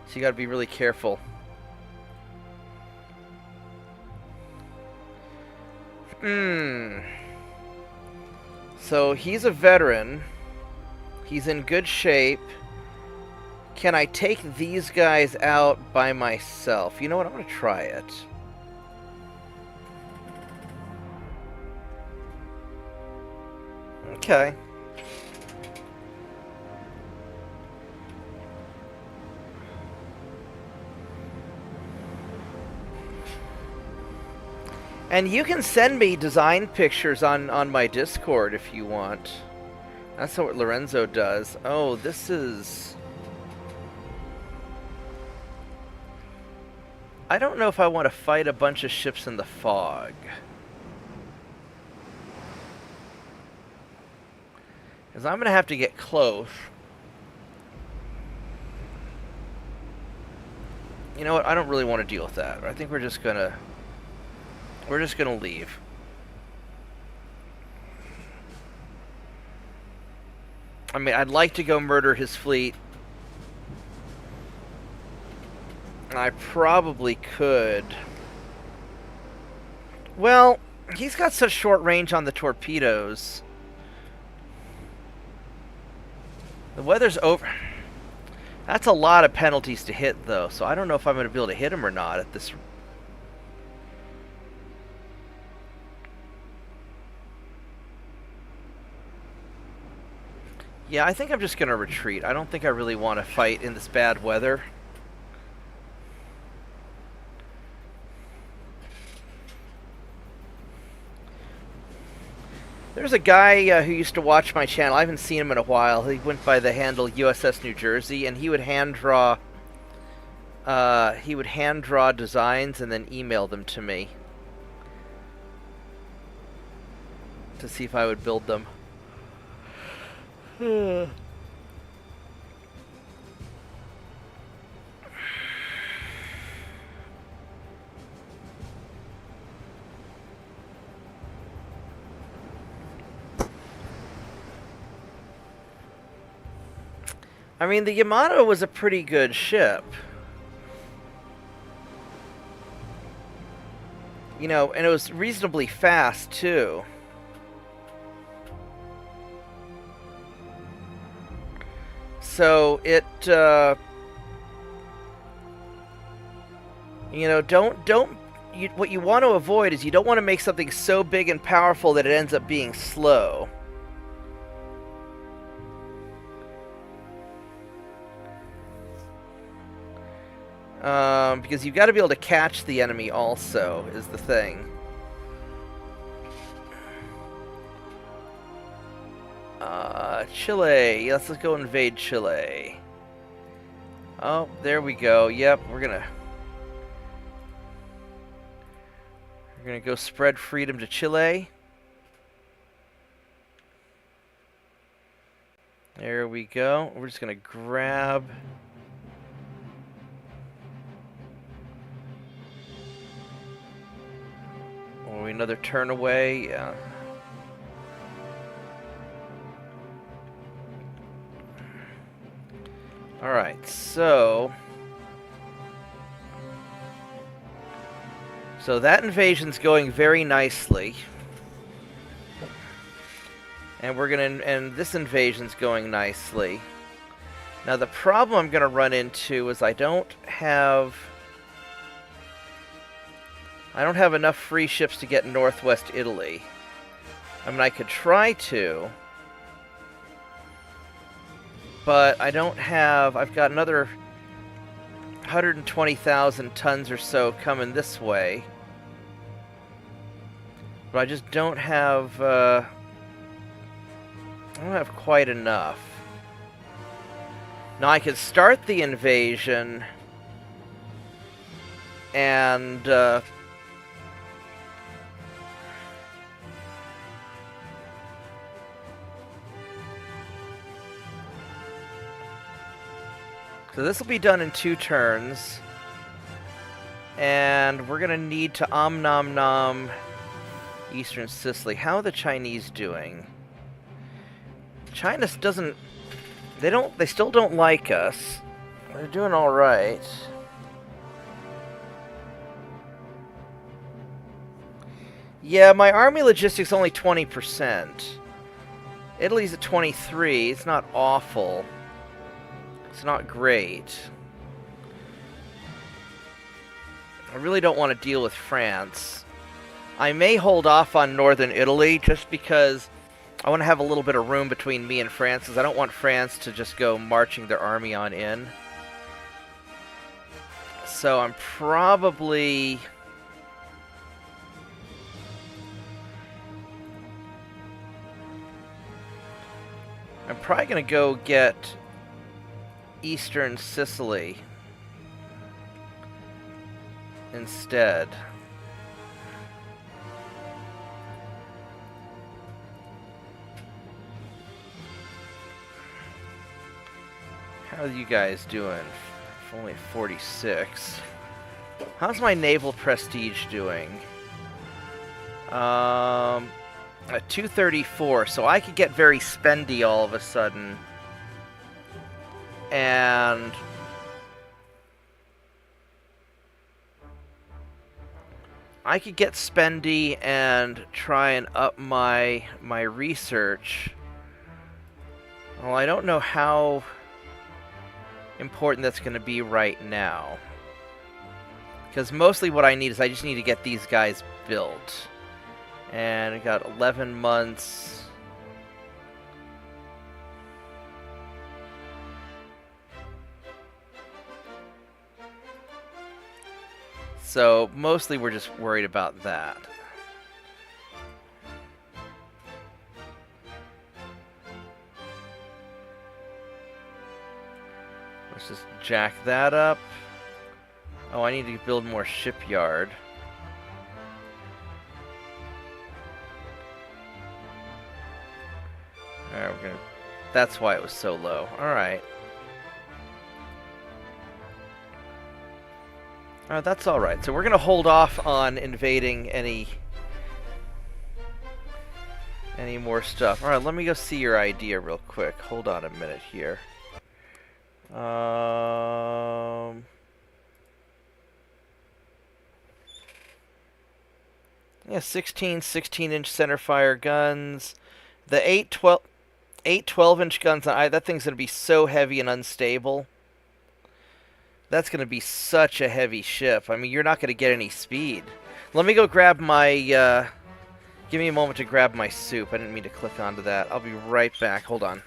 So you gotta be really careful. So he's a veteran. He's in good shape. Can I take these guys out by myself? You know what? I'm gonna try it. Okay. And you can send me design pictures on my Discord if you want. That's what Lorenzo does. Oh, this is... I don't know if I want to fight a bunch of ships in the fog. Because I'm going to have to get close. You know what? I don't really want to deal with that. I think we're just going to leave. I mean, I'd like to go murder his fleet. I probably could. Well, he's got such short range on the torpedoes. The weather's over. That's a lot of penalties to hit, though, so I don't know if I'm going to be able to hit him or not at this. Yeah, I think I'm just going to retreat. I don't think I really want to fight in this bad weather. There's a guy who used to watch my channel. I haven't seen him in a while. He went by the handle USS New Jersey, and he would hand draw designs and then email them to me to see if I would build them. I mean, the Yamato was a pretty good ship. You know, and it was reasonably fast, too. So, it, you know, what you want to avoid is you don't want to make something so big and powerful that it ends up being slow. Because you've got to be able to catch the enemy also, is the thing. Chile. Let's go invade Chile. Oh, there we go. Yep, we're gonna go spread freedom to Chile. There we go. We're just gonna grab. Oh, another turn away. Yeah. Alright, so that invasion's going very nicely. And and this invasion's going nicely. Now the problem I'm gonna run into is I don't have enough free ships to get northwest Italy. I mean, I could try to, but I don't have. I've got another 120,000 tons or so coming this way, but I just don't have. I don't have quite enough. Now I could start the invasion and so this will be done in 2 turns. And we're going to need to nom nom Eastern Sicily. How are the Chinese doing? China doesn't... They still don't like us. They're doing alright. Yeah, my army logistics only 20%. Italy's at 23. It's not awful. It's not great. I really don't want to deal with France. I may hold off on northern Italy just because I want to have a little bit of room between me and France, because I don't want France to just go marching their army on in. So I'm probably... going to go get Eastern Sicily instead. How are you guys doing? Only 46. How's my naval prestige doing? At 234, so I could get very spendy all of a sudden. And I could get spendy and try and up my research. Well, I don't know how important that's going to be right now. Because mostly what I need is I just need to get these guys built. And I got 11 months. So mostly we're just worried about that. Let's just jack that up. Oh, I need to build more shipyard. Alright, we're gonna... That's why it was so low. Alright. Alright, that's alright. So we're gonna hold off on invading any more stuff. Alright, let me go see your idea real quick. Hold on a minute here. Yeah, 16 16-inch centerfire guns. The 8 12-inch guns, that thing's going to be so heavy and unstable. That's going to be such a heavy ship. I mean, you're not going to get any speed. Let me go grab my... give me a moment to grab my soup. I didn't mean to click onto that. I'll be right back. Hold on.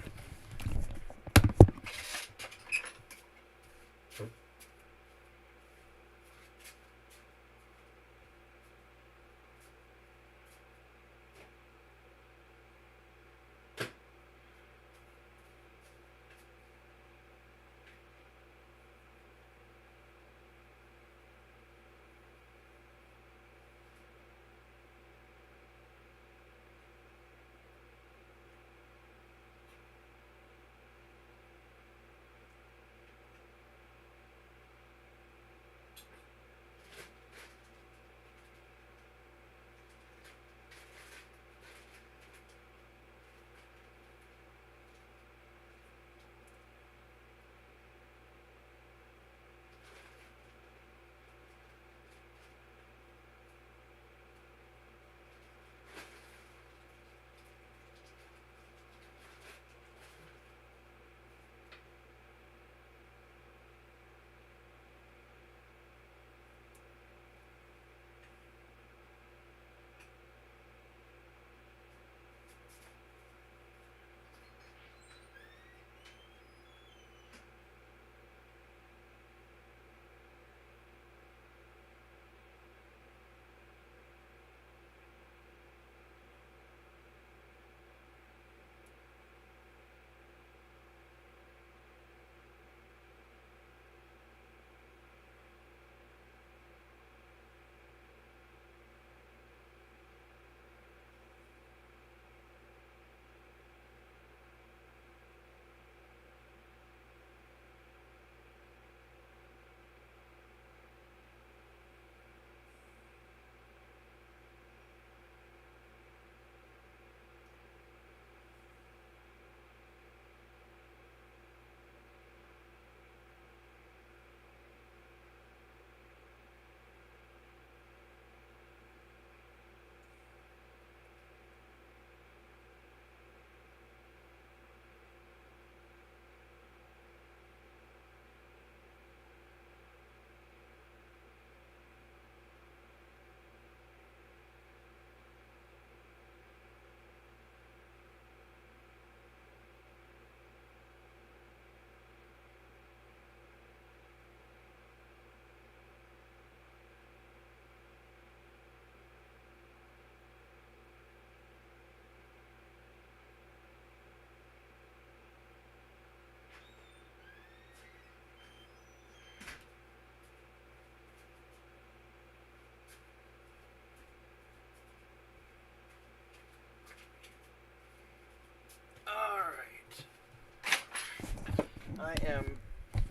I am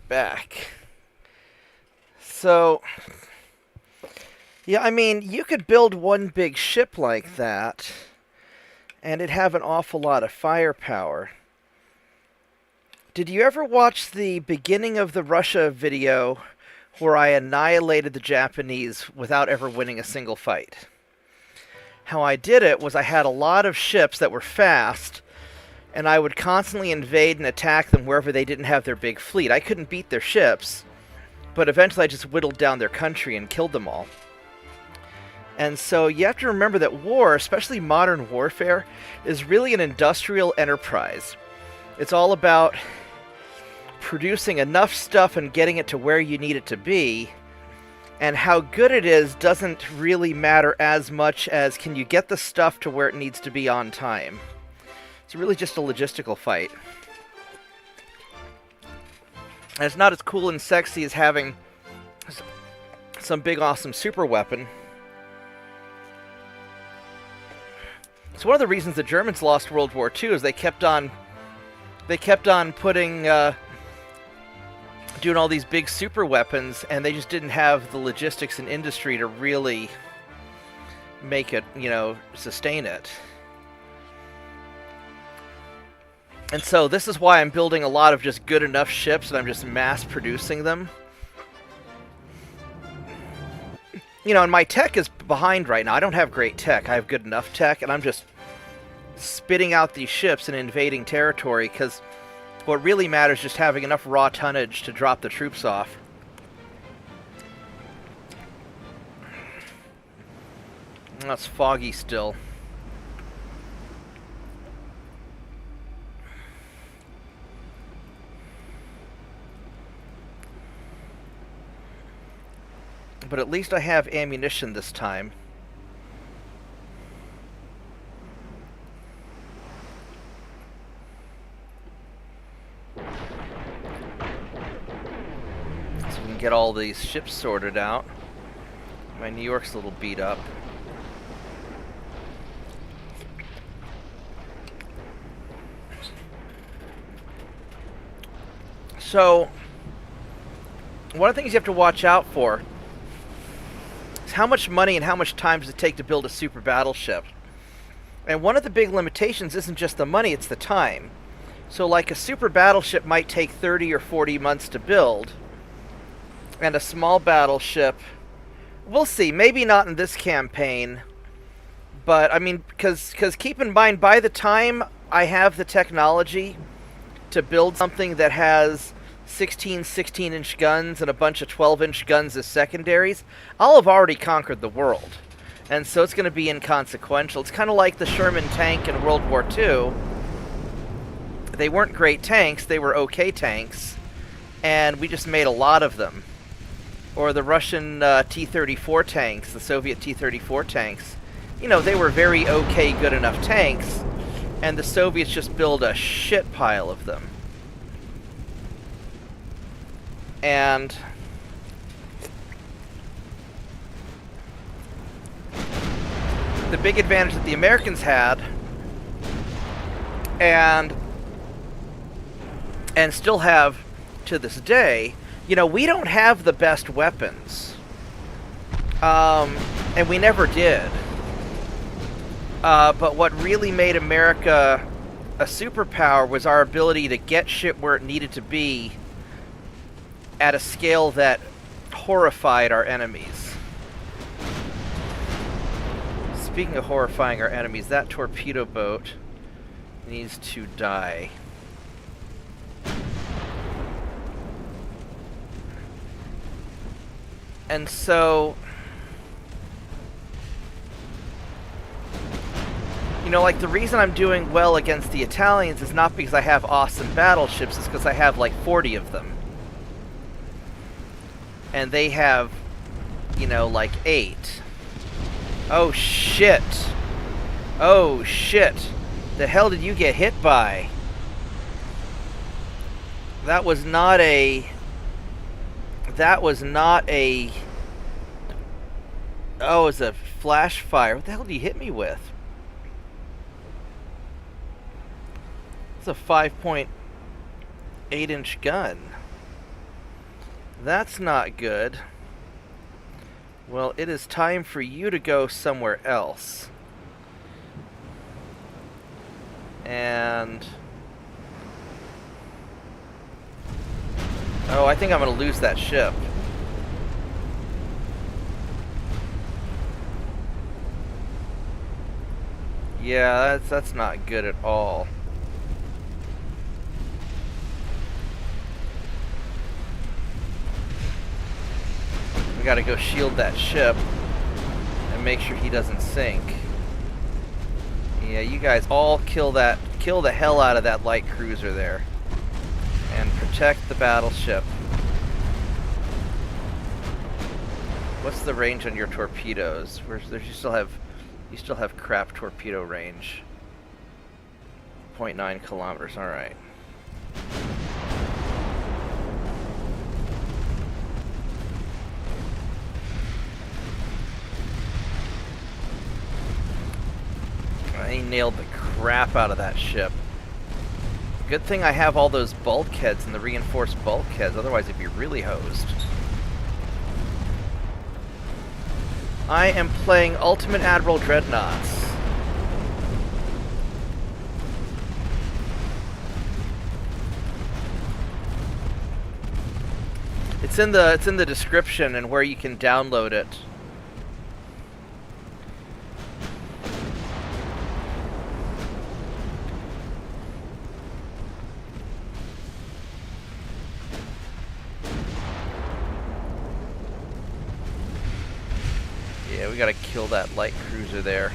back. So, yeah, I mean, you could build one big ship like that, and it'd have an awful lot of firepower. Did you ever watch the beginning of the Russia video where I annihilated the Japanese without ever winning a single fight? How I did it was I had a lot of ships that were fast, and I would constantly invade and attack them wherever they didn't have their big fleet. I couldn't beat their ships, but eventually I just whittled down their country and killed them all. And so you have to remember that war, especially modern warfare, is really an industrial enterprise. It's all about producing enough stuff and getting it to where you need it to be, and how good it is doesn't really matter as much as can you get the stuff to where it needs to be on time. It's really just a logistical fight. And it's not as cool and sexy as having some big awesome super weapon. It's one of the reasons the Germans lost World War II is they kept on putting doing all these big super weapons, and they just didn't have the logistics and industry to really make it, sustain it. And so this is why I'm building a lot of just good enough ships, and I'm just mass producing them. And my tech is behind right now. I don't have great tech. I have good enough tech, and I'm just spitting out these ships and invading territory, because what really matters is just having enough raw tonnage to drop the troops off. Oh, it's foggy still. But at least I have ammunition this time. So we can get all these ships sorted out. My New York's a little beat up. So, one of the things you have to watch out for is how much money and how much time does it take to build a super battleship. And one of the big limitations isn't just the money, it's the time. So like a super battleship might take 30 or 40 months to build, and a small battleship, we'll see, maybe not in this campaign, but I mean, because keep in mind, by the time I have the technology to build something that has 16-inch guns and a bunch of 12-inch guns as secondaries, I'll have already conquered the world. And so it's going to be inconsequential. It's kind of like the Sherman tank in World War II. They weren't great tanks, they were okay tanks, and we just made a lot of them. Or the Russian T-34 tanks, the Soviet T-34 tanks. They were very okay, good enough tanks, and the Soviets just built a shit pile of them. And the big advantage that the Americans had, and still have to this day, we don't have the best weapons. And we never did. But what really made America a superpower was our ability to get shit where it needed to be at a scale that horrified our enemies. Speaking of horrifying our enemies, that torpedo boat needs to die. And so, like the reason I'm doing well against the Italians is not because I have awesome battleships, it's because I have like 40 of them. And they have, like 8. Oh shit. Oh shit. The hell did you get hit by? That was not a... Oh, it was a flash fire. What the hell did you hit me with? It's a 5 point... 8-inch gun. That's not good. Well, it is time for you to go somewhere else. And... oh, I think I'm going to lose that ship. Yeah, that's not good at all. We gotta go shield that ship and make sure he doesn't sink. Yeah, you guys all kill the hell out of that light cruiser there. And protect the battleship. What's the range on your torpedoes? You still have crap torpedo range. 0.9 kilometers, alright. He nailed the crap out of that ship. Good thing I have all those bulkheads and the reinforced bulkheads, otherwise it'd be really hosed. I am playing Ultimate Admiral Dreadnoughts. It's in the description and where you can download it. Yeah, we gotta kill that light cruiser there.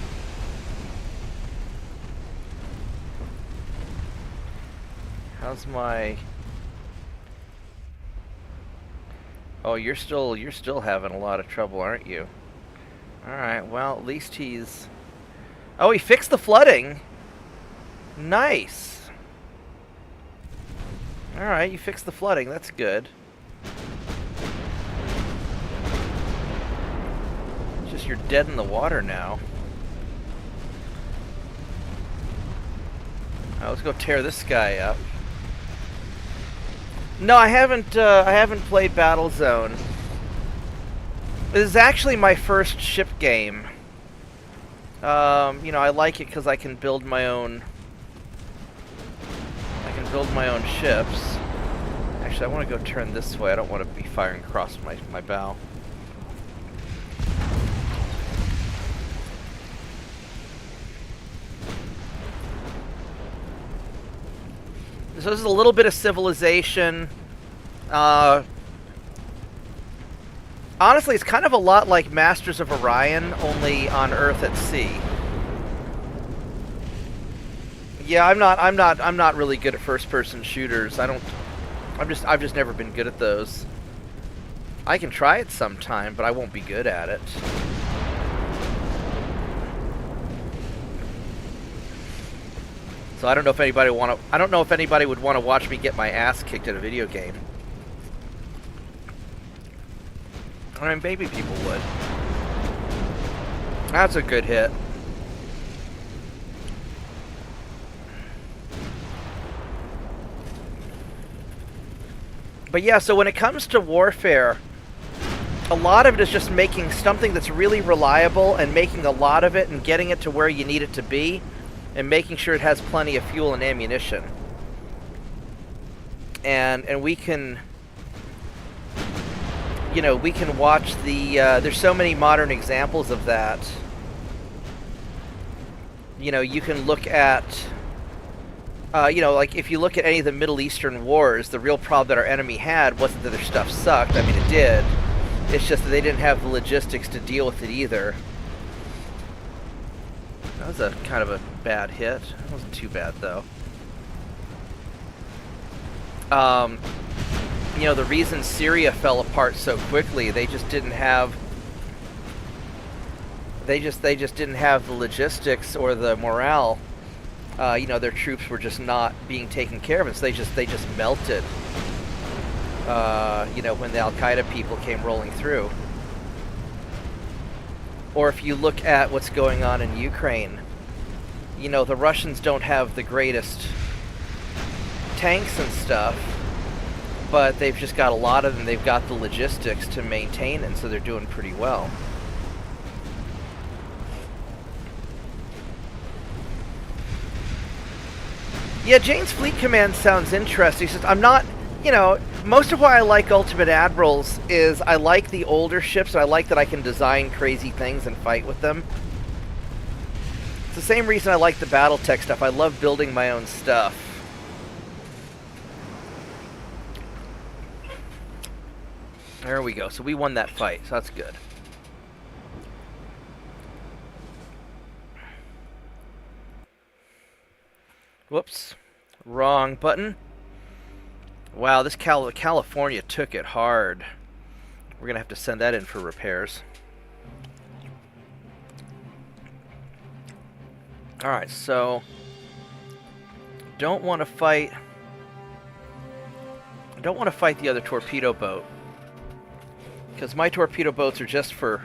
How's my... oh, you're still having a lot of trouble, aren't you? Alright, well, at least he's... oh, he fixed the flooding! Nice! Alright, you fixed the flooding, that's good. Just you're dead in the water now. Alright, let's go tear this guy up. No, I haven't played Battlezone. This is actually my first ship game. You know, I like it because I can build my own... ships. Actually, I want to go turn this way. I don't want to be firing across my bow. So this is a little bit of Civilization. Honestly, it's kind of a lot like Masters of Orion, only on Earth at sea. Yeah, I'm not really good at first-person shooters. I've just never been good at those. I can try it sometime, but I won't be good at it. So I don't know if anybody would want to watch me get my ass kicked at a video game. I mean, maybe people would. That's a good hit. But yeah, so when it comes to warfare, a lot of it is just making something that's really reliable and making a lot of it and getting it to where you need it to be and making sure it has plenty of fuel and ammunition. And we can, you know, we can watch the, there's so many modern examples of that. You know, you can look at, you know, like if you look at any of the Middle Eastern wars, the real problem that our enemy had wasn't that their stuff sucked. I mean, it did. It's just that they didn't have the logistics to deal with it either. That was a kind of a bad hit. It wasn't too bad, though. You know, the reason Syria fell apart so quickly, they just didn't have... They just didn't have the logistics or the morale. You know, their troops were just not being taken care of, and so they just melted. You know, when the Al-Qaeda people came rolling through. Or if you look at what's going on in Ukraine, you know, the Russians don't have the greatest tanks and stuff, but they've just got a lot of them. They've got the logistics to maintain, and so they're doing pretty well. Yeah, Jane's Fleet Command sounds interesting. Just, I'm not, you know, most of why I like Ultimate Admirals is I like the older ships, and I like that I can design crazy things and fight with them. It's the same reason I like the Battletech stuff. I love building my own stuff. There we go. So we won that fight, so that's good. Whoops. Wrong button. Wow, this California took it hard. We're going to have to send that in for repairs. Alright, so... Don't want to fight... I don't want to fight the other torpedo boat. Because my torpedo boats are just for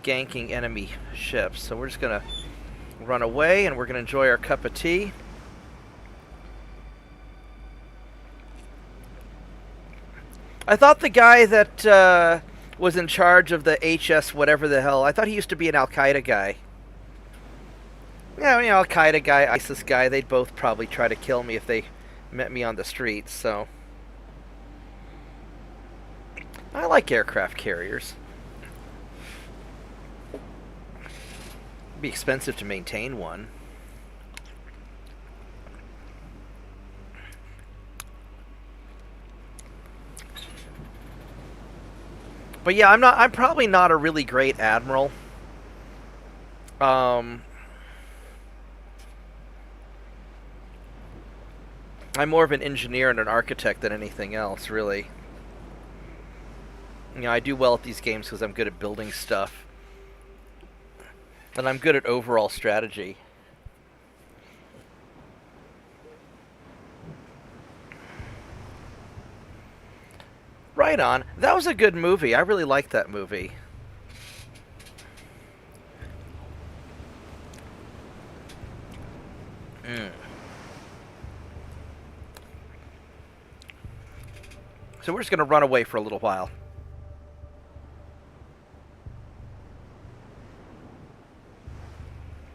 ganking enemy ships. So we're just going to run away, and we're going to enjoy our cup of tea. I thought the guy that was in charge of the HS whatever the hell, I thought he used to be an Al-Qaeda guy. Yeah, you know, Al-Qaeda guy, ISIS guy, they'd both probably try to kill me if they met me on the streets, so... I like aircraft carriers. It'd be expensive to maintain one. But yeah, I'm probably not a really great admiral. I'm more of an engineer and an architect than anything else, really. You know, I do well at these games because I'm good at building stuff. And I'm good at overall strategy. Right on. That was a good movie. I really liked that movie. So we're just going to run away for a little while.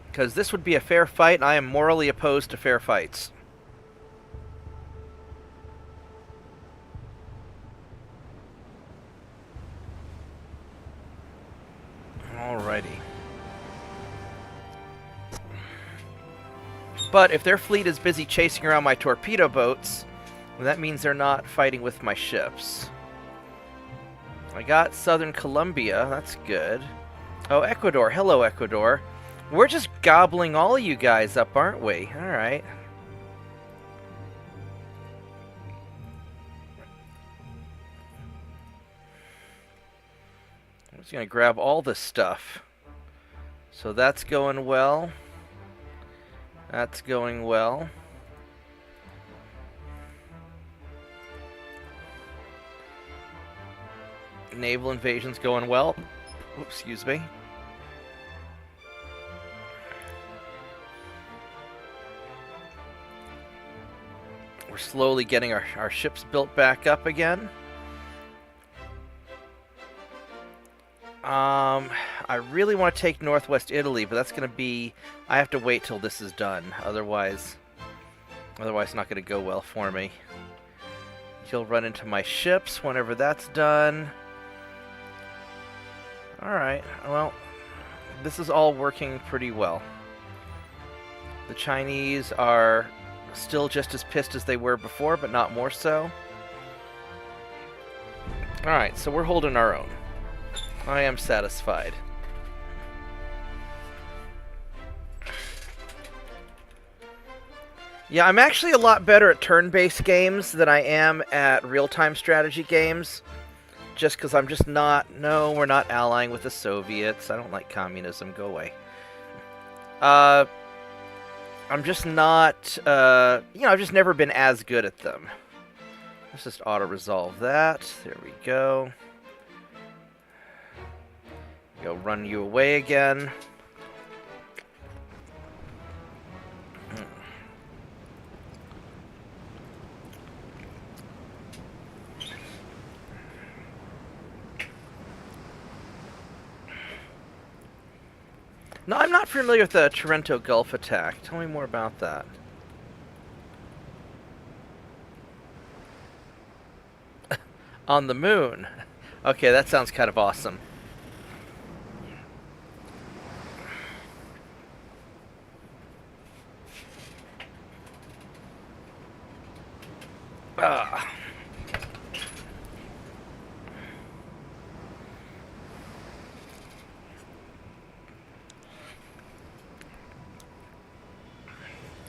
Because this would be a fair fight, and I am morally opposed to fair fights. Alrighty. But if their fleet is busy chasing around my torpedo boats, that means they're not fighting with my ships. I got Southern Colombia, that's good. Oh, Ecuador. Hello, Ecuador. We're just gobbling all of you guys up, aren't we? Alright. I'm just going to grab all this stuff. So that's going well. That's going well. Naval invasion's going well. Oops, excuse me. We're slowly getting our ships built back up again. I really want to take Northwest Italy, but that's going to be... I have to wait till this is done. Otherwise it's not going to go well for me. You'll run into my ships whenever that's done. Alright, well, this is all working pretty well. The Chinese are still just as pissed as they were before, but not more so. Alright, so we're holding our own. I am satisfied. Yeah, I'm actually a lot better at turn-based games than I am at real-time strategy games. Just because I'm just not... No, we're not allying with the Soviets. I don't like communism. Go away. I'm just not... you know, I've just never been as good at them. Let's just auto-resolve that. There we go. Go run you away again. No, I'm not familiar with the Trento Gulf attack. Tell me more about that. On the moon. Okay, that sounds kind of awesome. Ah.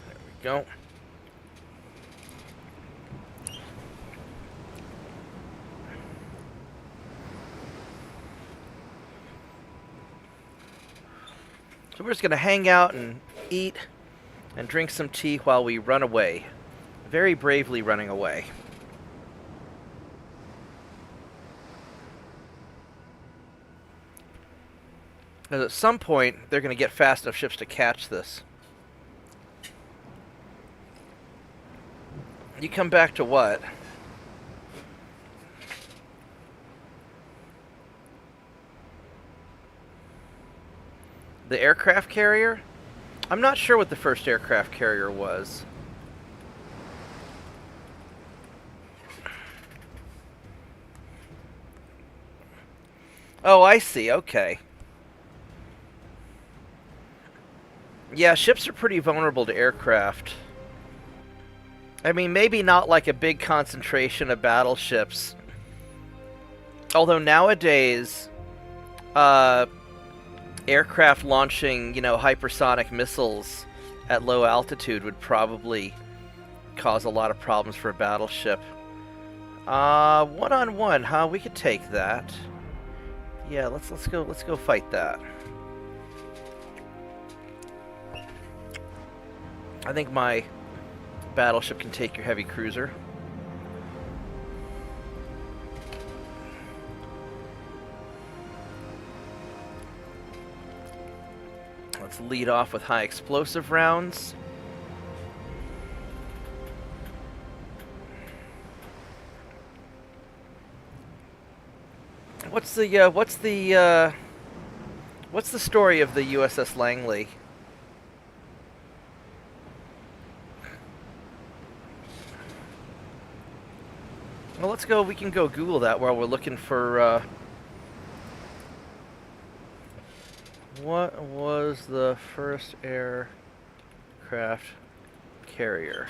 There we go. So we're just going to hang out and eat and drink some tea while we run away. Very bravely running away. Because at some point, they're going to get fast enough ships to catch this. You come back to what? The aircraft carrier? I'm not sure what the first aircraft carrier was. Oh, I see. Okay. Yeah, ships are pretty vulnerable to aircraft. I mean, maybe not like a big concentration of battleships. Although nowadays, aircraft launching, hypersonic missiles at low altitude would probably cause a lot of problems for a battleship. One-on-one, huh? We could take that. Yeah, let's go fight that. I think my battleship can take your heavy cruiser. Let's lead off with high explosive rounds. What's the story of the USS Langley? Well, let's go. We can go Google that while we're looking for. What was the first aircraft carrier?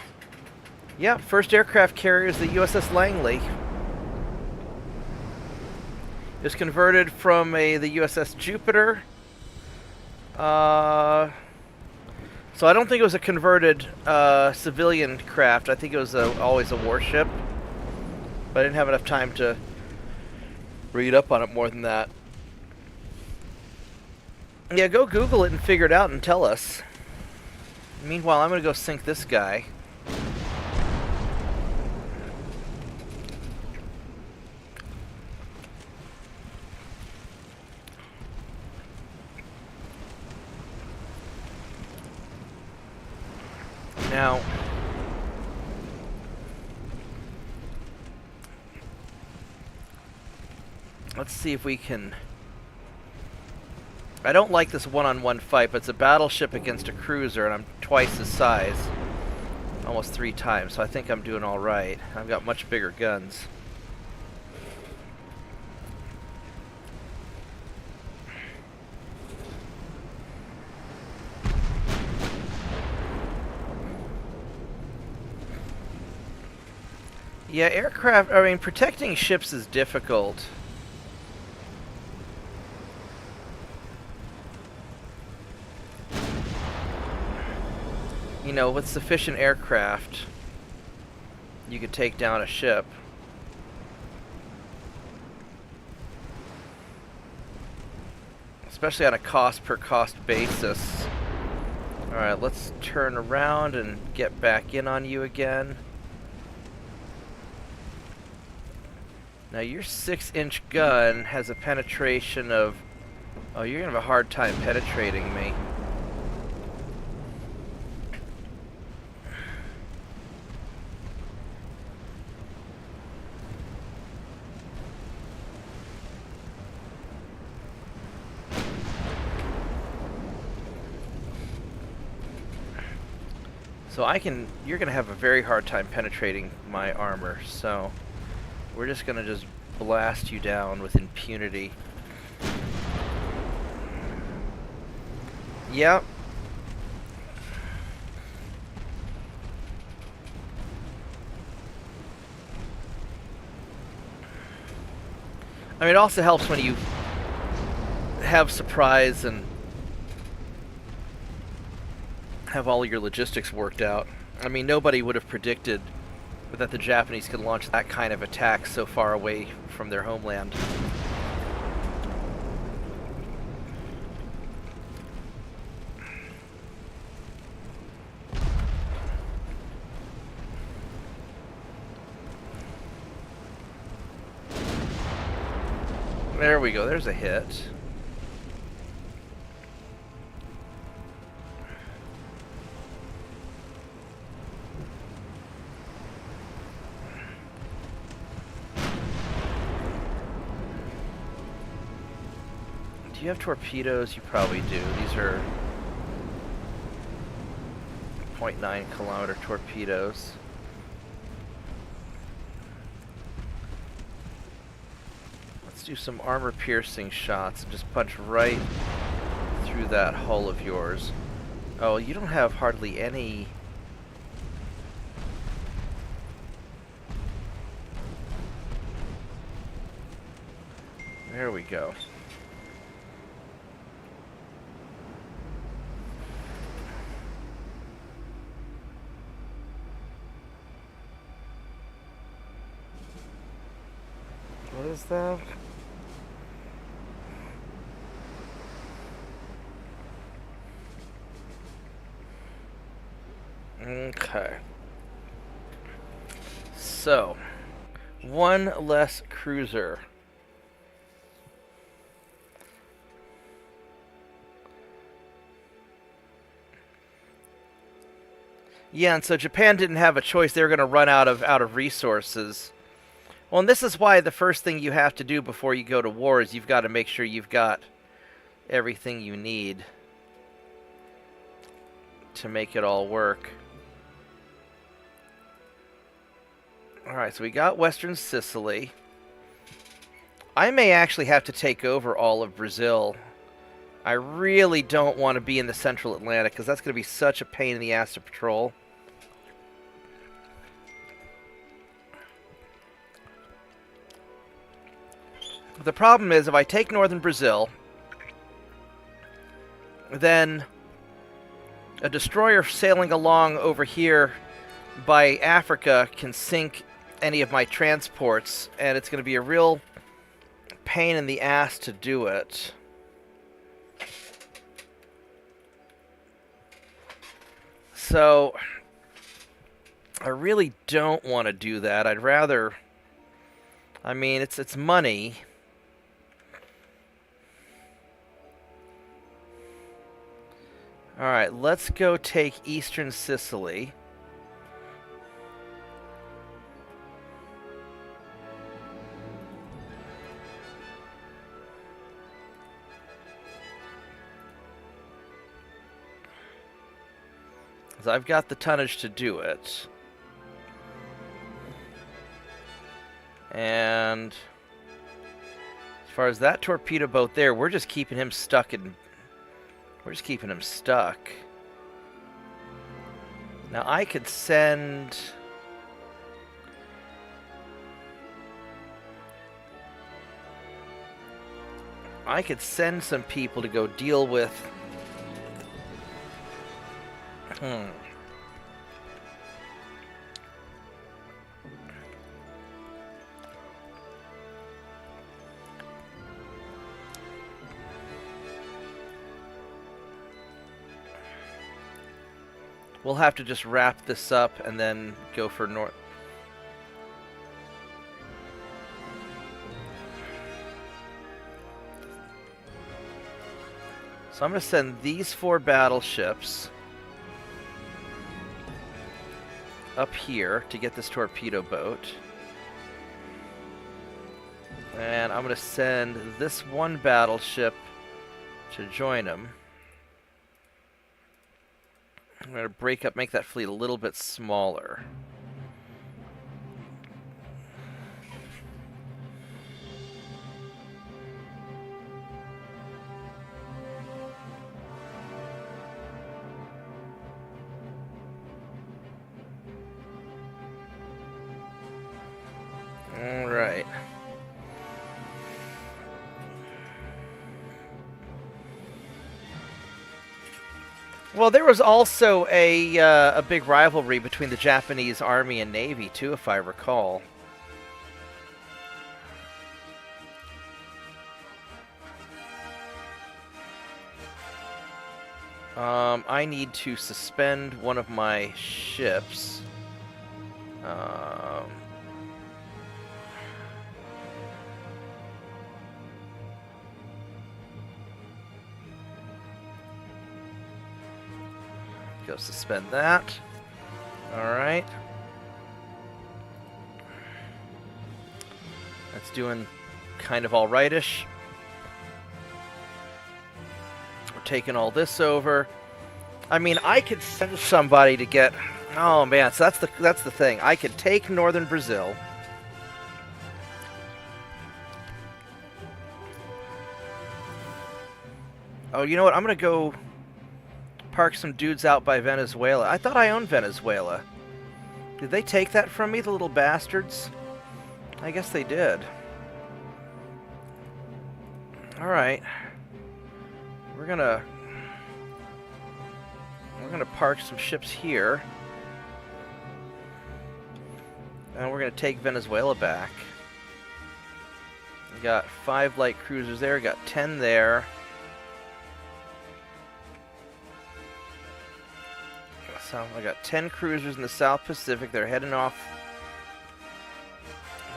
Yeah, first aircraft carrier is the USS Langley. It was converted from the USS Jupiter. So I don't think it was a converted civilian craft. I think it was always a warship. But I didn't have enough time to read up on it more than that. Yeah, go Google it and figure it out and tell us. Meanwhile, I'm going to go sink this guy. Now, let's see if we can... I don't like this one-on-one fight, but it's a battleship against a cruiser, and I'm twice his size. Almost 3 times, so I think I'm doing alright. I've got much bigger guns. Yeah, aircraft... I mean, protecting ships is difficult. With sufficient aircraft, you could take down a ship. Especially on a cost-per-cost basis. Alright, let's turn around and get back in on you again. Now, your 6-inch gun has a penetration of... Oh, you're going to have a hard time penetrating me. So you're going to have a very hard time penetrating my armor, so we're just going to just blast you down with impunity. Yep. I mean, it also helps when you have surprise and have all your logistics worked out. I mean, nobody would have predicted that the Japanese could launch that kind of attack so far away from their homeland. There we go, there's a hit. Do you have torpedoes? You probably do. These are 0.9 kilometer torpedoes. Let's do some armor piercing shots and just punch right through that hull of yours. Oh, you don't have hardly any. There we go. What is that? Okay. So, one less cruiser. Yeah, and so Japan didn't have a choice. They were going to run out of resources. Well, and this is why the first thing you have to do before you go to war is you've got to make sure you've got everything you need to make it all work. Alright, so we got Western Sicily. I may actually have to take over all of Brazil. I really don't want to be in the Central Atlantic because that's going to be such a pain in the ass to patrol. The problem is, if I take northern Brazil, then a destroyer sailing along over here by Africa can sink any of my transports, and it's going to be a real pain in the ass to do it. So, I really don't want to do that. I'd rather... I mean, it's money. Alright, let's go take Eastern Sicily. Because I've got the tonnage to do it. And as far as that torpedo boat there, we're just keeping him stuck in... We're just keeping him stuck. Now I could send... I could send some people to go deal with... We'll have to just wrap this up and then go for north. So I'm going to send these 4 battleships up here to get this torpedo boat. And I'm going to send this 1 battleship to join them. I'm going to break up, make that fleet a little bit smaller. All right. Well, there was also a big rivalry between the Japanese Army and Navy, too, if I recall. I need to suspend one of my ships. Go suspend that. Alright. That's doing kind of alrightish. We're taking all this over. I mean, I could send somebody to get... Oh man, so that's the thing. I could take northern Brazil. Oh, you know what? I'm gonna go park some dudes out by Venezuela. I thought I owned Venezuela. Did they take that from me, the little bastards? I guess they did. Alright. We're gonna park some ships here. And we're gonna take Venezuela back. We got 5 light cruisers there, got 10 there. So I got 10 cruisers in the South Pacific. They're heading off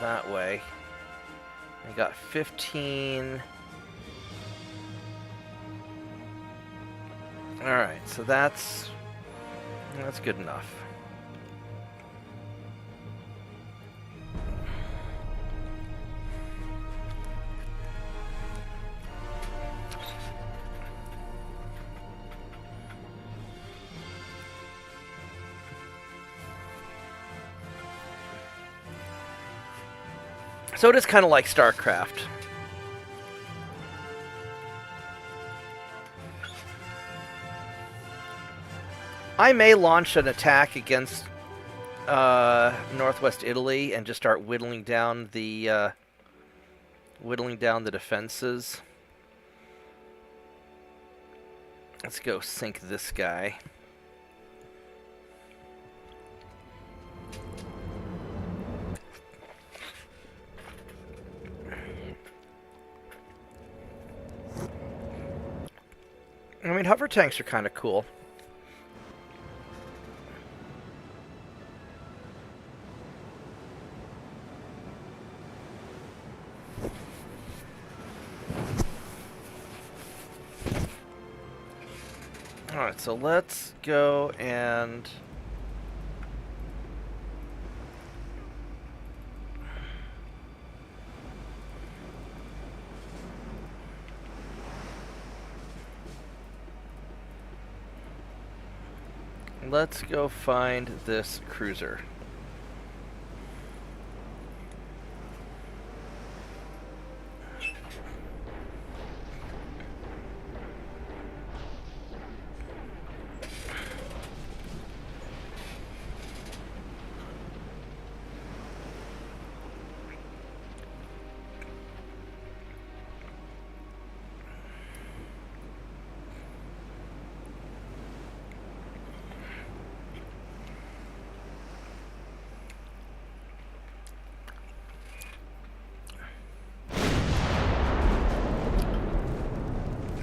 that way. I got 15. Alright, so that's good enough. So it is kind of like StarCraft. I may launch an attack against northwest Italy and just start whittling down the defenses. Let's go sink this guy. I mean, hover tanks are kind of cool. Alright, so let's go and... let's go find this cruiser.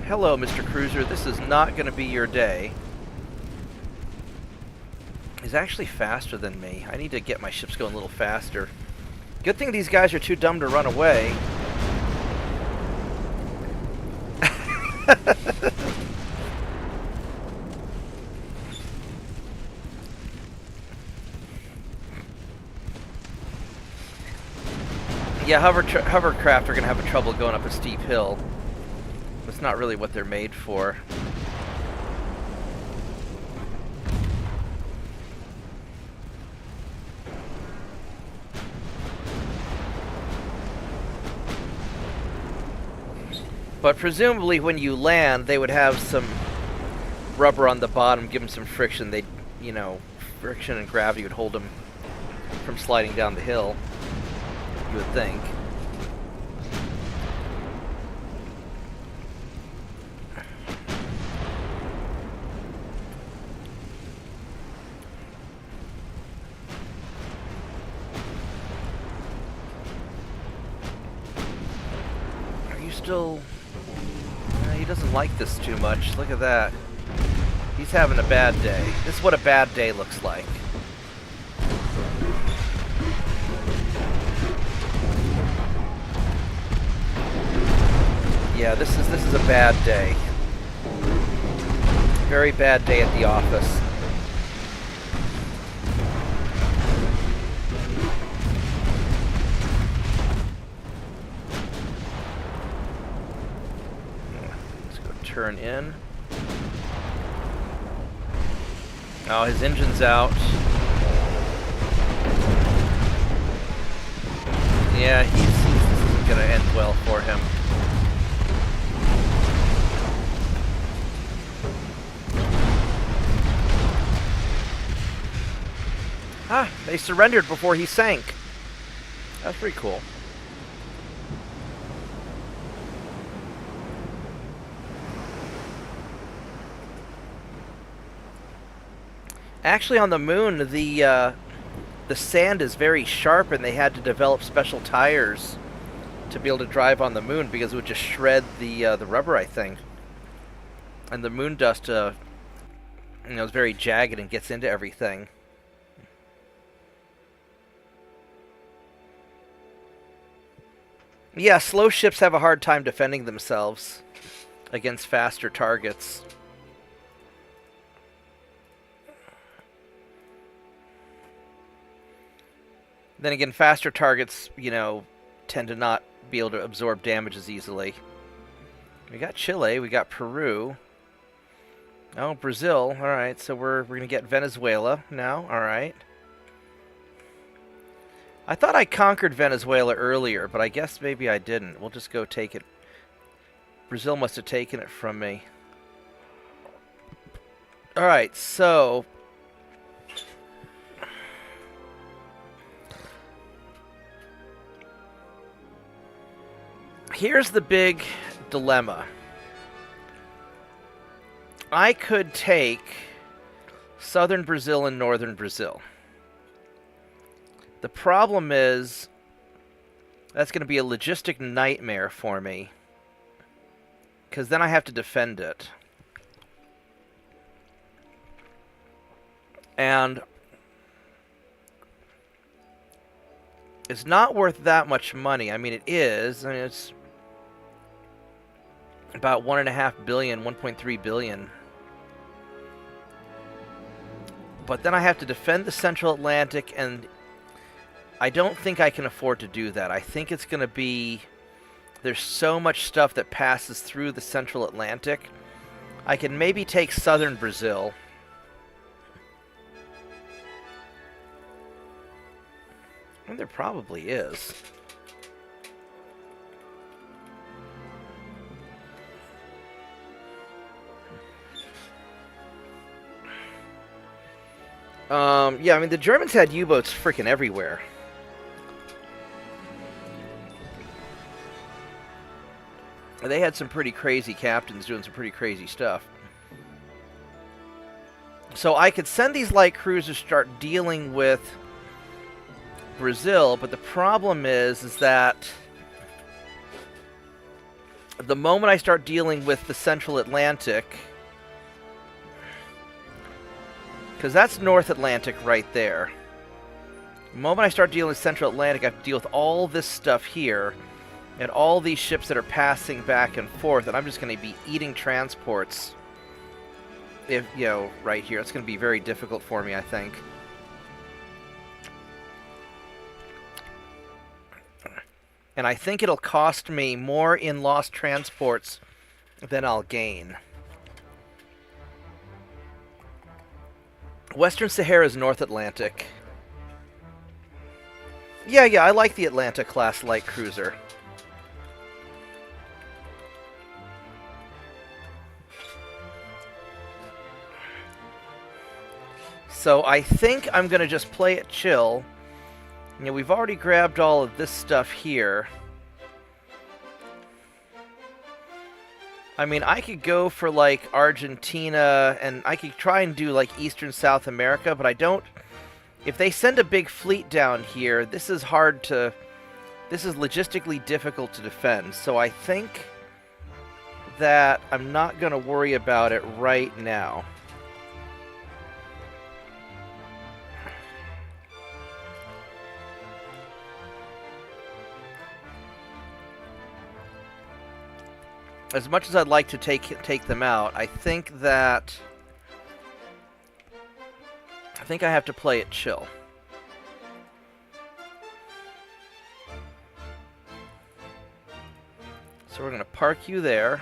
Hello, Mr. Cruiser. This is not going to be your day. He's actually faster than me. I need to get my ships going a little faster. Good thing these guys are too dumb to run away. Yeah, hovercraft are going to have trouble going up a steep hill. It's not really what they're made for. But presumably when you land, they would have some rubber on the bottom, give them some friction. They'd, you know, friction and gravity would hold them from sliding down the hill, you would think. Still, he doesn't like this too much. Look at that. He's having a bad day. This is what a bad day looks like. Yeah, this is a bad day. Very bad day at the office. Turn in. Oh, his engine's out. Yeah, this isn't gonna end well for him. Ah, they surrendered before he sank. That's pretty cool. Actually, on the moon, the sand is very sharp, and they had to develop special tires to be able to drive on the moon because it would just shred the rubber, I think. And the moon dust, you know, is very jagged and gets into everything. Yeah, slow ships have a hard time defending themselves against faster targets. Then again, faster targets, you know, tend to not be able to absorb damage as easily. We got Chile, we got Peru. Oh, Brazil. Alright, so we're going to get Venezuela now. Alright. I thought I conquered Venezuela earlier, but I guess maybe I didn't. We'll just go take it. Brazil must have taken it from me. Alright, so here's the big dilemma. I could take southern Brazil and northern Brazil. The problem is that's going to be a logistic nightmare for me, because then I have to defend it. And it's not worth that much money. I mean, it is. I mean, it's about 1.5 billion, 1.3 billion. But then I have to defend the Central Atlantic, and I don't think I can afford to do that. I think it's going to be... There's so much stuff that passes through the Central Atlantic. I can maybe take southern Brazil. And there probably is. Yeah, I mean, the Germans had U-boats freaking everywhere. They had some pretty crazy captains doing some pretty crazy stuff. So I could send these light cruisers, start dealing with Brazil, but the problem is that the moment I start dealing with the Central Atlantic, because that's North Atlantic right there. The moment I start dealing with Central Atlantic, I have to deal with all this stuff here, and all these ships that are passing back and forth, and I'm just going to be eating transports, if, you know, right here. It's going to be very difficult for me, I think. And I think it'll cost me more in lost transports than I'll gain. Western Sahara is North Atlantic. Yeah, I like the Atlanta-class light cruiser. So I think I'm going to just play it chill. You know, we've already grabbed all of this stuff here. I mean, I could go for, like, Argentina, and I could try and do, like, Eastern South America, but I don't... If they send a big fleet down here, this is hard to... This is logistically difficult to defend, so I think that I'm not going to worry about it right now. As much as I'd like to take them out, I think I have to play it chill. So we're going to park you there.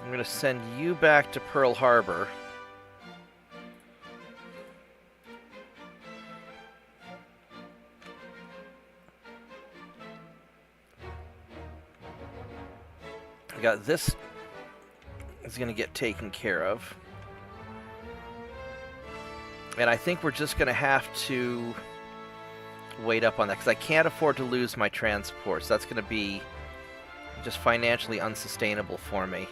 I'm going to send you back to Pearl Harbor. I got this is going to get taken care of. And I think we're just going to have to wait up on that, because I can't afford to lose my transports. That's going to be just financially unsustainable for me.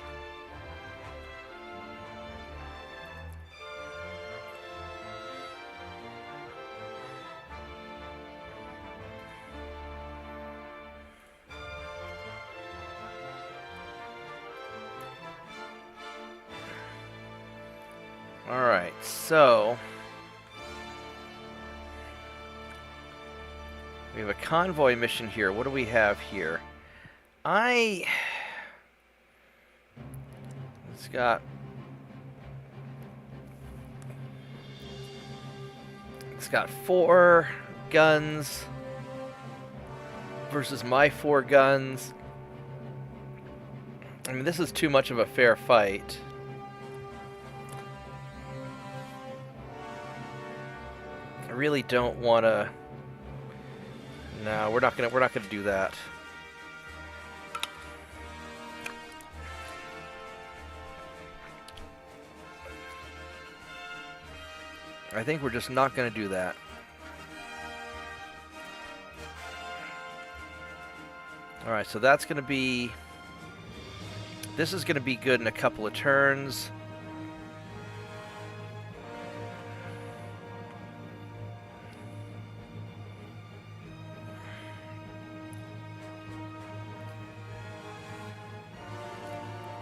Alright, so we have a convoy mission here. What do we have here? It's got 4 guns versus my 4 guns. I mean, this is too much of a fair fight. I really don't want to. No, we're not gonna do that. I think we're just not gonna do that. All right, so that's gonna be. This is gonna be good in a couple of turns.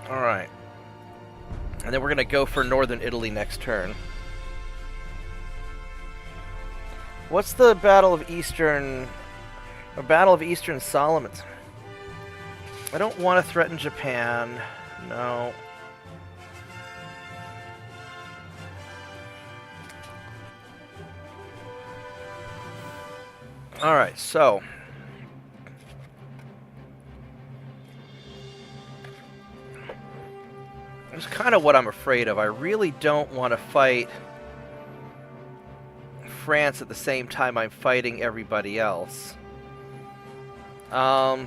Alright. And then we're going to go for Northern Italy next turn. What's the Battle of Eastern... A Battle of Eastern Solomons? I don't want to threaten Japan. No. Alright, so... It's kind of what I'm afraid of. I really don't want to fight France at the same time I'm fighting everybody else. I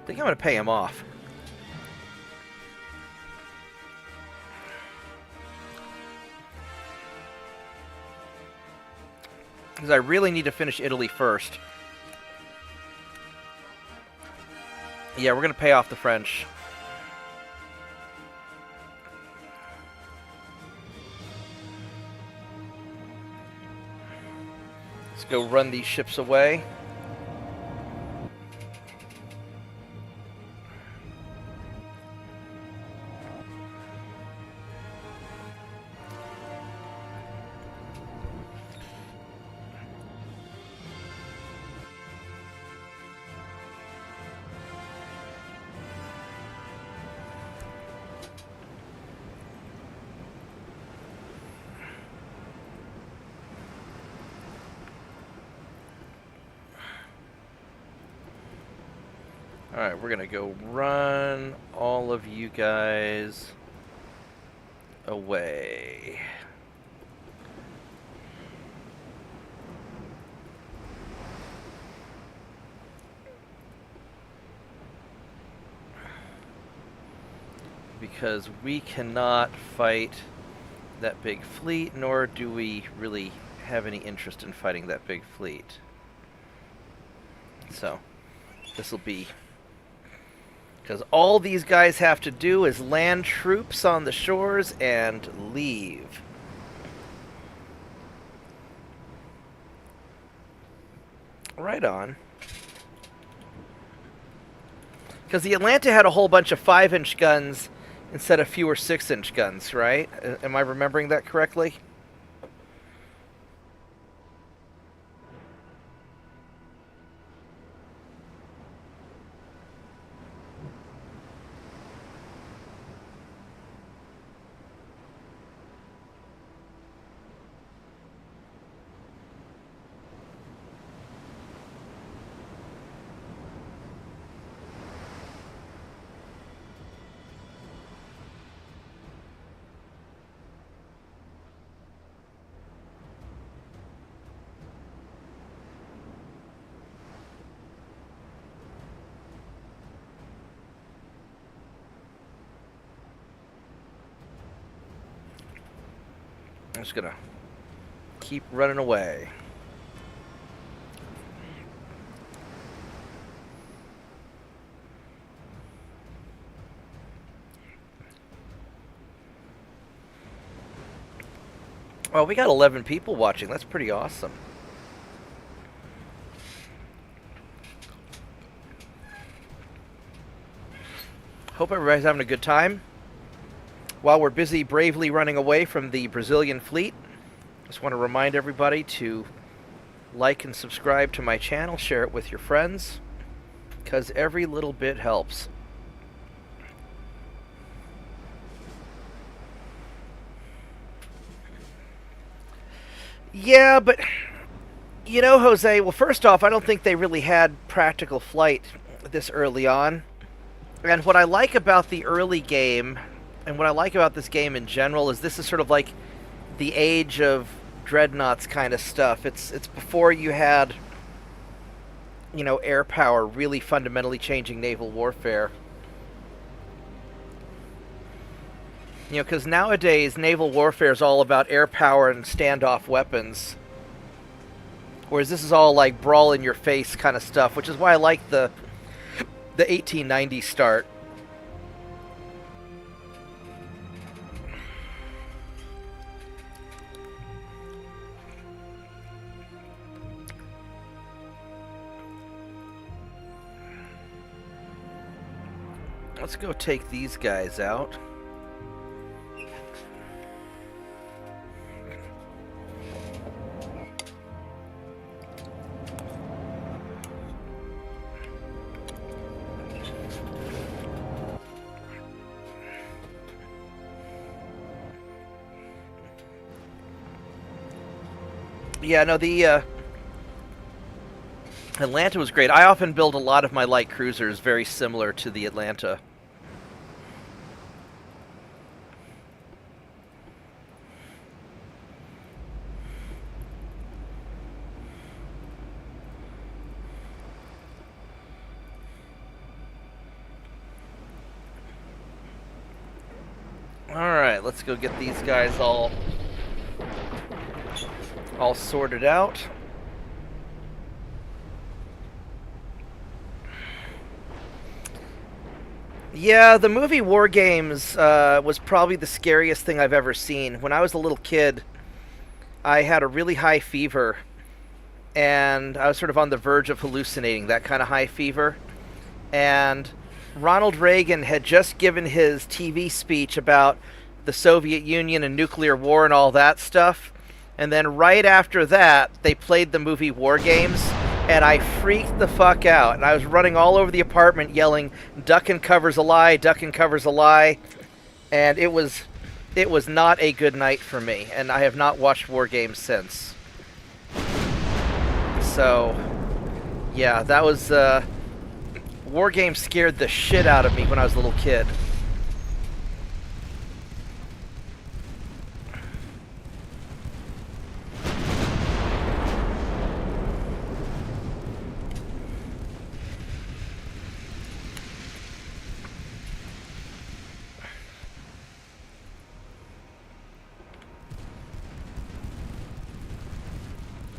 think I'm going to pay him off. Because I really need to finish Italy first. Yeah, we're going to pay off the French. Let's go run these ships away. Alright, we're gonna go run all of you guys away. because we cannot fight that big fleet, nor do we really have any interest in fighting that big fleet. So, this will be... because all these guys have to do is land troops on the shores and leave. Right on. Because the Atlanta had a whole bunch of 5-inch guns instead of fewer 6-inch guns, right? Am I remembering that correctly? I'm just gonna keep running away. Well, we got 11 people watching. That's pretty awesome. Hope everybody's having a good time. While we're busy bravely running away from the Brazilian fleet, just want to remind everybody to like and subscribe to my channel, share it with your friends, because every little bit helps. Yeah, but, you know, Jose, well, first off, I don't think they really had practical flight this early on. And what I like about the early game, and what I like about this game in general, is this is sort of like the age of Dreadnoughts kind of stuff. It's before you had, you know, air power really fundamentally changing naval warfare. You know, because nowadays naval warfare is all about air power and standoff weapons, whereas this is all like brawl in your face kind of stuff, which is why I like the 1890 start. Let's go take these guys out. Yeah, no, the Atlanta was great. I often build a lot of my light cruisers very similar to the Atlanta. Alright, let's go get these guys all sorted out. Yeah, the movie War Games was probably the scariest thing I've ever seen. When I was a little kid, I had a really high fever, and I was sort of on the verge of hallucinating that kind of high fever. And Ronald Reagan had just given his TV speech about the Soviet Union and nuclear war and all that stuff. And then right after that, they played the movie War Games, and I freaked the fuck out. And I was running all over the apartment yelling, "Duck and cover's a lie, duck and cover's a lie." And it was not a good night for me, and I have not watched War Games since. So, yeah, that was, War Games scared the shit out of me when I was a little kid.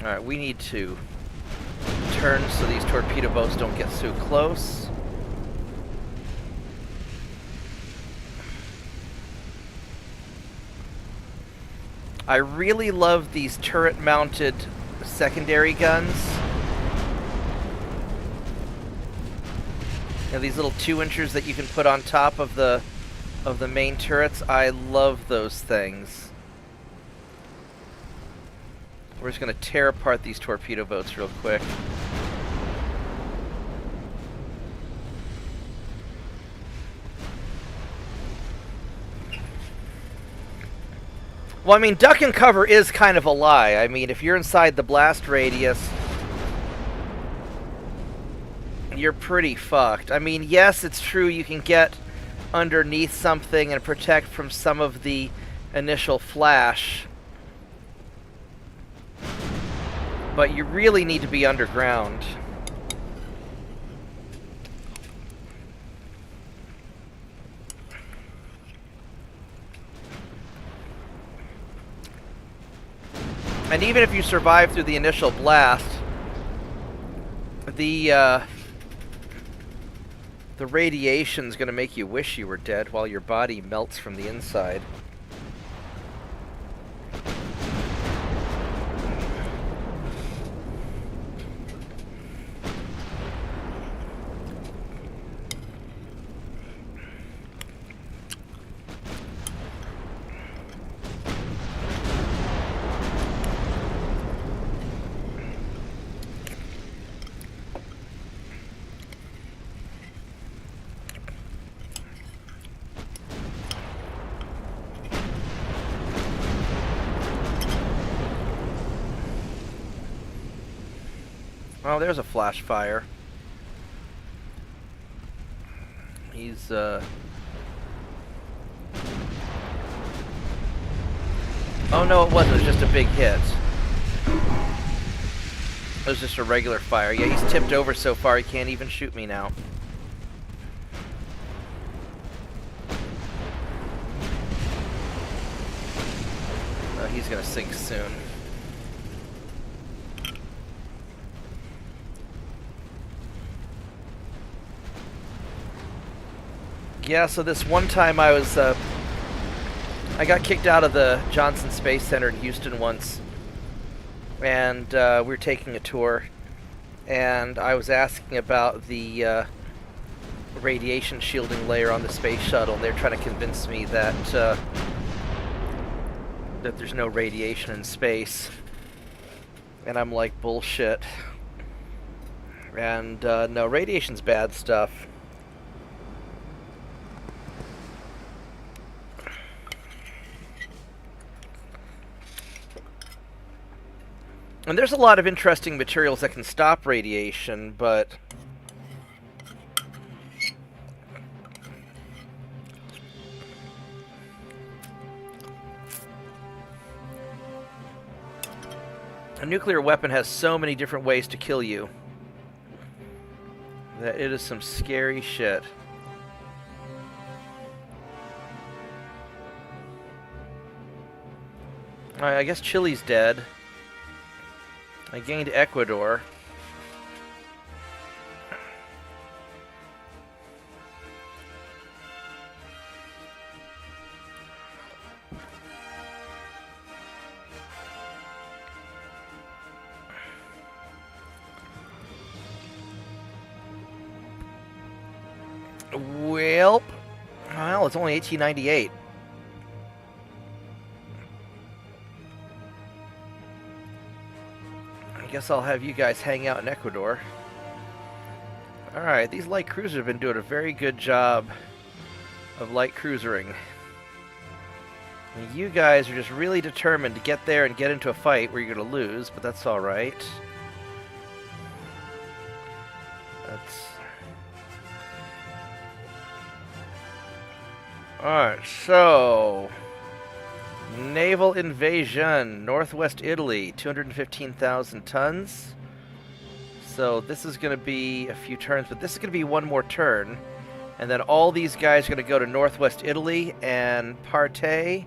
Alright, we need to turn so these torpedo boats don't get so close. I really love these turret-mounted secondary guns. You know, these little 2-inchers that you can put on top of the main turrets. I love those things. We're just going to tear apart these torpedo boats real quick. Well, I mean, duck and cover is kind of a lie. I mean, if you're inside the blast radius, you're pretty fucked. I mean, yes, it's true you can get underneath something and protect from some of the initial flash, but you really need to be underground. And even if you survive through the initial blast, the radiation's gonna make you wish you were dead while your body melts from the inside. Oh, there's a flash fire. He's, Oh no, it wasn't. It was just a big hit. It was just a regular fire. Yeah, he's tipped over so far he can't even shoot me now. He's gonna sink soon. Yeah, so this one time I was, I got kicked out of the Johnson Space Center in Houston once, and we were taking a tour, and I was asking about the radiation shielding layer on the space shuttle, and they were trying to convince me that that there's no radiation in space, and I'm like, bullshit. And no, radiation's bad stuff. And there's a lot of interesting materials that can stop radiation, but a nuclear weapon has so many different ways to kill you that it is some scary shit. Alright, I guess Chile's dead. I gained Ecuador. Well, it's only 1898. I guess I'll have you guys hang out in Ecuador. Alright, these light cruisers have been doing a very good job of light cruisering. And you guys are just really determined to get there and get into a fight where you're going to lose, but that's alright. That's... Alright, so... Naval invasion, Northwest Italy, 215,000 tons. So this is going to be a few turns, but this is going to be one more turn. And then all these guys are going to go to Northwest Italy and partay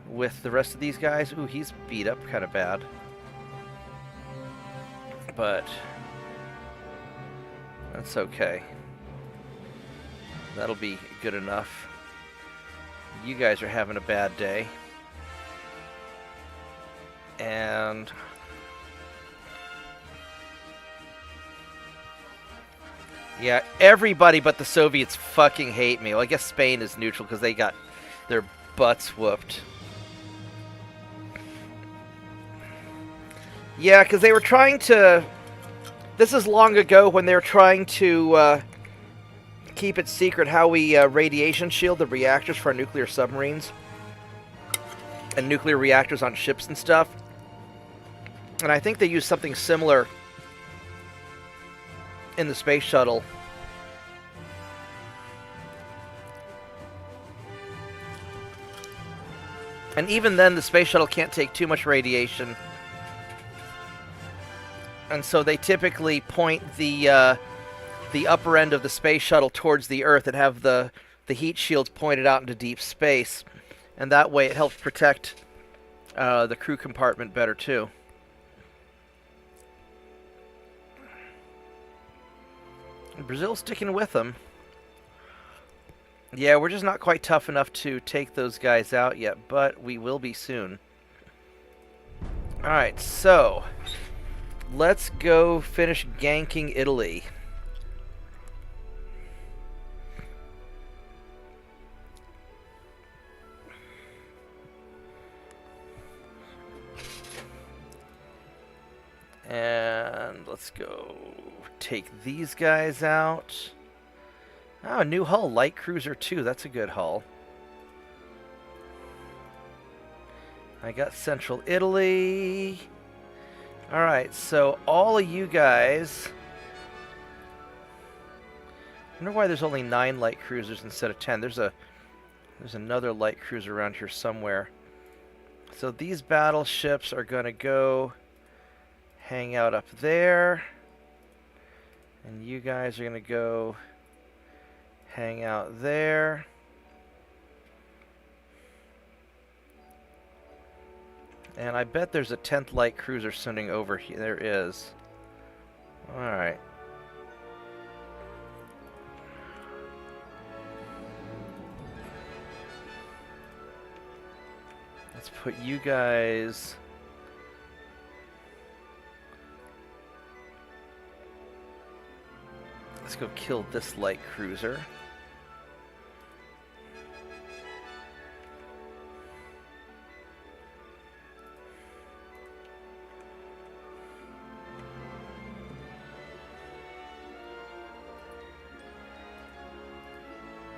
with the rest of these guys. Ooh, he's beat up kind of bad. But that's okay. That'll be good enough. You guys are having a bad day. And yeah, everybody but the Soviets fucking hate me. Well, I guess Spain is neutral because they got their butts whooped. Yeah, because they were trying to... This is long ago when they were trying to keep it secret how we radiation shield the reactors for our nuclear submarines. And nuclear reactors on ships and stuff. And I think they used something similar in the space shuttle. And even then, the space shuttle can't take too much radiation. And so they typically point the upper end of the space shuttle towards the Earth and have the heat shields pointed out into deep space. And that way it helps protect the crew compartment better, too. Brazil's sticking with them. Yeah, we're just not quite tough enough to take those guys out yet, but we will be soon. Alright, so let's go finish ganking Italy. And let's go take these guys out. Oh, a new hull, light cruiser 2. That's a good hull. I got Central Italy. Alright, so all of you guys... I wonder why there's only 9 light cruisers instead of 10. There's another light cruiser around here somewhere. So these battleships are going to go hang out up there. And you guys are going to go hang out there. And I bet there's a 10th light cruiser sending over here. There is. Alright. Let's put you guys... Let's go kill this light cruiser.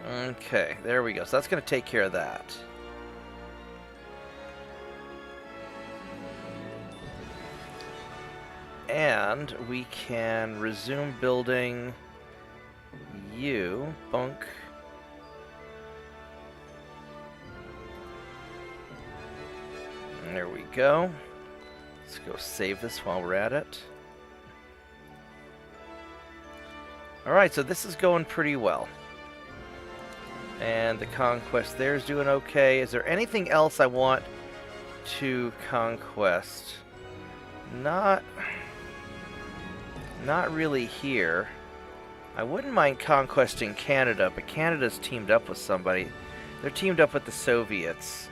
Okay, there we go. So that's going to take care of that. And we can resume building you, bunk. And there we go. Let's go save this while we're at it. Alright, so this is going pretty well. And the conquest there is doing okay. Is there anything else I want to conquest? Not really here. I wouldn't mind conquesting Canada, but Canada's teamed up with somebody. They're teamed up with the Soviets.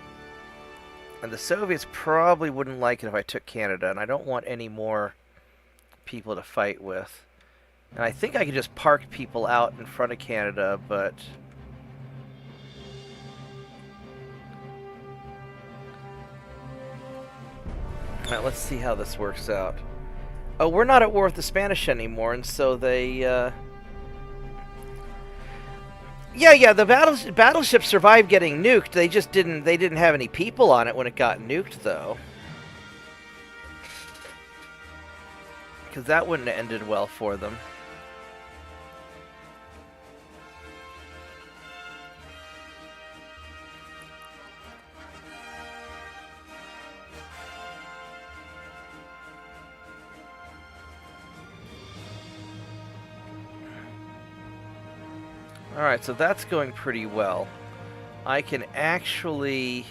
And the Soviets probably wouldn't like it if I took Canada, and I don't want any more people to fight with. And I think I could just park people out in front of Canada, but... Alright, let's see how this works out. Oh, we're not at war with the Spanish anymore, and so they, Yeah, the battleship survived getting nuked. They just didn't have any people on it when it got nuked, though. Because that wouldn't have ended well for them. Alright, so that's going pretty well. I can actually...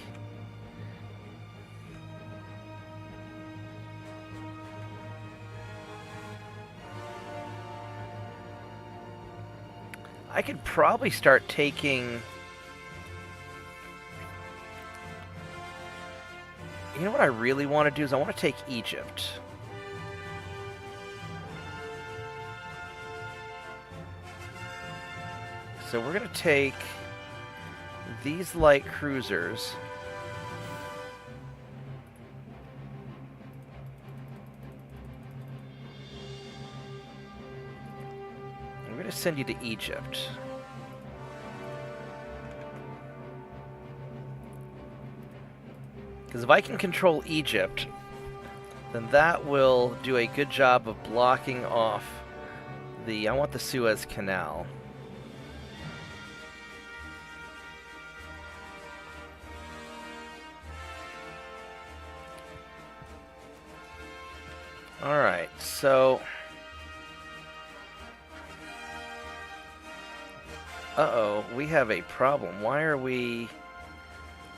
I could probably start taking... You know what I really want to do is I want to take Egypt. So we're going to take these light cruisers. I'm going to send you to Egypt. Because if I can control Egypt, then that will do a good job of blocking off the... I want the Suez Canal. Alright, so... Uh-oh, we have a problem. Why are we...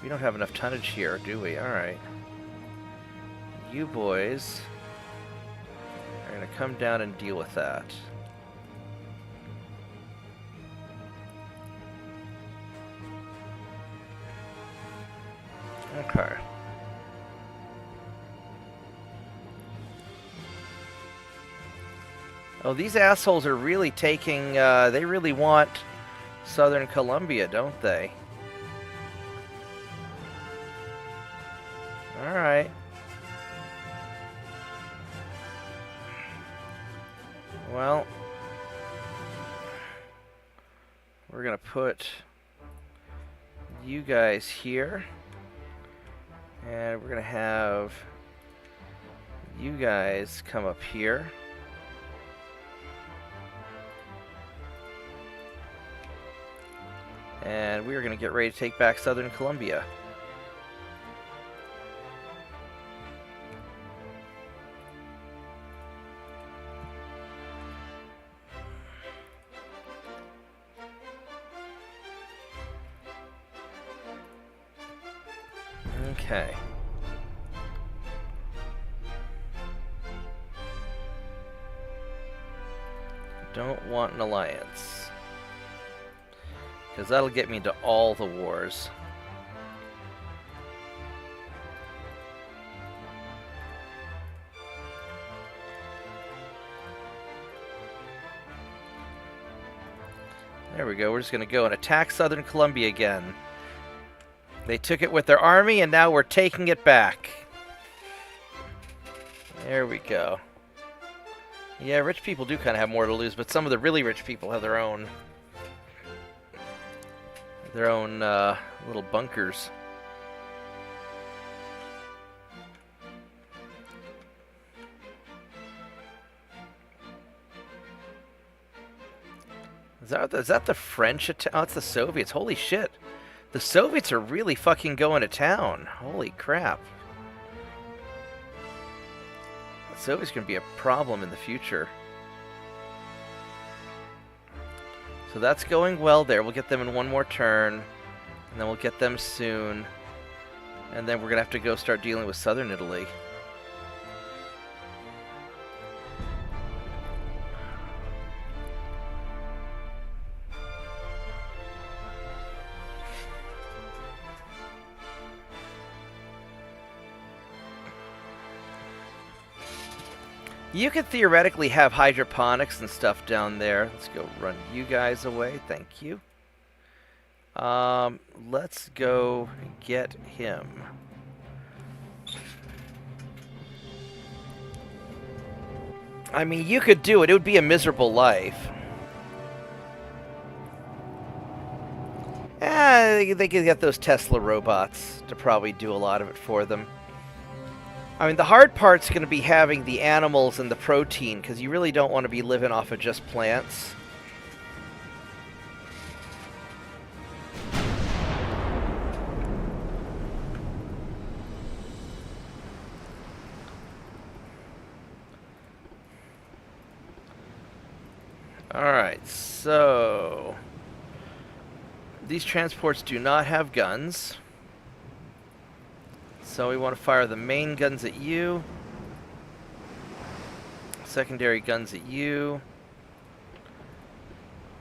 We don't have enough tonnage here, do we? Alright. You boys are going to come down and deal with that. Okay. Oh, these assholes are really taking, they really want Southern Colombia, don't they? Alright. Well, we're gonna put you guys here, and we're gonna have you guys come up here. And we are going to get ready to take back Southern Colombia. Okay. Don't want an alliance. Because that'll get me into all the wars. There we go. We're just going to go and attack Southern Colombia again. They took it with their army, and now we're taking it back. There we go. Yeah, rich people do kind of have more to lose, but some of the really rich people have their own little bunkers. Is that the French attack? Oh, it's the Soviets. Holy shit. The Soviets are really fucking going to town. Holy crap. The Soviets are going to be a problem in the future. So that's going well there. We'll get them in one more turn. And then we'll get them soon. And then we're going to have to go start dealing with southern Italy. You could theoretically have hydroponics and stuff down there. Let's go run you guys away. Thank you. Let's go get him. I mean, you could do it. It would be a miserable life. They could get those Tesla robots to probably do a lot of it for them. I mean, the hard part's going to be having the animals and the protein, because you really don't want to be living off of just plants. Alright, so... these transports do not have guns. So we want to fire the main guns at you. Secondary guns at you.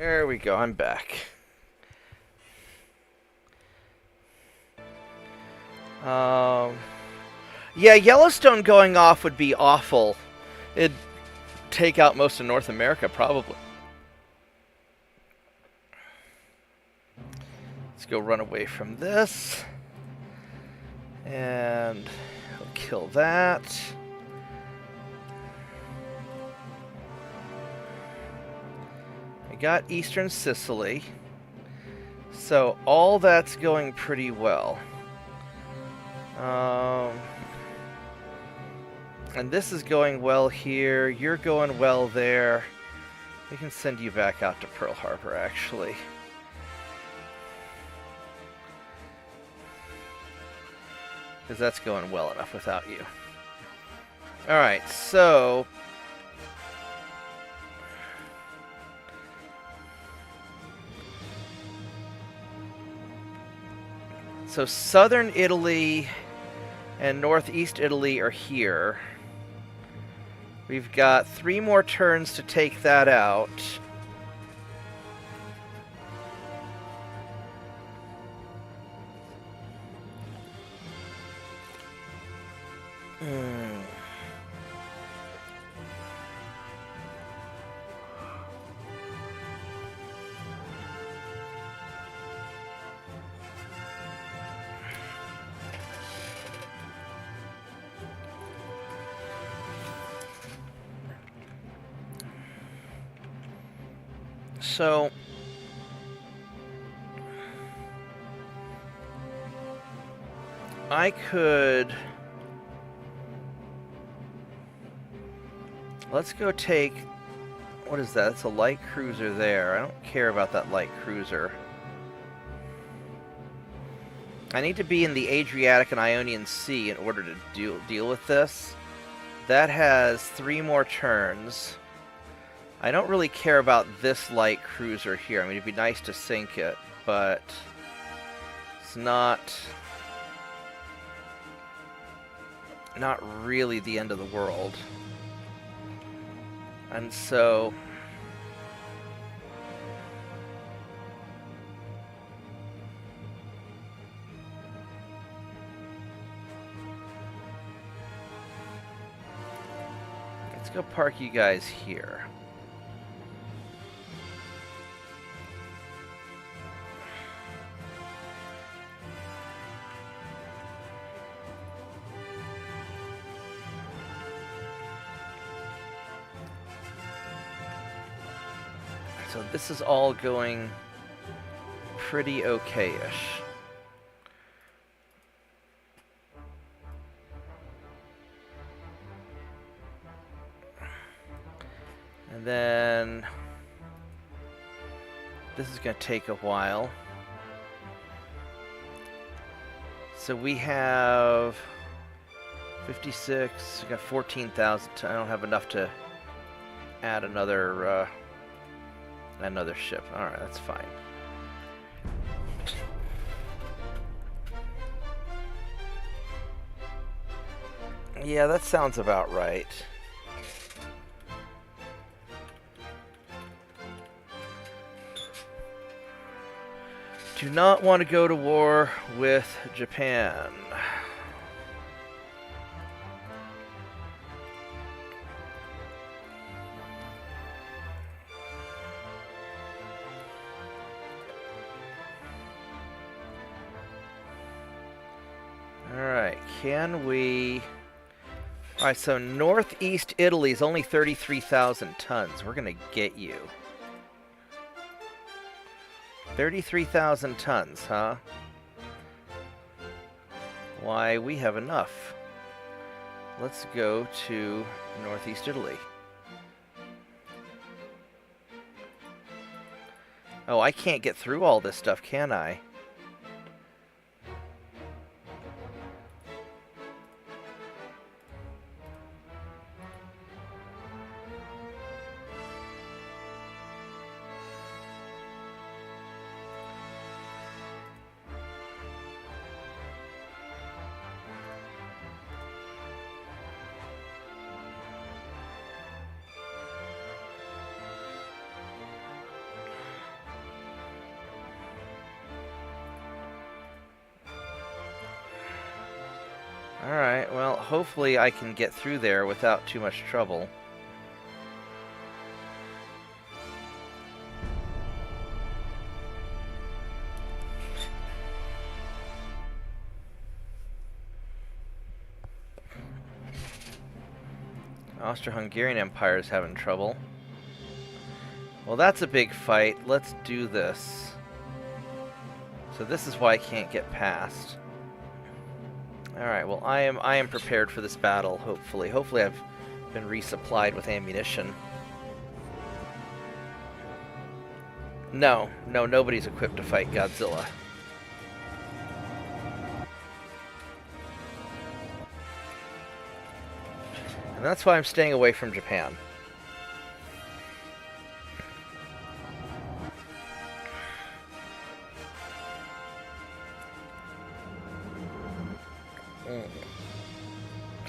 There we go, I'm back. Yeah, Yellowstone going off would be awful. It'd take out most of North America, probably. Let's go run away from this. And we'll kill that. I got Eastern Sicily. So all that's going pretty well. And this is going well here. You're going well there. We can send you back out to Pearl Harbor, actually. Because that's going well enough without you. Alright, so... So southern Italy and northeast Italy are here. We've got 3 more turns to take that out. So I could... Let's go take... What is that? It's a light cruiser there. I don't care about that light cruiser. I need to be in the Adriatic and Ionian Sea in order to deal with this. That has 3 more turns. I don't really care about this light cruiser here. I mean, it'd be nice to sink it, but it's not really the end of the world. And so let's go park you guys here. So this is all going pretty okay-ish. And then this is going to take a while. So we have 56, we got 14,000. I don't have enough to add another ship. Alright, that's fine. Yeah, that sounds about right. Do not want to go to war with Japan. Alright, can we... Alright, so northeast Italy is only 33,000 tons. We're gonna get you. 33,000 tons, huh? Why, we have enough. Let's go to northeast Italy. Oh, I can't get through all this stuff, can I? Alright, well, hopefully I can get through there without too much trouble. Austro-Hungarian Empire is having trouble. Well, that's a big fight. Let's do this. So this is why I can't get past. Alright, well, I am prepared for this battle, hopefully. Hopefully I've been resupplied with ammunition. No, nobody's equipped to fight Godzilla. And that's why I'm staying away from Japan.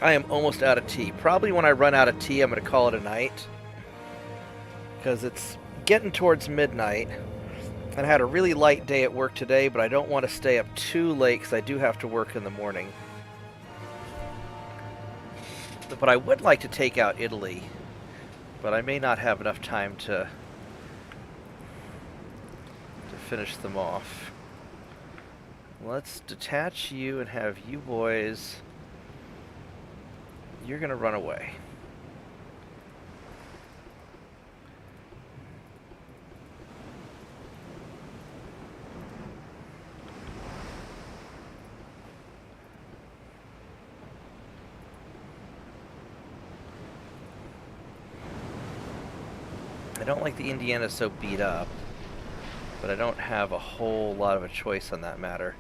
I am almost out of tea. Probably when I run out of tea, I'm going to call it a night. Because it's getting towards midnight. And I had a really light day at work today, but I don't want to stay up too late because I do have to work in the morning. But I would like to take out Italy. But I may not have enough time to finish them off. Let's detach you and have you boys... You're gonna run away. I don't like the Indiana so beat up, but I don't have a whole lot of a choice on that matter.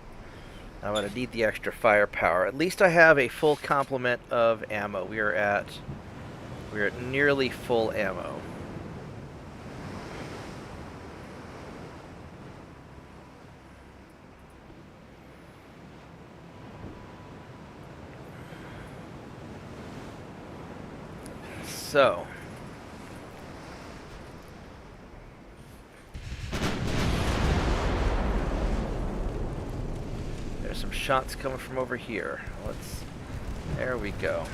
I'm going to need the extra firepower. At least I have a full complement of ammo. We're at nearly full ammo. So, there's some shots coming from over here. There we go.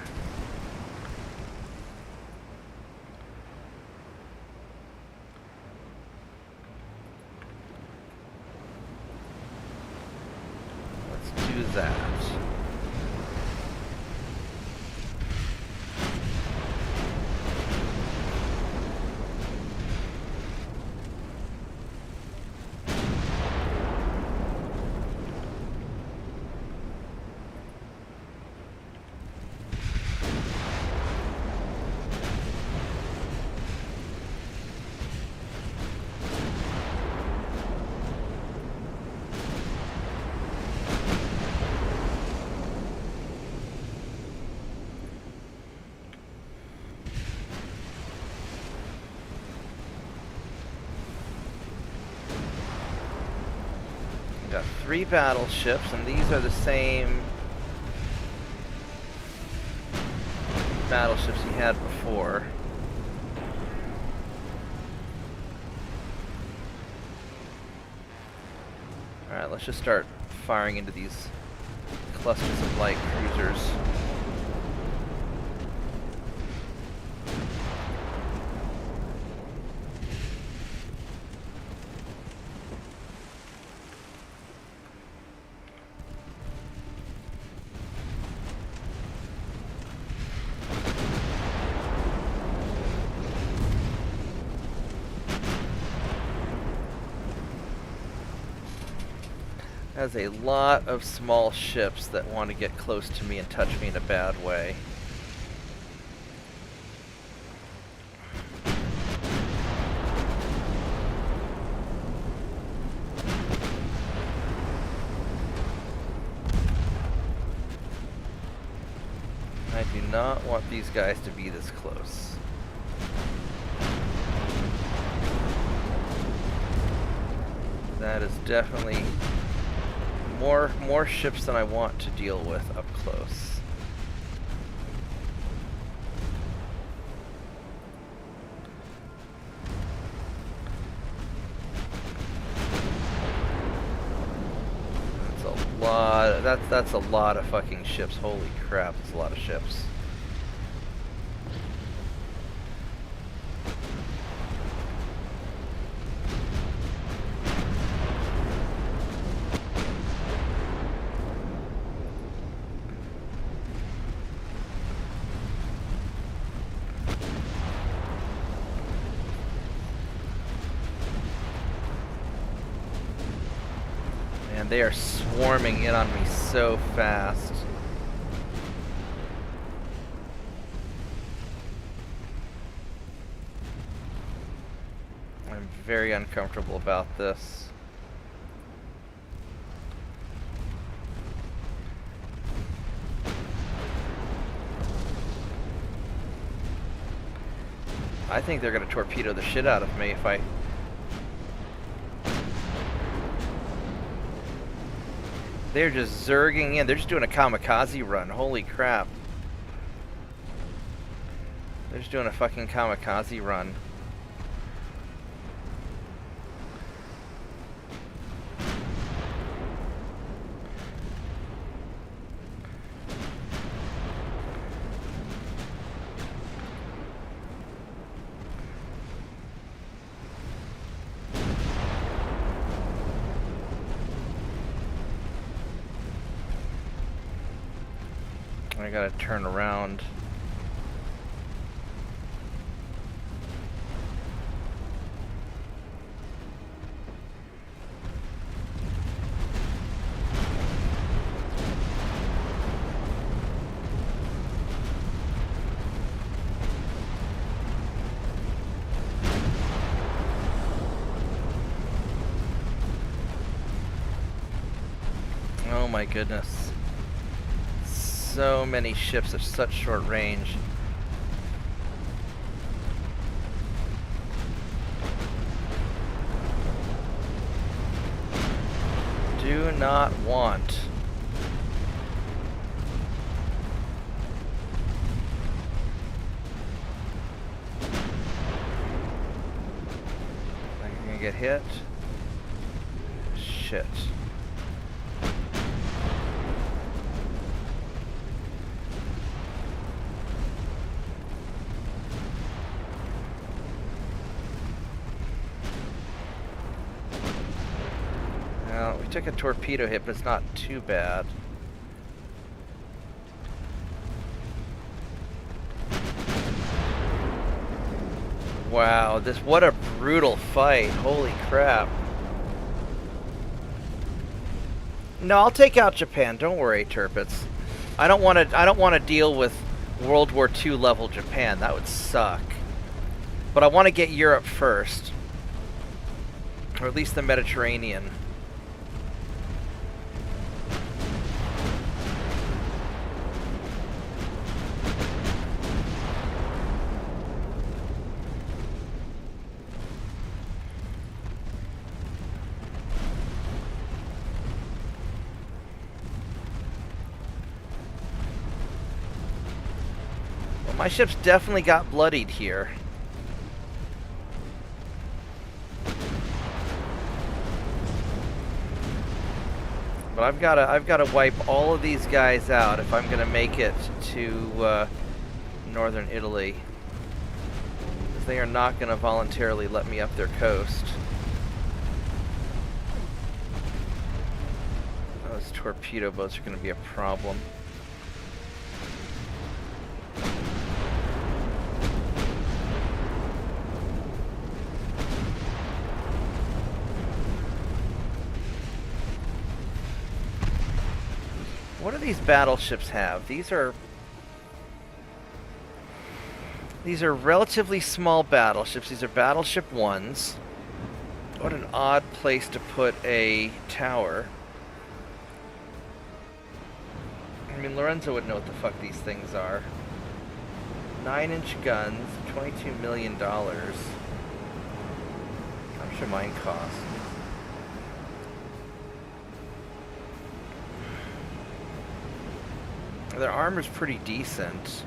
Let's do that. Got 3 battleships, and these are the same battleships he had before. Alright, let's just start firing into these clusters of light cruisers. Has a lot of small ships that want to get close to me and touch me in a bad way. I do not want these guys to be this close. That is definitely more ships than I want to deal with up close. That's a lot that's a lot of fucking ships. Holy crap, that's a lot of ships. And they are swarming in on me so fast. I'm very uncomfortable about this. I think they're gonna torpedo the shit out of me if I... They're just zerging in. They're just doing a kamikaze run. Holy crap. They're just doing a fucking kamikaze run. I gotta turn around. Oh my goodness. So many ships at such short range. Do not want. I'm gonna get hit. Shit. Well, we took a torpedo hit, but it's not too bad. Wow, what a brutal fight. Holy crap. No, I'll take out Japan. Don't worry, Turpits. I don't want to deal with World War II level Japan. That would suck. But I want to get Europe first. Or at least the Mediterranean. My ship's definitely got bloodied here. But I've got to wipe all of these guys out if I'm gonna make it to northern Italy, because they are not gonna voluntarily let me up their coast. Those torpedo boats are gonna be a problem. What do these battleships have? These are relatively small battleships. These are battleship 1s. What an odd place to put a tower. I mean, Lorenzo would know what the fuck these things are. 9-inch guns, $22 million. How much do mine cost? Their armor's pretty decent.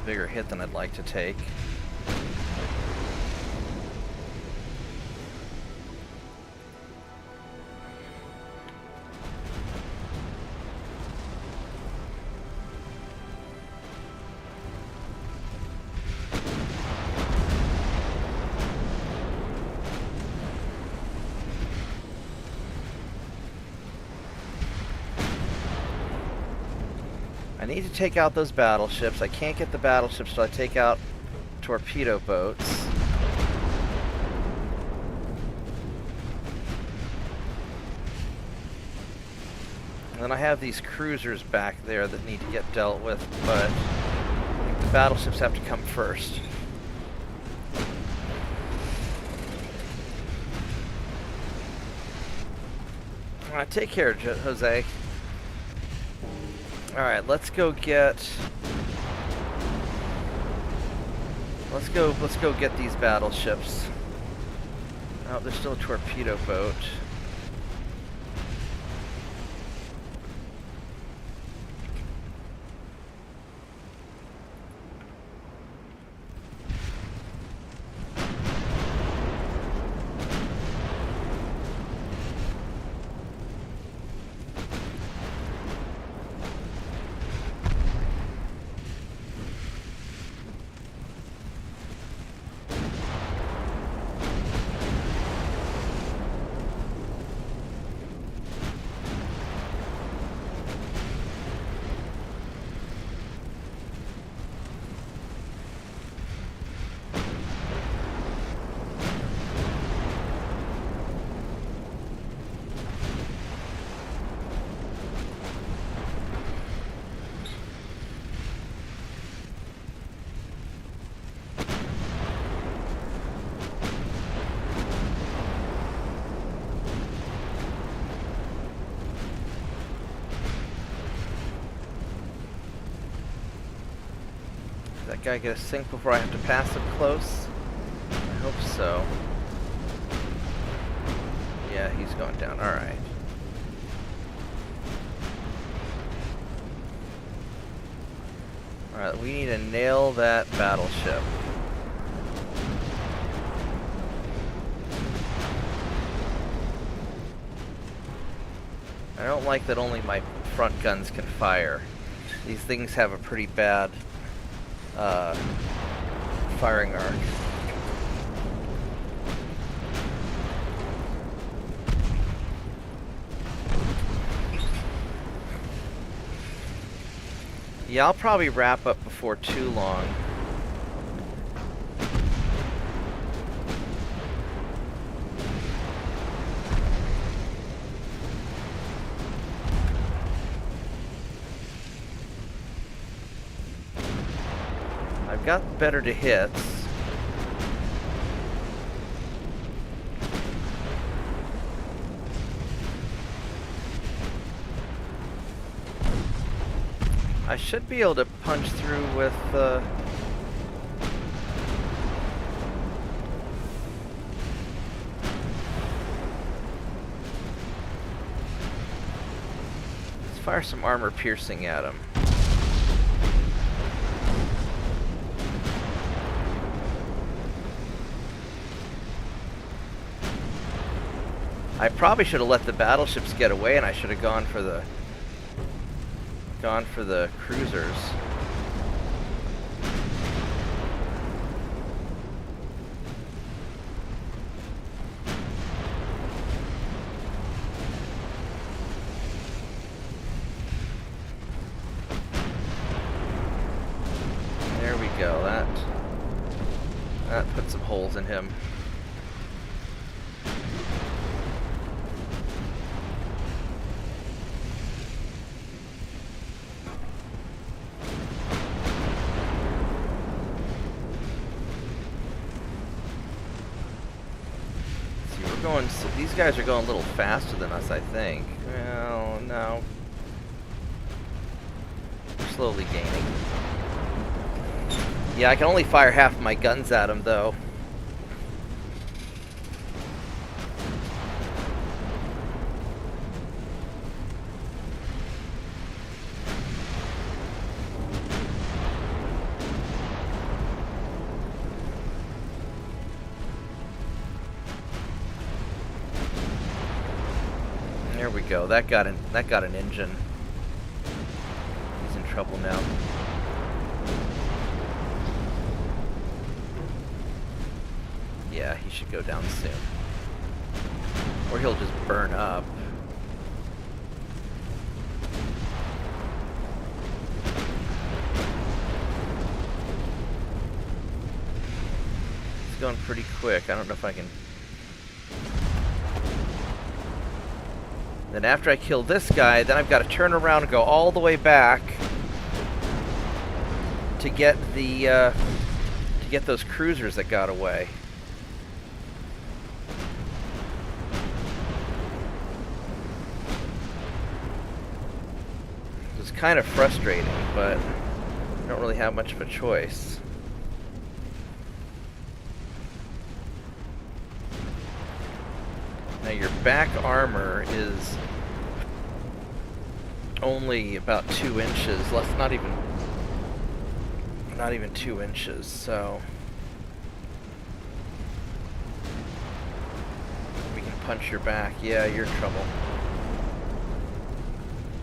bigger hit than I'd like to take. I need to take out those battleships. I can't get the battleships till I take out torpedo boats. And then I have these cruisers back there that need to get dealt with, but I think the battleships have to come first. Alright, take care, Jose. Alright, let's go get... Let's go get these battleships. Oh, there's still a torpedo boat. That guy get a sink before I have to pass him close? I hope so. Yeah, he's going down. Alright. Alright, we need to nail that battleship. I don't like that only my front guns can fire. These things have a pretty bad firing arc. Yeah, I'll probably wrap up before too long. I've got better to hits. I should be able to punch through with let's fire some armor piercing at him. I probably should have let the battleships get away, and I should have gone for the cruisers. There we go. That put some holes in him. These guys are going a little faster than us, I think. Well, no. We're slowly gaining. Yeah, I can only fire half of my guns at them, though. go. That got an engine. He's in trouble now. Yeah, he should go down soon. Or he'll just burn up. It's going pretty quick. I don't know if I can... Then after I kill this guy, then I've got to turn around and go all the way back to get the to get those cruisers that got away. It's kind of frustrating, but I don't really have much of a choice. Now your back armor is only about 2 inches, not even 2 inches, so we can punch your back. Yeah, you're in trouble.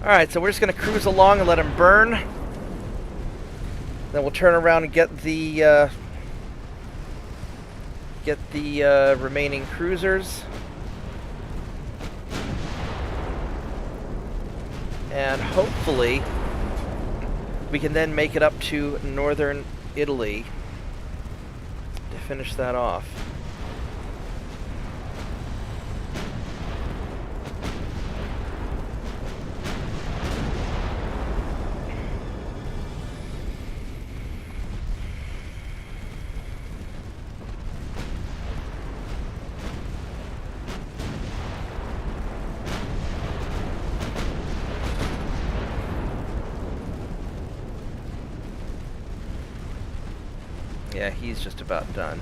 Alright, so we're just going to cruise along and let him burn. Then we'll turn around and get the remaining cruisers. And hopefully we can then make it up to northern Italy to finish that off. Yeah, he's just about done.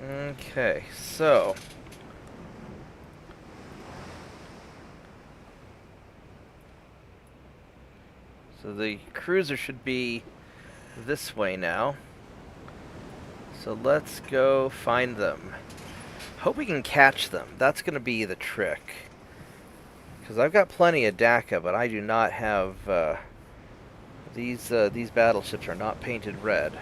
Okay, so the cruiser should be this way now. So let's go find them. Hope we can catch them. That's going to be the trick. Because I've got plenty of DACA, but I do not have... these battleships are not painted red.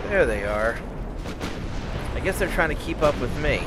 There they are. I guess they're trying to keep up with me.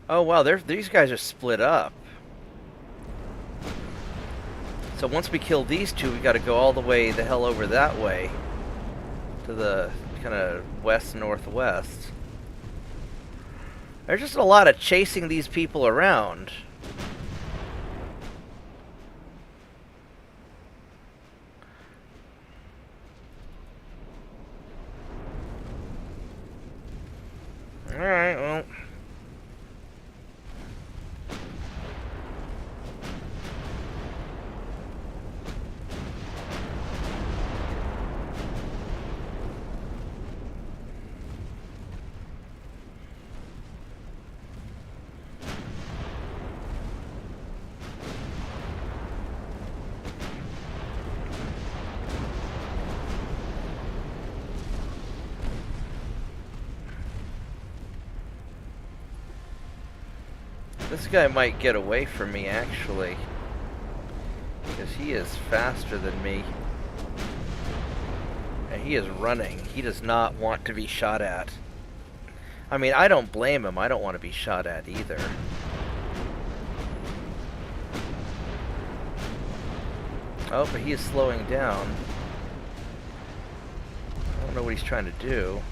Oh wow, these guys are split up. So once we kill these two, we got to go all the way the hell over that way to the kind of west-northwest. There's just a lot of chasing these people around. Alright, well... This guy might get away from me, actually. Because he is faster than me. And he is running. He does not want to be shot at. I mean, I don't blame him. I don't want to be shot at either. Oh, but he is slowing down. I don't know what he's trying to do.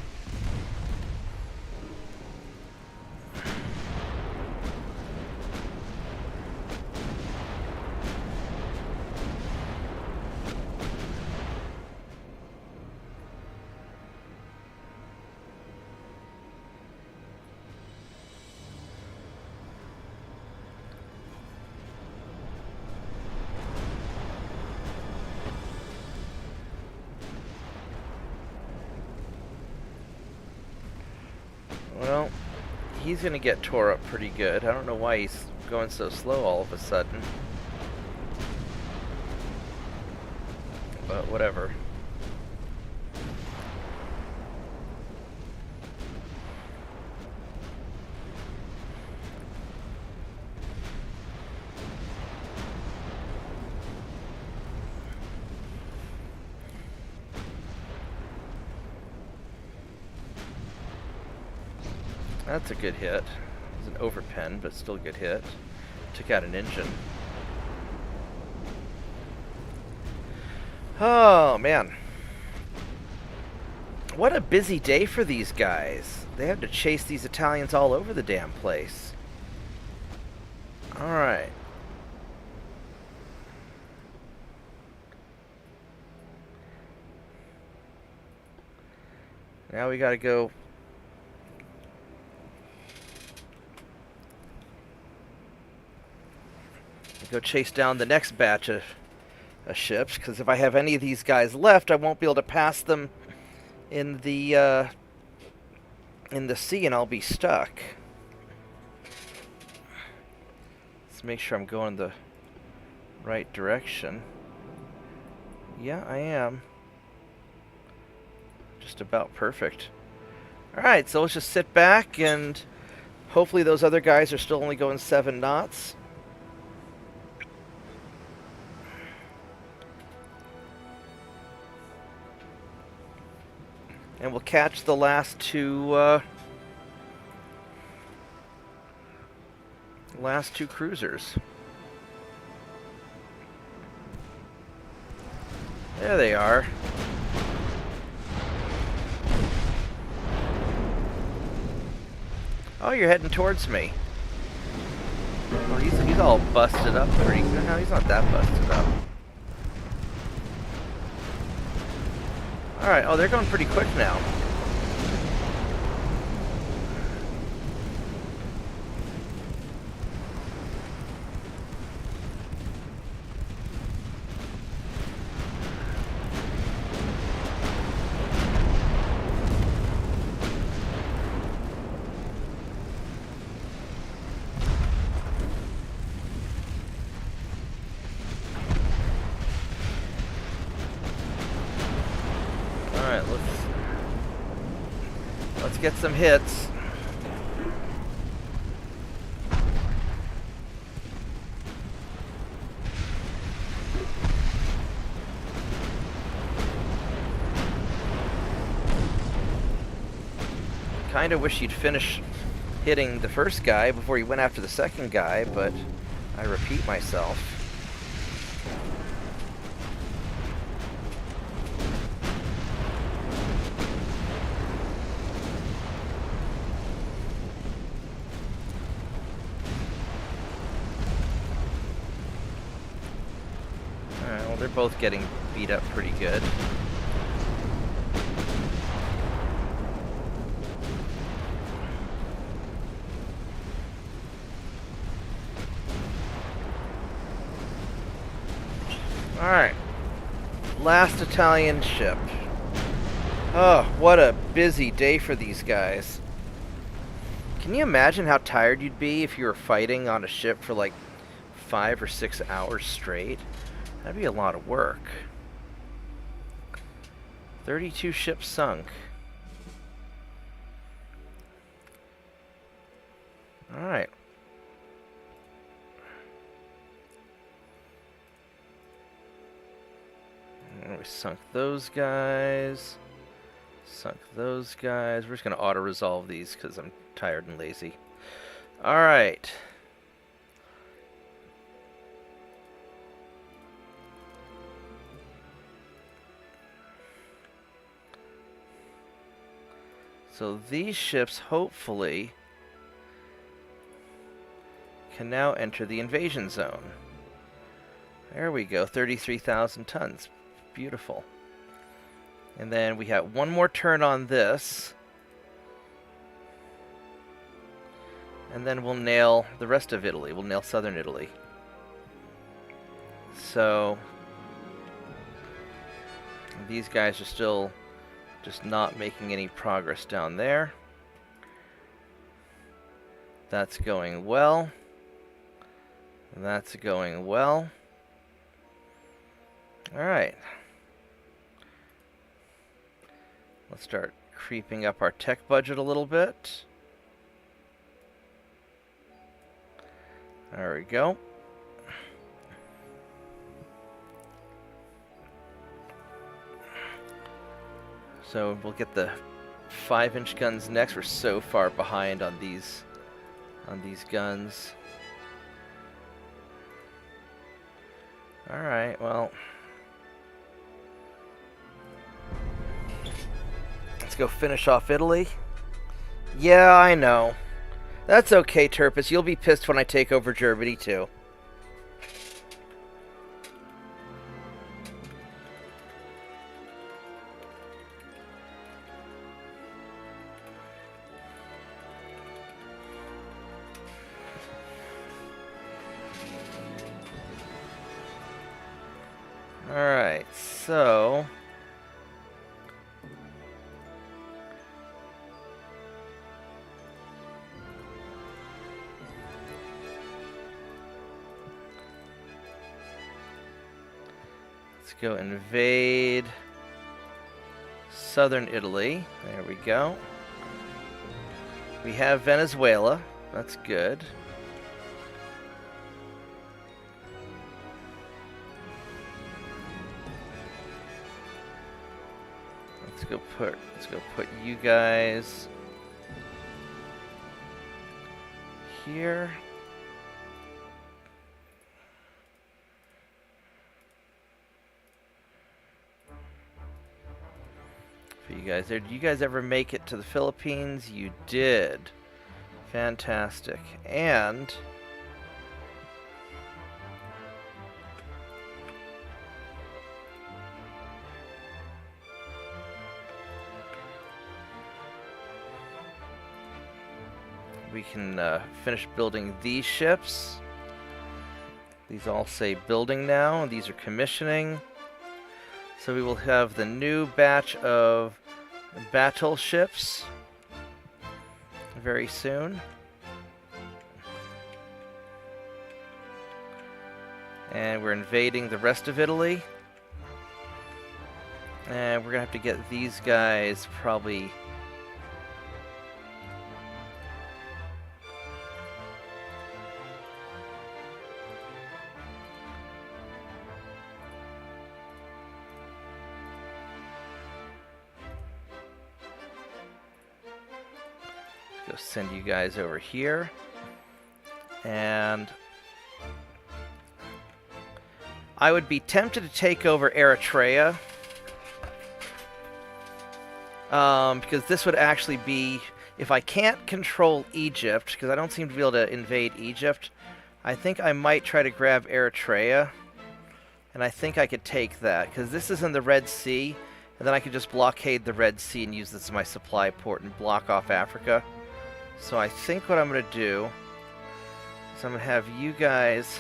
Well, he's going to get tore up pretty good. I don't know why he's going so slow all of a sudden. But whatever. That's a good hit. It was an overpen, but still a good hit. Took out an engine. Oh, man. What a busy day for these guys. They have to chase these Italians all over the damn place. Alright. Now we gotta go... chase down the next batch of ships, because if I have any of these guys left, I won't be able to pass them in the sea, and I'll be stuck. Let's make sure I'm going the right direction. Yeah, I am. Just about perfect. Alright, so let's just sit back, and hopefully those other guys are still only going 7 knots. And we'll catch the last two cruisers. There they are. Oh, you're heading towards me. Oh, he's all busted up. No, he's not that busted up. Alright, oh, they're going pretty quick now. Alright, let's get some hits. Kinda wish you'd finish hitting the first guy before you went after the second guy, but I repeat myself. Alright, well, they're both getting beat up pretty good. Alright. Last Italian ship. Oh, what a busy day for these guys. Can you imagine how tired you'd be if you were fighting on a ship for like 5 or 6 hours straight? That'd be a lot of work. 32 ships sunk. Alright. we sunk those guys. Sunk those guys. We're just going to auto-resolve these because I'm tired and lazy. Alright. So these ships, hopefully, can now enter the invasion zone. There we go, 33,000 tons. Beautiful. And then we have one more turn on this. And then we'll nail the rest of Italy. We'll nail southern Italy. So these guys are still just not making any progress down there. That's going well. That's going well. Alright. Let's start creeping up our tech budget a little bit. There we go. So we'll get the 5-inch guns next. We're so far behind on these guns. Alright, well. Let's go finish off Italy. Yeah, I know. That's okay, Turpus. You'll be pissed when I take over Germany, too. Alright, so let's go invade southern Italy. There we go. We have Venezuela. That's good. Let's go put you guys here. For you guys there. Did you guys ever make it to the Philippines? You did. Fantastic. And we can finish building these ships. These all say building now. These are commissioning. So we will have the new batch of battle ships very soon. And we're invading the rest of Italy. And we're going to have to get these guys probably... Go send you guys over here. And I would be tempted to take over Eritrea. Because this would actually be, if I can't control Egypt, because I don't seem to be able to invade Egypt, I think I might try to grab Eritrea. And I think I could take that, because this is in the Red Sea, and then I could just blockade the Red Sea and use this as my supply port and block off Africa. So I think what I'm going to do is I'm going to have you guys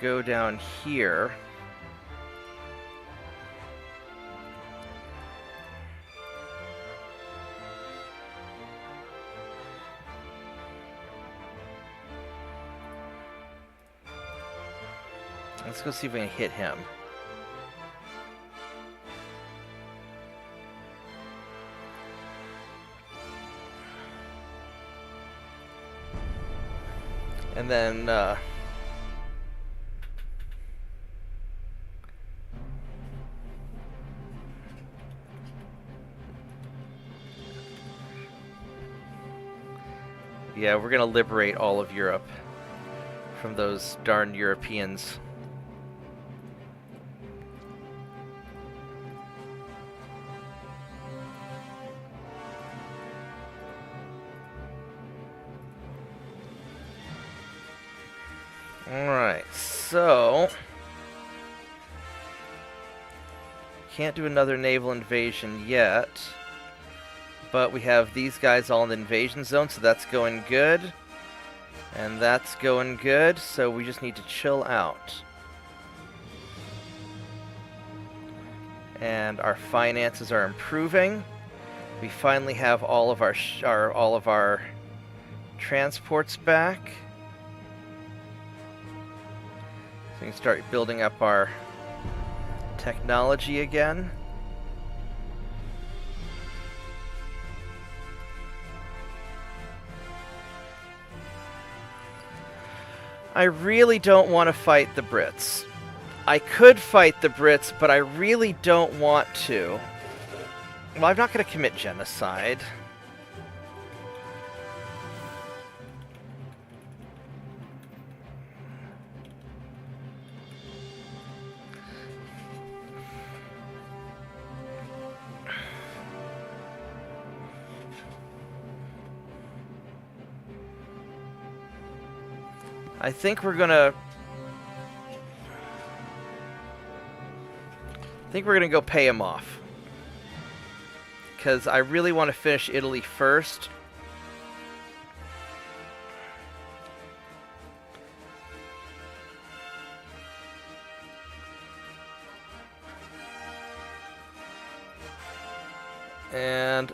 go down here. Let's go see if we can hit him. And then Yeah, we're gonna liberate all of Europe from those darn Europeans. Alright, so... Can't do another naval invasion yet. But we have these guys all in the invasion zone, so that's going good. And that's going good, so we just need to chill out. And our finances are improving. We finally have all of our transports back. So we can start building up our technology again. I really don't want to fight the Brits. I could fight the Brits, but I really don't want to. Well, I'm not going to commit genocide. I think we're gonna go pay him off. Because I really want to finish Italy first. And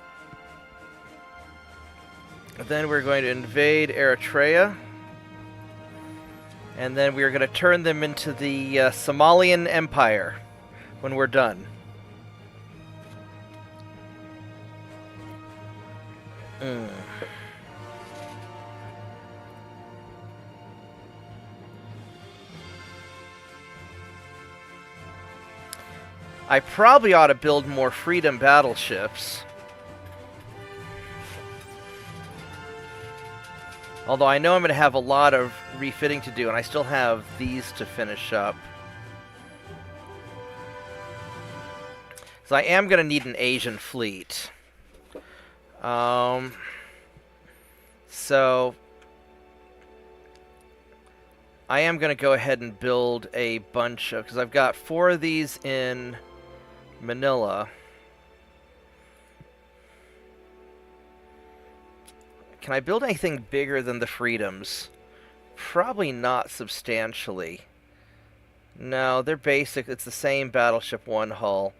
then we're going to invade Eritrea. And then we are going to turn them into the Somalian Empire when we're done. I probably ought to build more Freedom battleships. Although I know I'm going to have a lot of refitting to do, and I still have these to finish up. So I am going to need an Asian fleet. So I am going to go ahead and build a bunch of... because I've got 4 of these in Manila. Can I build anything bigger than the Freedoms? Probably not substantially. No, they're basic. It's the same Battleship 1 hull.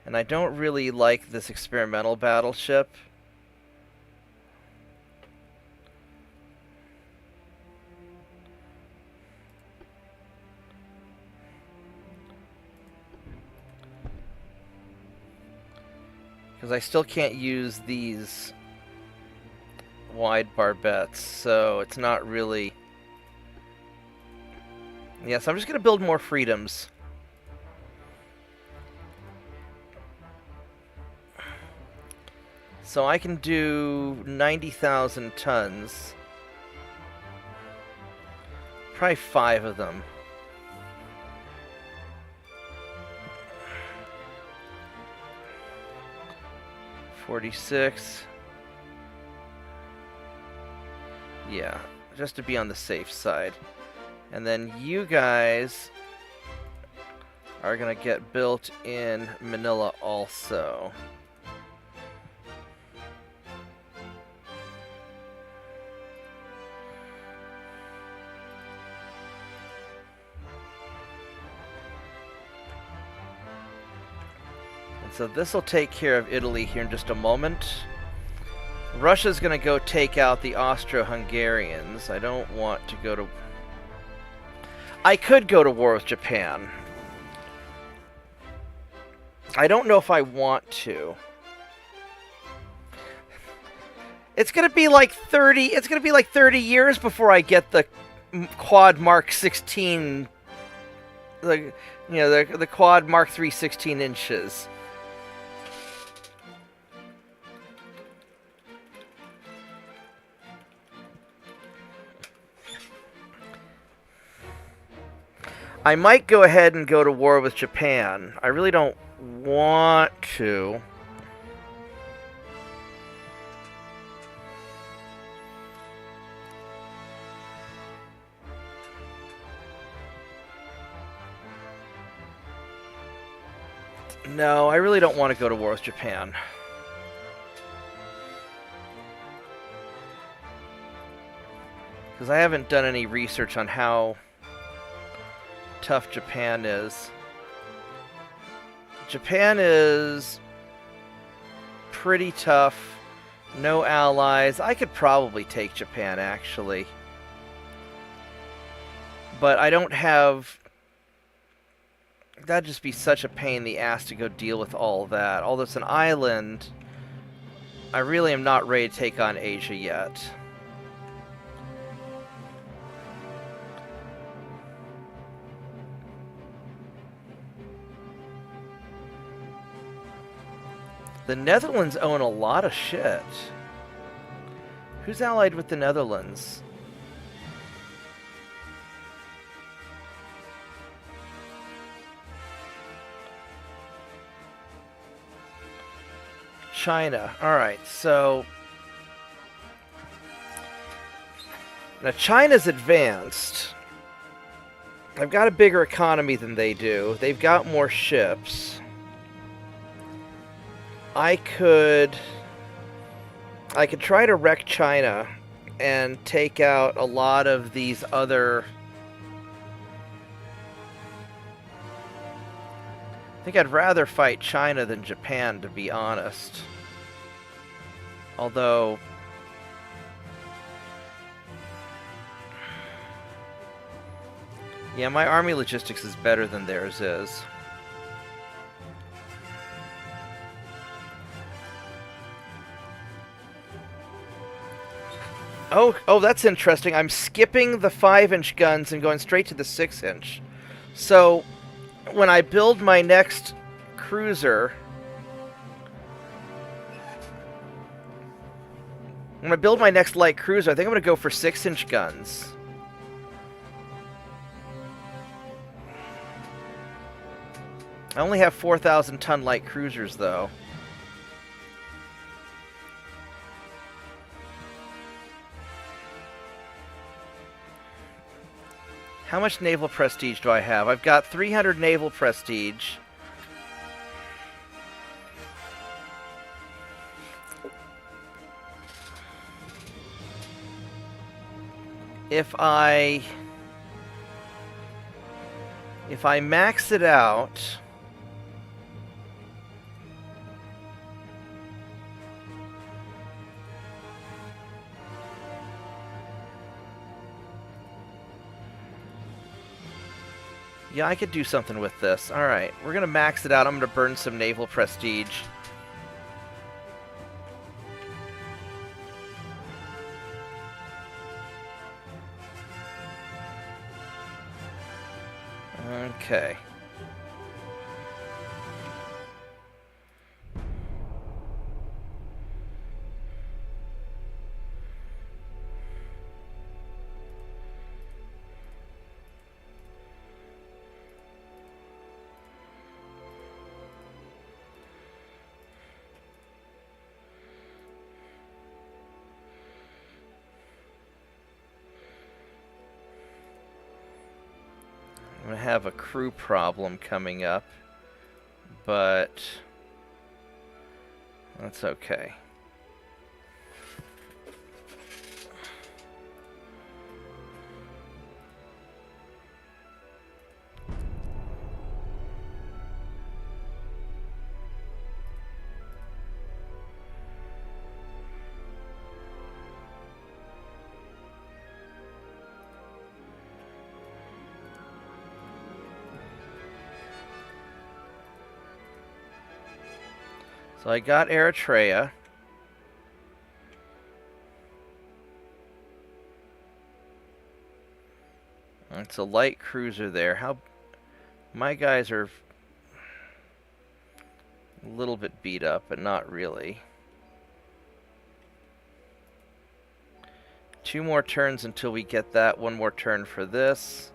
And I don't really like this experimental battleship. Because I still can't use these wide barbettes, so it's not really... Yes, I'm just going to build more Freedoms. So I can do 90,000 tons. Probably 5 of them. $46. Yeah, just to be on the safe side. And then you guys are gonna get built in Manila also. And so this will take care of Italy here in just a moment. Russia's going to go take out the Austro-Hungarians. I don't want to go to... I could go to war with Japan. I don't know if I want to. It's going to be like 30... It's going to be like 30 years before I get the Quad Mark 16... the Quad Mark 3 16 inches. I might go ahead and go to war with Japan. I really don't want to. No, I really don't want to go to war with Japan. Because I haven't done any research on how tough Japan is. Japan is pretty tough. No allies. I could probably take Japan, actually. But I don't have... That'd just be such a pain in the ass to go deal with all that. Although it's an island, I really am not ready to take on Asia yet. The Netherlands own a lot of shit. Who's allied with the Netherlands? China. Alright, so... Now, China's advanced. I've got a bigger economy than they do. They've got more ships. I could try to wreck China and take out a lot of these other... I think I'd rather fight China than Japan, to be honest. Although... Yeah, my army logistics is better than theirs is. Oh, that's interesting. I'm skipping the 5-inch guns and going straight to the 6-inch. So, when I build my next cruiser... When I build my next light cruiser, I think I'm going to go for 6-inch guns. I only have 4,000-ton light cruisers, though. How much naval prestige do I have? I've got 300 naval prestige. If I max it out... Yeah, I could do something with this. Alright, we're going to max it out. I'm going to burn some naval prestige. Okay. I'm going to have a crew problem coming up, but that's okay. So I got Eritrea. It's a light cruiser there. How my guys are a little bit beat up, but not really. 2 more turns until we get that. 1 more turn for this.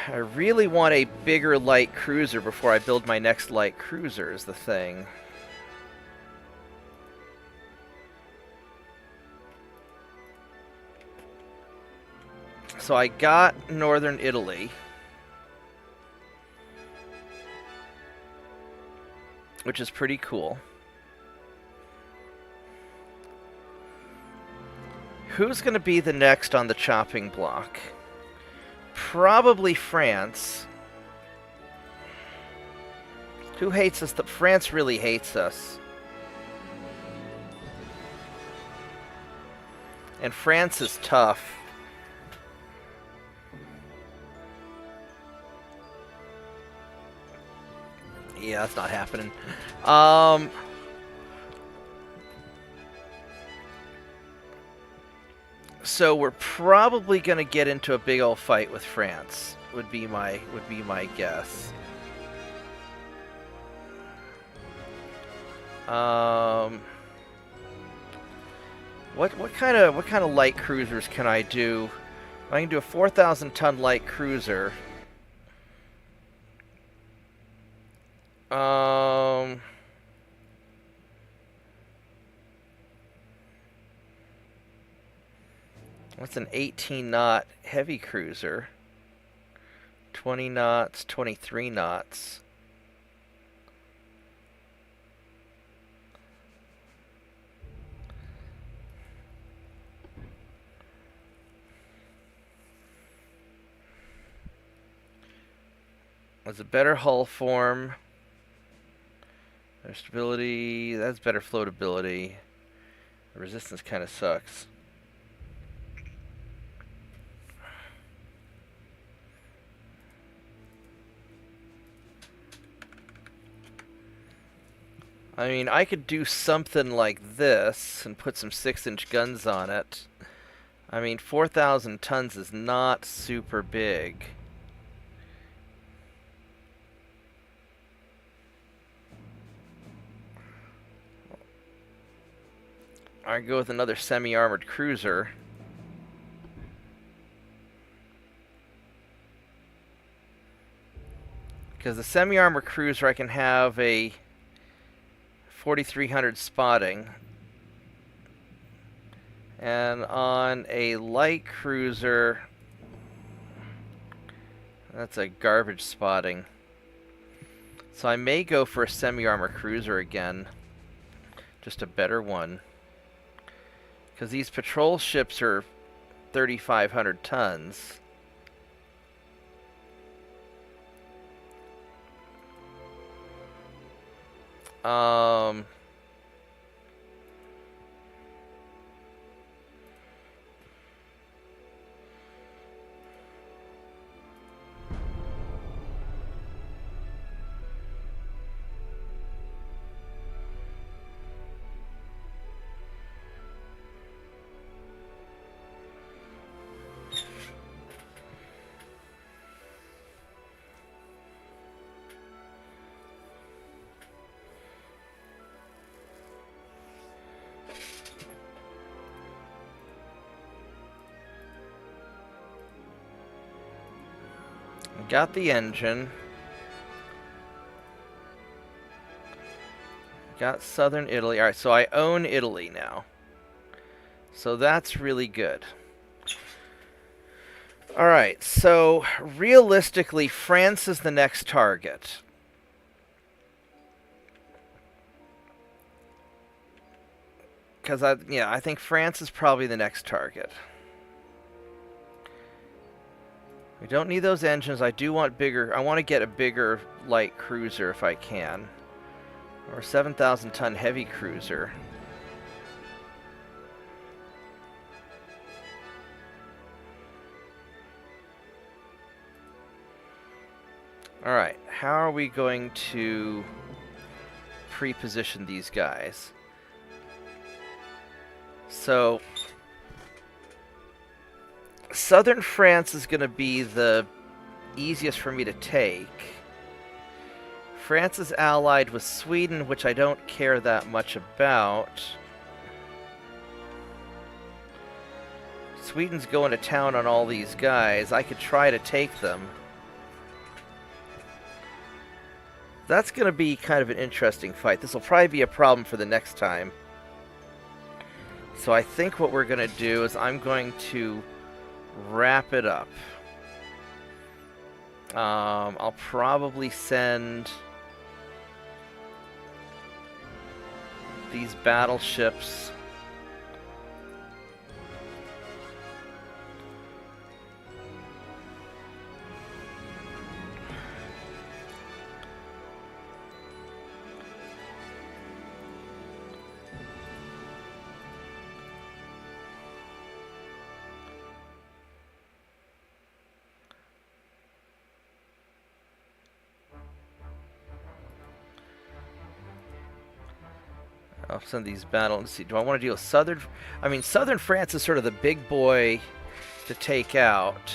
I really want a bigger light cruiser before I build my next light cruiser is the thing. So I got northern Italy, which is pretty cool. Who's going to be the next on the chopping block? Probably France. Who hates us? France really hates us. And France is tough. Yeah, that's not happening. So we're probably gonna get into a big old fight with France. Would be my guess. What kind of light cruisers can I do? I can do a 4,000 ton light cruiser. What's an 18 knot heavy cruiser? 20 knots, 23 knots. That's a better hull form. Better stability. That's better floatability. The resistance kind of sucks. I mean, I could do something like this and put some 6-inch guns on it. I mean, 4,000 tons is not super big. I go with another semi-armored cruiser. Because the semi-armored cruiser, I can have a 4,300 spotting. And on a light cruiser, that's a garbage spotting. So I may go for a semi-armored cruiser again. Just a better one. Because these patrol ships are 3,500 tons. Got the engine. Got southern Italy. Alright, so I own Italy now. So that's really good. Alright, so realistically, France is the next target. Because I think France is probably the next target. We don't need those engines. I do want bigger. I want to get a bigger light cruiser if I can. Or a 7,000 ton heavy cruiser. Alright, how are we going to pre-position these guys? So southern France is going to be the easiest for me to take. France is allied with Sweden, which I don't care that much about. Sweden's going to town on all these guys. I could try to take them. that's going to be kind of an interesting fight. This will probably be a problem for the next time. So I think what we're going to do is I'm going to wrap it up. I'll probably send these battleships I'll send these battles. Let's see. Do I want to deal with southern? I mean, southern France is sort of the big boy to take out.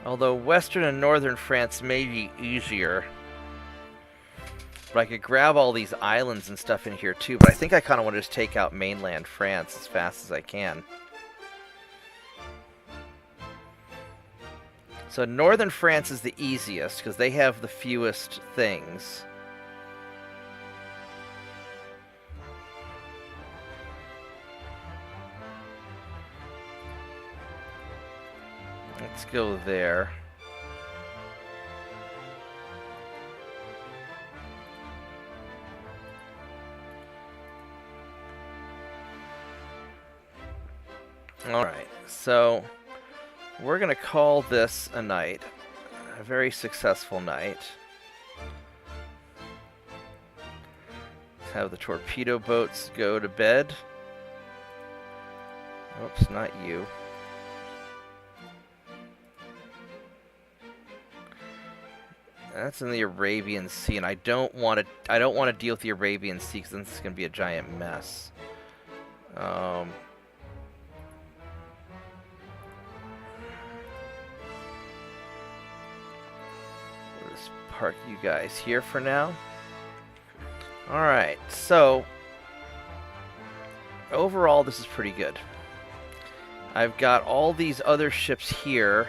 Although western and northern France may be easier. But I could grab all these islands and stuff in here too. But I think I kind of want to just take out mainland France as fast as I can. So northern France is the easiest because they have the fewest things. Let's go there. Alright, so we're going to call this a night. A very successful night. Let's have the torpedo boats go to bed. Oops, not you. That's in the Arabian Sea, and I don't want to deal with the Arabian Sea because then this is going to be a giant mess. Let's park you guys here for now. Alright, so overall this is pretty good. I've got all these other ships here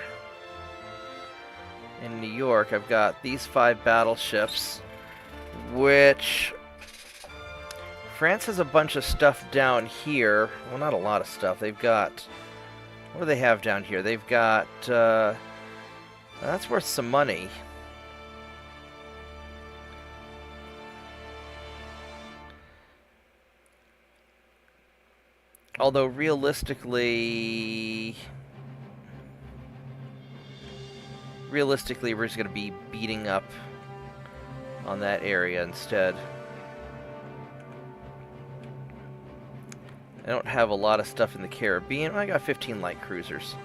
in New York. I've got these 5 battleships, which France has a bunch of stuff down here. Well, not a lot of stuff. They've got, what do they have down here? They've got, that's worth some money. Although realistically, we're just going to be beating up on that area instead. I don't have a lot of stuff in the Caribbean. I got 15 light cruisers.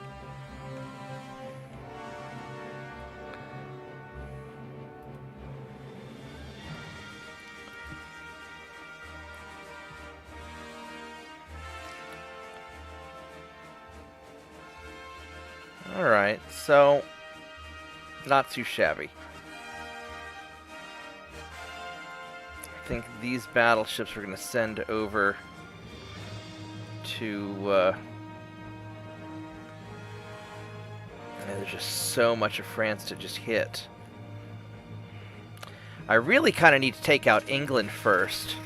Alright, so not too shabby. I think these battleships we're going to send over to there's just so much of France to just hit. I really kind of need to take out England first,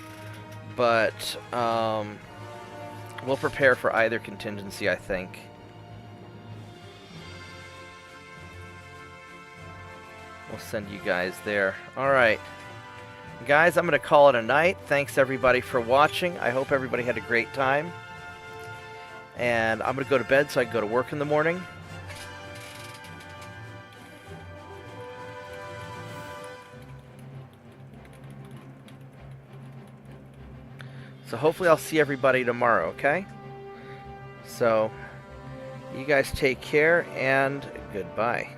but we'll prepare for either contingency, I think. We'll send you guys there. Alright. Guys, I'm going to call it a night. Thanks everybody for watching. I hope everybody had a great time. And I'm going to go to bed so I can go to work in the morning. So hopefully I'll see everybody tomorrow, okay? So, you guys take care and goodbye.